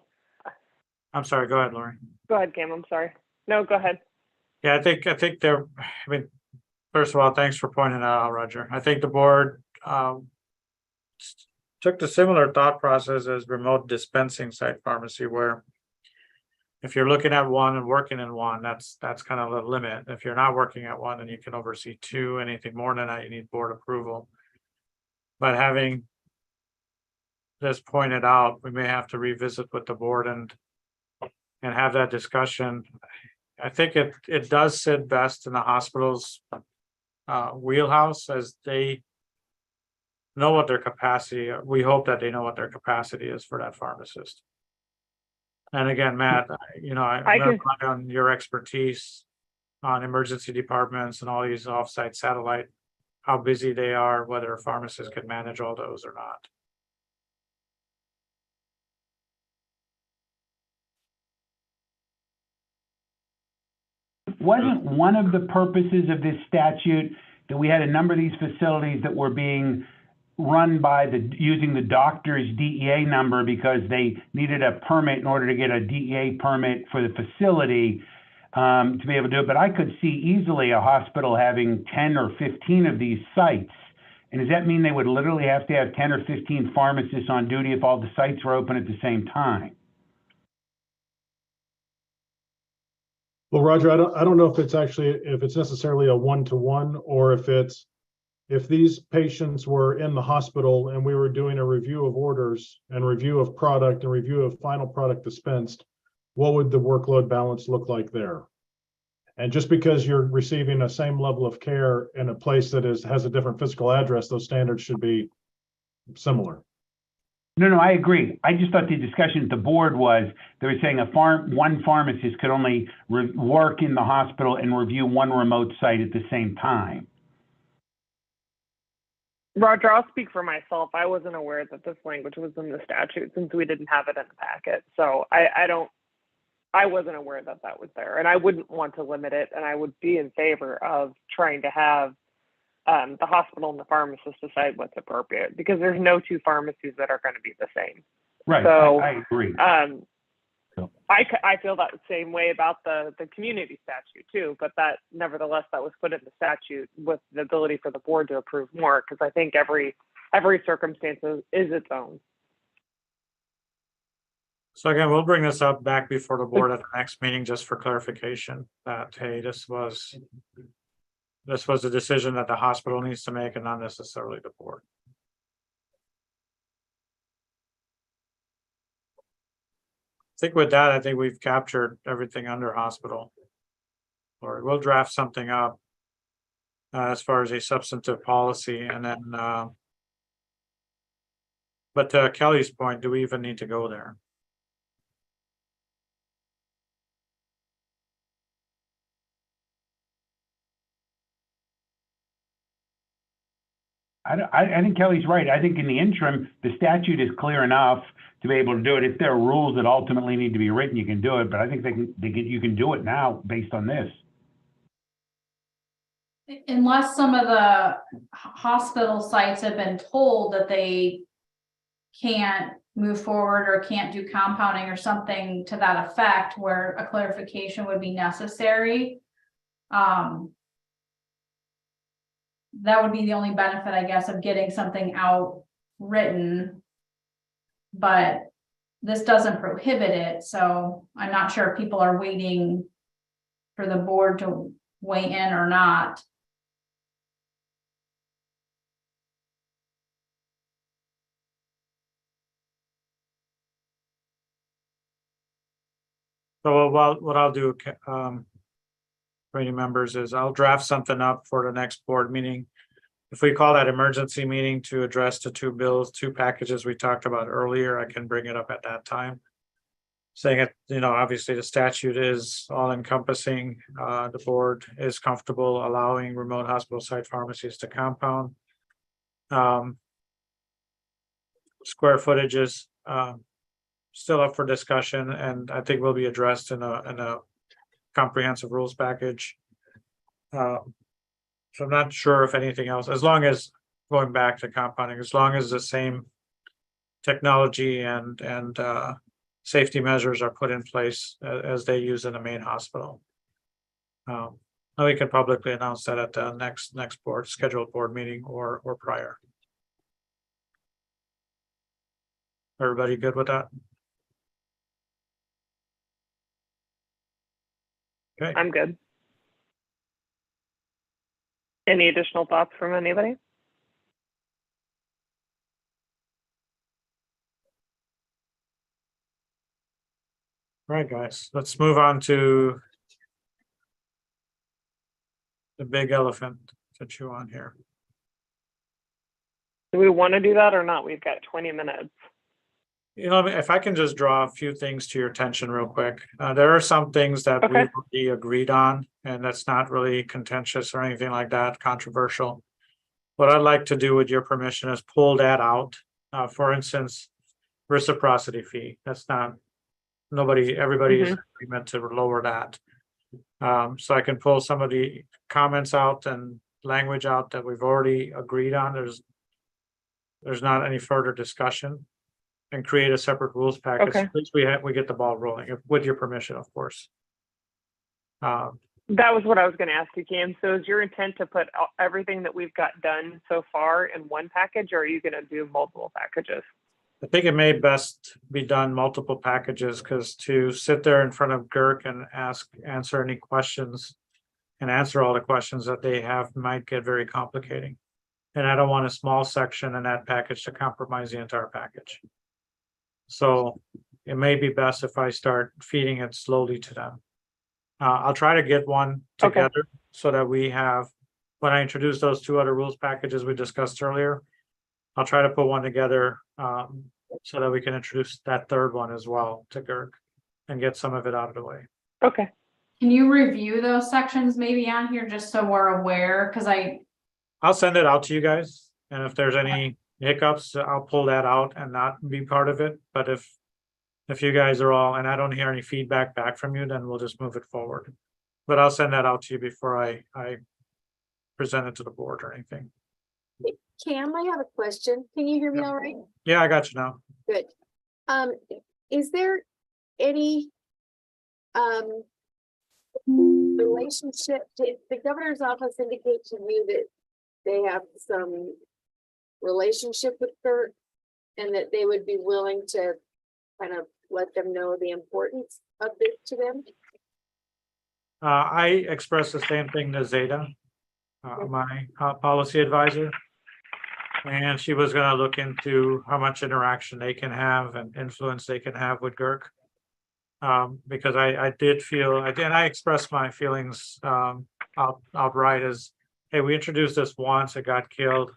I'm sorry, go ahead, Lori. go ahead, Cam, I'm sorry. No, go ahead. Yeah, I think they're, I mean, first of all, thanks for pointing that out, Roger. I think the board took the similar thought process as remote dispensing site pharmacy, where if you're looking at one and working in one, that's kind of the limit. If you're not working at one, then you can oversee two. Anything more than that, you need board approval. But having this pointed out, we may have to revisit with the board and have that discussion. I think it does sit best in the hospital's wheelhouse, as they know what their capacity, we hope that they know what their capacity is for that pharmacist. And again, Matt, you know, I I can- rely on your expertise on emergency departments and all these offsite satellite, how busy they are, whether a pharmacist can manage all those or not. Wasn't one of the purposes of this statute that we had a number of these facilities that were being run by using the doctor's DEA number because they needed a permit in order to get a DEA permit for the facility to be able to do it? But I could see easily a hospital having 10 or 15 of these sites. And does that mean they would literally have to have 10 or 15 pharmacists on duty if all the sites were open at the same time? Well, Roger, I don't know if it's necessarily a one-to-one, or if these patients were in the hospital and we were doing a review of orders and review of product and review of final product dispensed, what would the workload balance look like there? And just because you're receiving the same level of care in a place that has a different physical address, those standards should be similar. No, I agree. I just thought the discussion at the board was, they were saying one pharmacist could only work in the hospital and review one remote site at the same time. Roger, I'll speak for myself. I wasn't aware that this language was in the statute since we didn't have it in the packet. So I wasn't aware that that was there, and I wouldn't want to limit it. And I would be in favor of trying to have the hospital and the pharmacist decide what's appropriate, because there's no two pharmacies that are going to be the same. Right, So, I agree. I feel that same way about the community statute too, but that nevertheless, that was put in the statute with the ability for the board to approve more, because I think every circumstance is its own. So again, we'll bring this up back before the board at the next meeting, just for clarification, that, hey, this was a decision that the hospital needs to make and not necessarily the board. I think with that, I think we've captured everything under hospital. Or we'll draft something up as far as a substantive policy, and then but to Kelly's point, do we even need to go there? I think Kelly's right. I think in the interim, the statute is clear enough to be able to do it. If there are rules that ultimately need to be written, you can do it, but I think you can do it now based on this. Unless some of the hospital sites have been told that they can't move forward or can't do compounding or something to that effect, where a clarification would be necessary. That would be the only benefit, I guess, of getting something out written. But this doesn't prohibit it, so I'm not sure if people are waiting for the board to weigh in or not. So what I'll do, committee members, is I'll draft something up for the next board meeting. If we call that emergency meeting to address the two packages we talked about earlier, I can bring it up at that time. Saying it, obviously the statute is all encompassing. The board is comfortable allowing remote hospital site pharmacies to compound. Square footages, still up for discussion, and I think will be addressed in a comprehensive rules package. So I'm not sure if anything else, as long as, going back to compounding, as long as the same technology and safety measures are put in place as they use in the main hospital. And we can publicly announce that at the next scheduled board meeting or prior. Everybody good with that? Okay. I'm good. Any additional thoughts from anybody? All right, guys, let's move on to the big elephant to chew on here. Do we want to do that or not? We've got 20 minutes. If I can just draw a few things to your attention real quick. There are some things that Okay. we've already agreed on, and that's not really contentious or anything like that, controversial. What I'd like to do, with your permission, is pull that out. For instance, reciprocity fee. That's not, everybody is in agreement to lower that. So I can pull some of the comments out and language out that we've already agreed on. There's not any further discussion, and create a separate rules package. Okay. At least we get the ball rolling, with your permission, of course. That was what I was going to ask you, Cam. So is your intent to put everything that we've got done so far in one package, or are you going to do multiple packages? I think it may best be done multiple packages, because to sit there in front of GERC and answer any questions and answer all the questions that they have might get very complicating. And I don't want a small section in that package to compromise the entire package. So it may be best if I start feeding it slowly to them. I'll try to get one Okay. together so that we have, when I introduce those two other rules packages we discussed earlier, I'll try to put one together so that we can introduce that third one as well to GERC and get some of it out of the way. Okay. Can you review those sections maybe on here, just so we're aware? Because I'll send it out to you guys, and if there's any hiccups, I'll pull that out and not be part of it. But if you guys are all, and I don't hear any feedback back from you, then we'll just move it forward. But I'll send that out to you before I present it to the board or anything. Cam, I have a question. Can you hear me all right? Yeah, I got you now. Good. Is there any relationship, did the governor's office indicate to you that they have some relationship with Kurt and that they would be willing to kind of let them know the importance of this to them? I expressed the same thing to Zeta, my policy advisor. And she was gonna look into how much interaction they can have and influence they can have with Girk. Because I did feel, and I expressed my feelings outright as, hey, we introduced this once, it got killed.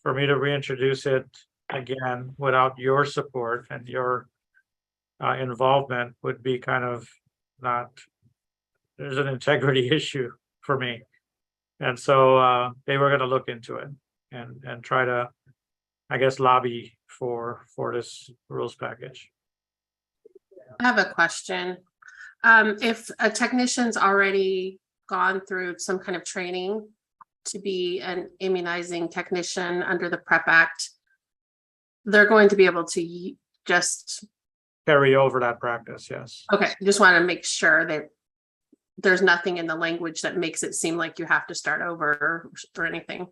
For me to reintroduce it again without your support and your involvement would be kind of not, there's an integrity issue for me. And so they were gonna look into it and try to, I guess, lobby for this rules package. I have a question. If a technician's already gone through some kind of training to be an immunizing technician under the PrEP Act, they're going to be able to just, Carry over that practice, yes. okay, just want to make sure that there's nothing in the language that makes it seem like you have to start over or anything.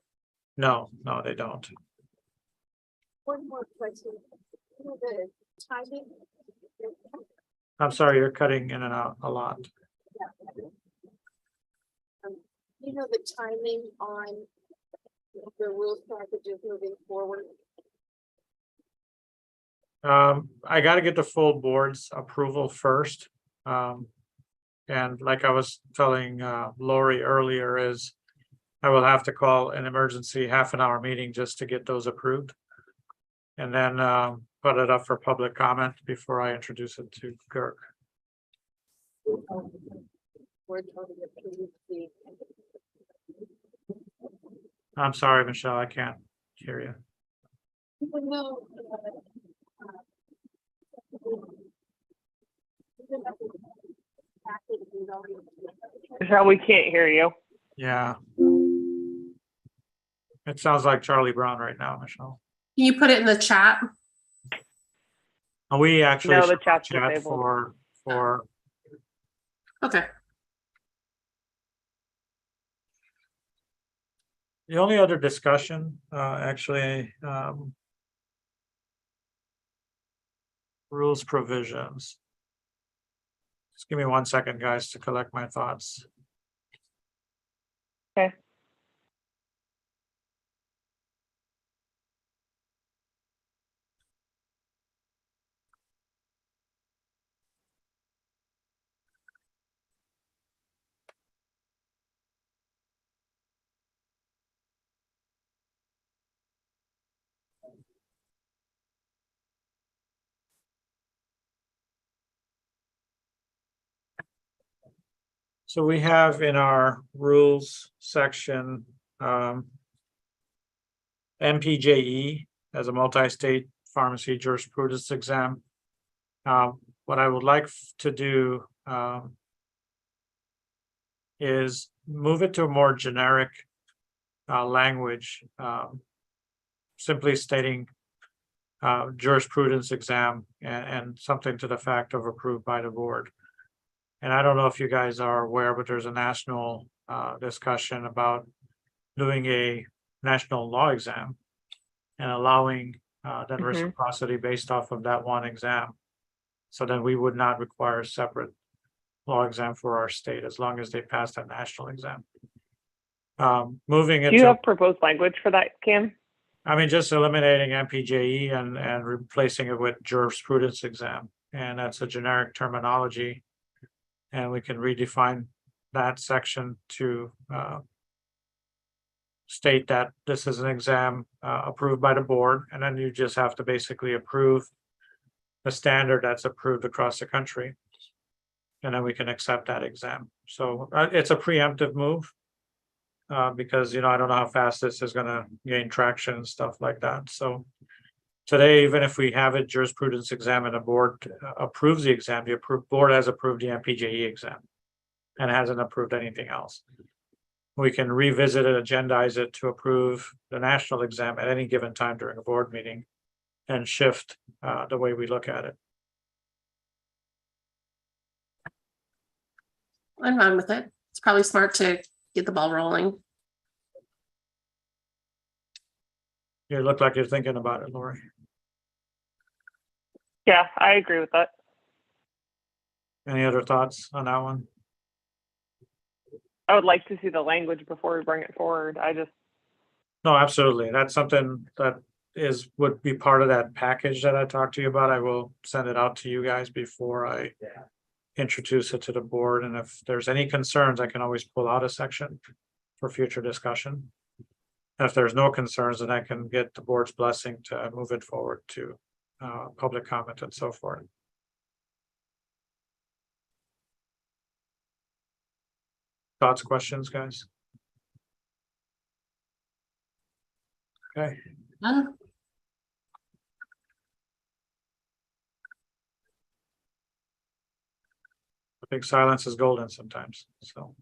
No, they don't. One more question. The timing. I'm sorry, you're cutting in and out a lot. You know, the timing on the rules packages moving forward. I gotta get the full board's approval first. And like I was telling Lori earlier is I will have to call an emergency half-an-hour meeting just to get those approved. And then put it up for public comment before I introduce it to Girk. We're totally approved the. I'm sorry, Michelle, I can't hear you. No. Michelle, we can't hear you. Yeah. It sounds like Charlie Brown right now, Michelle. Can you put it in the chat? We actually No, the should chat's chat disabled. for Okay. the only other discussion, actually, rules provisions. Just give me 1 second, guys, to collect my thoughts. Okay. So we have in our rules section, MPJE as a multi-state pharmacy jurisprudence exam. What I would like to do is move it to a more generic language, simply stating jurisprudence exam and something to the fact of approved by the board. And I don't know if you guys are aware, but there's a national discussion about doing a national law exam and allowing that reciprocity based off of that one exam. So then we would not require a separate law exam for our state as long as they pass that national exam. Moving Do you into, have proposed language for that, Cam? I mean, just eliminating MPJE and replacing it with jurisprudence exam. And that's a generic terminology. And we can redefine that section to state that this is an exam approved by the board, and then you just have to basically approve the standard that's approved across the country. And then we can accept that exam. So it's a preemptive move because, I don't know how fast this is gonna gain traction and stuff like that. So today, even if we have it jurisprudence exam and the board approves the exam, the board has approved the MPJE exam and hasn't approved anything else. We can revisit it, agendize it to approve the national exam at any given time during a board meeting and shift the way we look at it. I'm fine with it. It's probably smart to get the ball rolling. You look like you're thinking about it, Lori. Yeah, I agree with that. Any other thoughts on that one? I would like to see the language before we bring it forward. No, absolutely. That's something that would be part of that package that I talked to you about. I will send it out to you guys before I introduce it to the board. And if there's any concerns, I can always pull out a section for future discussion. If there's no concerns, then I can get the board's blessing to move it forward to public comment and so forth. Thoughts, questions, guys? Okay, None? I think silence is golden sometimes, so.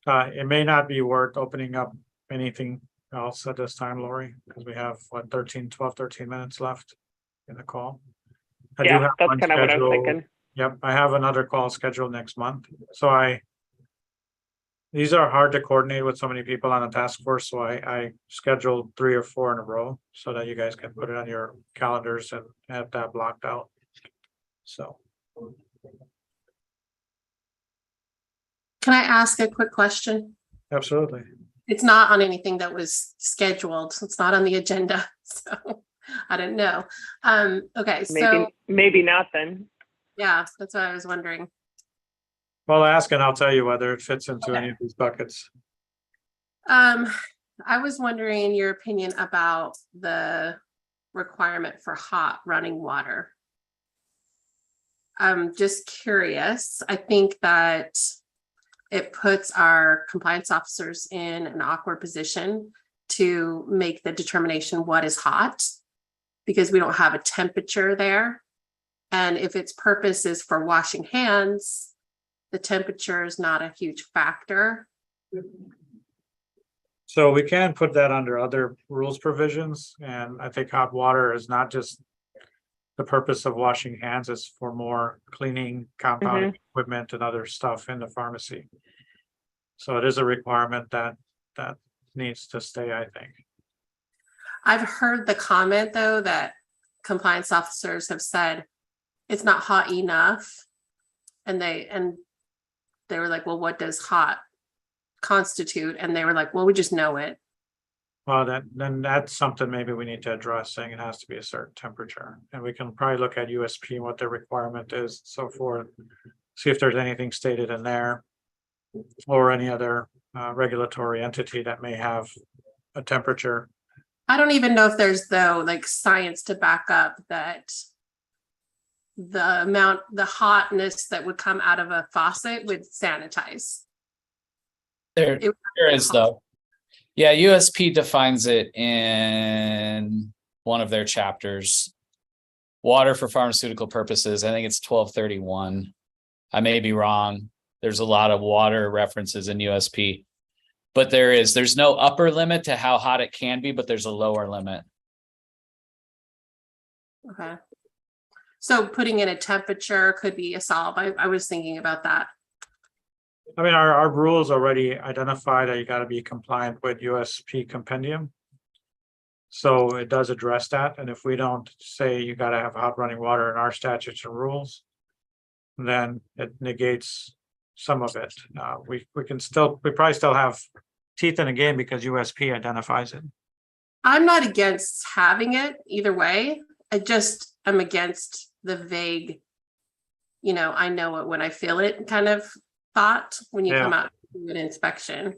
It may not be worth opening up anything else at this time, Lori, because we have, what, 13 minutes left in the call. I do Yeah, have that's one kind of what I was scheduled- thinking. Yep, I have another call scheduled next month, so these are hard to coordinate with so many people on the task force, so I scheduled 3 or 4 in a row so that you guys can put it on your calendars and have that blocked out. So, Can I ask a quick question? absolutely. It's not on anything that was scheduled. It's not on the agenda, so I don't know. Okay, so Maybe not then. yeah, that's what I was wondering. Well, ask and I'll tell you whether it fits into Okay. any of these buckets. I was wondering your opinion about the requirement for hot running water. I'm just curious. I think that it puts our compliance officers in an awkward position to make the determination what is hot, because we don't have a temperature there. And if its purpose is for washing hands, the temperature is not a huge factor. So we can put that under other rules provisions, and I think hot water is not just the purpose of washing hands, it's for more cleaning, compounding equipment and other stuff in the pharmacy. So it is a requirement that needs to stay, I think. I've heard the comment, though, that compliance officers have said it's not hot enough. And they were like, well, what does hot constitute? And they were like, well, we just know it. Well, then that's something maybe we need to address, saying it has to be a certain temperature. And we can probably look at USP and what their requirement is, so forth. See if there's anything stated in there or any other regulatory entity that may have a temperature. I don't even know if there's, though, like science to back up that the hotness that would come out of a faucet would sanitize. There It- is though. Yeah, USP defines it in one of their chapters. Water for pharmaceutical purposes, I think it's 1231. I may be wrong. There's a lot of water references in USP. But there's no upper limit to how hot it can be, but there's a lower limit. Okay. So putting in a temperature could be a solve. I was thinking about that. I mean, our rules already identify that you gotta be compliant with USP compendium. So it does address that, and if we don't say you gotta have hot running water in our statutes and rules, then it negates some of it. We probably still have teeth in the game because USP identifies it. I'm not against having it either way. I'm against the vague, I know it when I feel it kind of thought when you come out to an inspection. Well,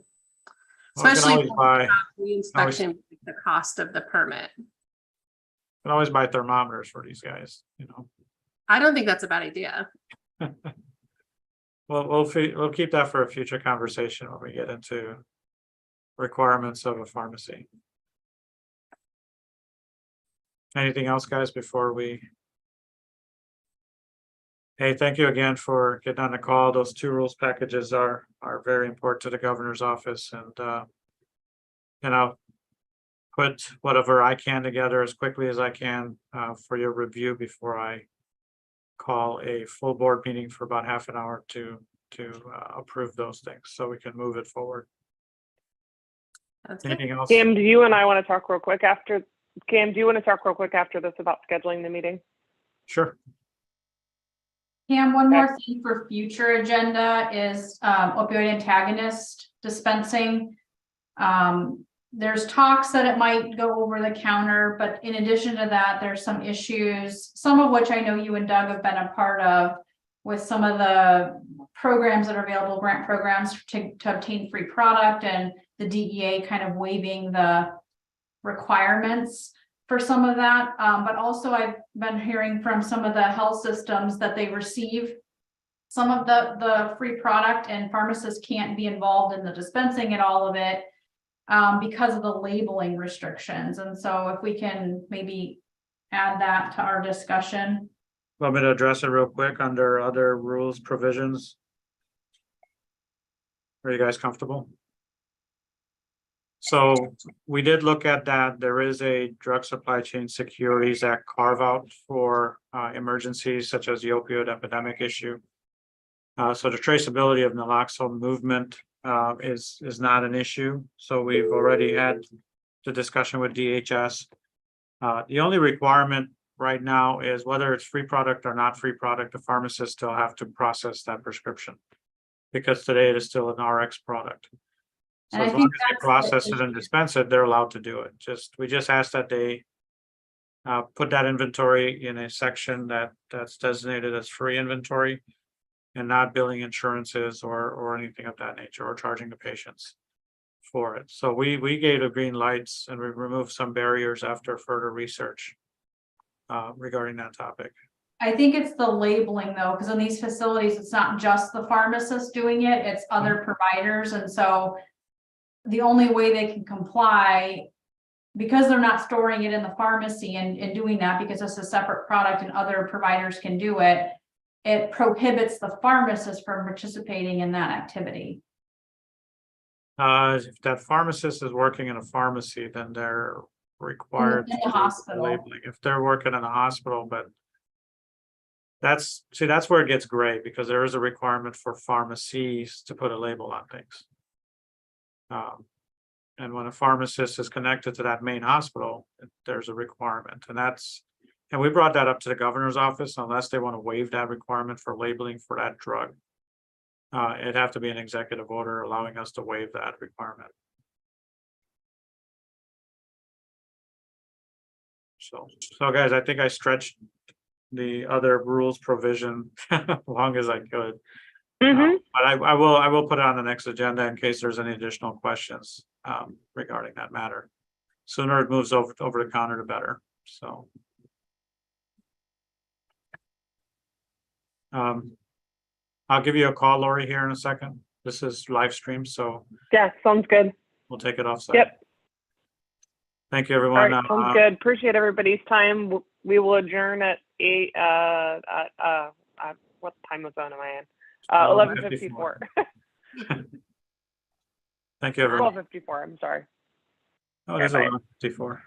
we can Especially always buy- the inspection, the cost of the permit. can always buy thermometers for these guys, I don't think that's a bad idea. Well, we'll keep that for a future conversation when we get into requirements of a pharmacy. Anything else, guys, before we? Hey, thank you again for getting on the call. Those 2 rules packages are very important to the governor's office, and I'll put whatever I can together as quickly as I can for your review before I call a full board meeting for about half an hour to approve those things, so we can move it forward. That's good. Anything else? Cam, do you and I want to talk real quick after? Cam, do you want to talk real quick after this about scheduling the meeting? Sure. Pam, one more thing for future agenda is opioid antagonist dispensing. There's talks that it might go over the counter, but in addition to that, there's some issues, some of which I know you and Doug have been a part of with some of the programs that are available, grant programs to obtain free product, and the DEA kind of waiving the requirements for some of that. But also I've been hearing from some of the health systems that they receive some of the free product, and pharmacists can't be involved in the dispensing and all of it because of the labeling restrictions. And so if we can maybe add that to our discussion. Want me to address it real quick under other rules provisions? Are you guys comfortable? So we did look at that. There is a Drug Supply Chain Securities Act carve out for emergencies such as the opioid epidemic issue. So the traceability of naloxone movement is not an issue. So we've already had the discussion with DHS. The only requirement right now is whether it's free product or not free product, the pharmacist still have to process that prescription, because today it is still an RX product. So And I as long think as they that's the process it and issue. dispense it, they're allowed to do it. We just ask that they put that inventory in a section that's designated as free inventory, and not billing insurances or anything of that nature, or charging the patients for it. So we gave the green lights, and we removed some barriers after further research regarding that topic. I think it's the labeling though, because in these facilities, it's not just the pharmacist doing it, it's other providers. And so the only way they can comply, because they're not storing it in the pharmacy and doing that, because it's a separate product and other providers can do it, it prohibits the pharmacist from participating in that activity. If that pharmacist is working in a pharmacy, then they're required In the to do hospital. labeling. If they're working in a hospital, but that's where it gets gray, because there is a requirement for pharmacies to put a label on things. And when a pharmacist is connected to that main hospital, there's a requirement, and we brought that up to the governor's office. Unless they want to waive that requirement for labeling for that drug, it'd have to be an executive order allowing us to waive that requirement. So guys, I think I stretched the other rules provision long as I could. Mm-hmm. But I will put it on the next agenda in case there's any additional questions regarding that matter. Sooner it moves over the counter, the better. So. I'll give you a call, Lori, here in a second. This is live stream, so Yeah, sounds good. we'll take it offsite. Yep. Thank you, All everyone. right, sounds good. Appreciate everybody's time. We will adjourn at 8, what time zone am I in? 11:54. Thank you, everyone. 12:54, I'm sorry. Oh, it is Bye-bye. 11:54.